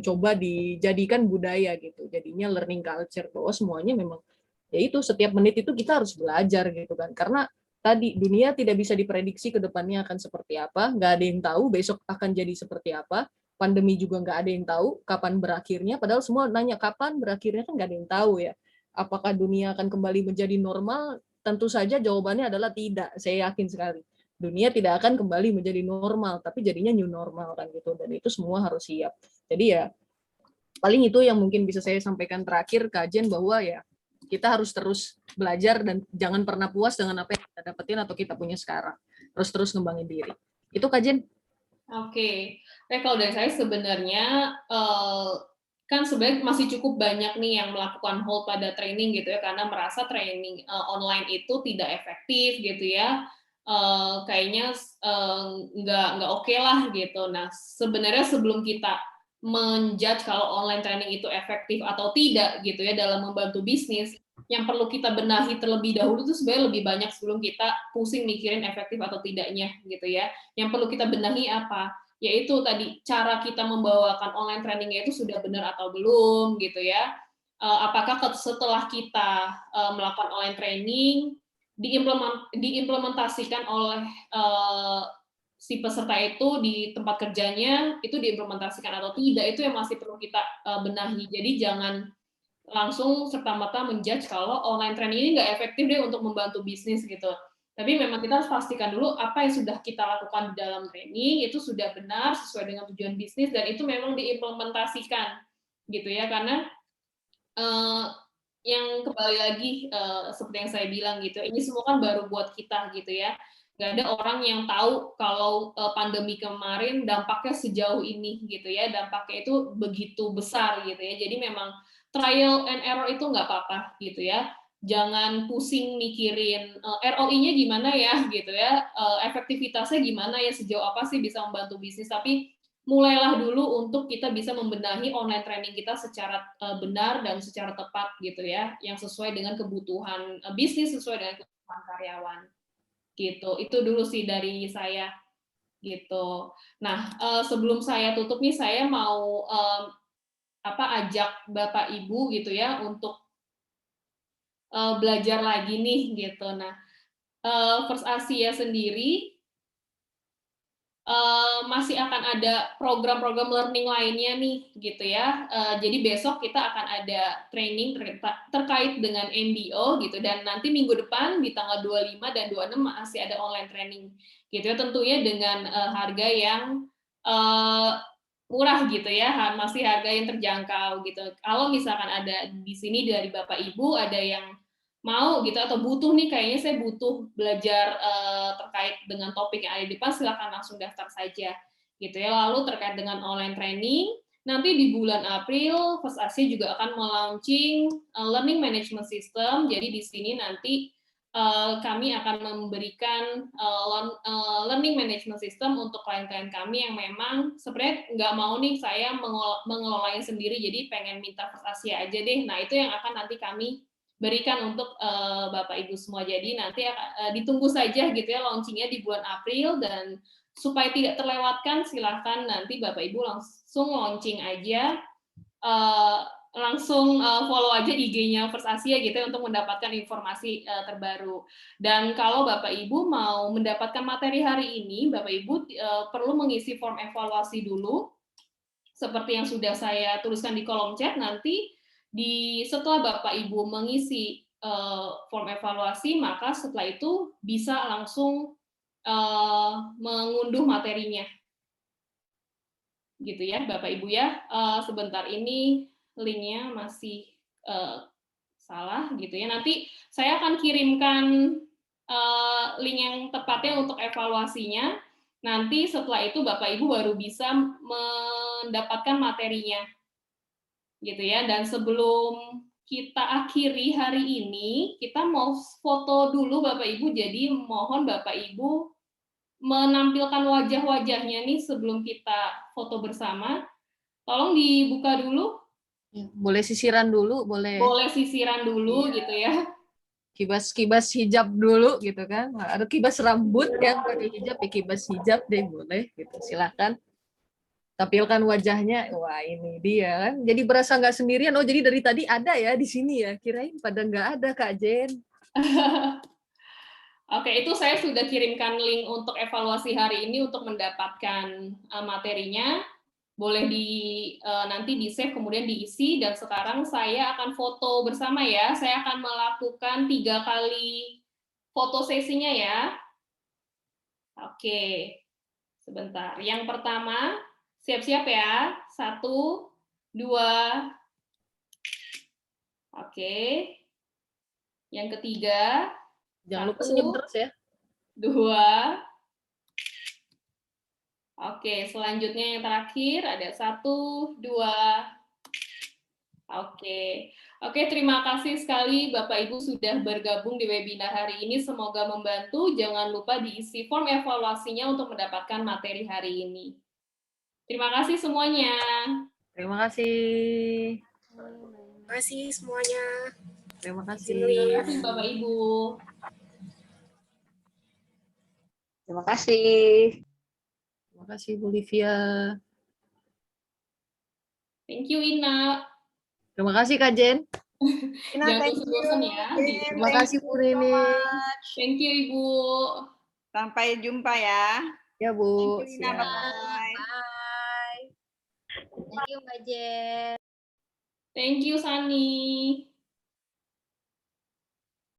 coba dijadikan budaya gitu. Jadinya learning culture, bahwa semuanya memang ya itu setiap menit itu kita harus belajar gitu kan. Karena tadi dunia tidak bisa diprediksi ke depannya akan seperti apa, nggak ada yang tahu besok akan jadi seperti apa, pandemi juga nggak ada yang tahu kapan berakhirnya, padahal semua nanya kapan berakhirnya kan nggak ada yang tahu ya. Apakah dunia akan kembali menjadi normal? Tentu saja jawabannya adalah tidak, saya yakin sekali. dunia tidak akan kembali menjadi normal, tapi jadinya new normal kan gitu, dan itu semua harus siap. Jadi ya paling itu yang mungkin bisa saya sampaikan terakhir ke Ajen, bahwa ya kita harus terus belajar dan jangan pernah puas dengan apa yang kita dapetin atau kita punya sekarang. Terus ngembangin diri. Itu Kak Jen. Oke. Kalau dari saya sebenarnya kan sebenarnya masih cukup banyak nih yang melakukan hold pada training gitu ya, karena merasa training online itu tidak efektif gitu ya. Kayaknya nggak oke lah gitu. Nah, sebenarnya sebelum kita menjudge kalau online training itu efektif atau tidak gitu ya dalam membantu bisnis, yang perlu kita benahi terlebih dahulu itu sebenarnya lebih banyak sebelum kita pusing mikirin efektif atau tidaknya gitu ya. Yang perlu kita benahi apa? Yaitu tadi cara kita membawakan online trainingnya itu sudah benar atau belum gitu ya. Apakah setelah kita melakukan online training diimplementasikan oleh si peserta itu di tempat kerjanya, itu diimplementasikan atau tidak, itu yang masih perlu kita benahi. Jadi jangan langsung serta-merta menjudge kalau online training ini nggak efektif deh untuk membantu bisnis gitu. Tapi memang kita harus pastikan dulu apa yang sudah kita lakukan di dalam training itu sudah benar sesuai dengan tujuan bisnis dan itu memang diimplementasikan gitu ya, karena yang kembali lagi seperti yang saya bilang gitu, ini semua kan baru buat kita gitu ya. Nggak ada orang yang tahu kalau pandemi kemarin dampaknya sejauh ini gitu ya, dampaknya itu begitu besar gitu ya. Jadi memang trial and error itu nggak apa-apa gitu ya. Jangan pusing mikirin ROI-nya gimana ya gitu ya, efektivitasnya gimana ya, sejauh apa sih bisa membantu bisnis, tapi mulailah dulu untuk kita bisa membenahi online training kita secara benar dan secara tepat gitu ya, yang sesuai dengan kebutuhan bisnis, sesuai dengan kebutuhan karyawan gitu. Itu dulu sih dari saya gitu. Nah, sebelum saya tutup nih, saya mau ajak Bapak Ibu gitu ya untuk belajar lagi nih gitu. Nah, First Asia sendiri masih akan ada program-program learning lainnya nih gitu ya. Jadi besok kita akan ada training terkait dengan MBO gitu, dan nanti minggu depan di tanggal 25 dan 26 masih ada online training gitu ya, tentunya dengan harga yang murah gitu ya, masih harga yang terjangkau gitu. Kalau misalkan ada di sini dari Bapak Ibu ada yang mau gitu atau butuh nih, kayaknya saya butuh belajar terkait dengan topik yang ada di depan, silakan langsung daftar saja gitu ya. Lalu terkait dengan online training, nanti di bulan April First Asia juga akan melaunching learning management system. Jadi di sini nanti kami akan memberikan learning management system untuk klien-klien kami yang memang sebenarnya nggak mau nih saya mengelolanya sendiri, jadi pengen minta First Asia aja deh. Nah, itu yang akan nanti kami berikan untuk Bapak Ibu semua. Jadi nanti ditunggu saja gitu ya launchingnya di bulan April, dan supaya tidak terlewatkan silahkan nanti Bapak Ibu langsung launching aja, langsung follow aja IG-nya First Asia gitu ya untuk mendapatkan informasi terbaru. Dan kalau Bapak Ibu mau mendapatkan materi hari ini, Bapak Ibu perlu mengisi form evaluasi dulu seperti yang sudah saya tuliskan di kolom chat. Nanti setelah Bapak Ibu mengisi form evaluasi, maka setelah itu bisa langsung mengunduh materinya gitu ya Bapak Ibu ya. Sebentar, ini linknya masih salah gitu ya. Nanti saya akan kirimkan link yang tepatnya untuk evaluasinya. Nanti setelah itu Bapak Ibu baru bisa mendapatkan materinya gitu ya. Dan sebelum kita akhiri hari ini, kita mau foto dulu Bapak Ibu. Jadi mohon Bapak Ibu menampilkan wajah-wajahnya nih sebelum kita foto bersama. Tolong dibuka dulu. Boleh sisiran dulu, boleh. Boleh sisiran dulu gitu ya. Kibas hijab dulu gitu kan. Ada kibas rambut yang pakai hijab, ya kibas hijab deh boleh gitu. Silakan tampilkan wajahnya. Wah, ini dia kan. Jadi berasa nggak sendirian. Oh, jadi dari tadi ada ya di sini ya. Kirain pada nggak ada Kak Jen. Oke, itu saya sudah kirimkan link untuk evaluasi hari ini untuk mendapatkan materinya. Boleh nanti di-save kemudian diisi, dan sekarang saya akan foto bersama ya. Saya akan melakukan 3 kali foto sesinya ya. Oke, sebentar. Yang pertama, siap-siap ya. 1, 2. Oke. Yang ketiga, Jangan lupa 1, senyum terus ya. 2. Oke, selanjutnya yang terakhir ada 1, 2. Oke. Oke, terima kasih sekali Bapak Ibu sudah bergabung di webinar hari ini. Semoga membantu. Jangan lupa diisi form evaluasinya untuk mendapatkan materi hari ini. Terima kasih semuanya. Terima kasih. Terima kasih semuanya. Terima Izin kasih. Terima leave. kasih Bapak Ibu. Terima kasih. Terima kasih Bu Livia. Thank you Ina. Terima kasih Kak Jen. Ina, Jangan thank you. bosan-bosan ya. Jen, Terima thank kasih you Bu so Nini. much. Thank you Ibu. Sampai jumpa ya. Ya Bu. Thank you, Ina. Siap. Bye-bye. Bye. Thank you, Mbak Jen. Thank you Sani.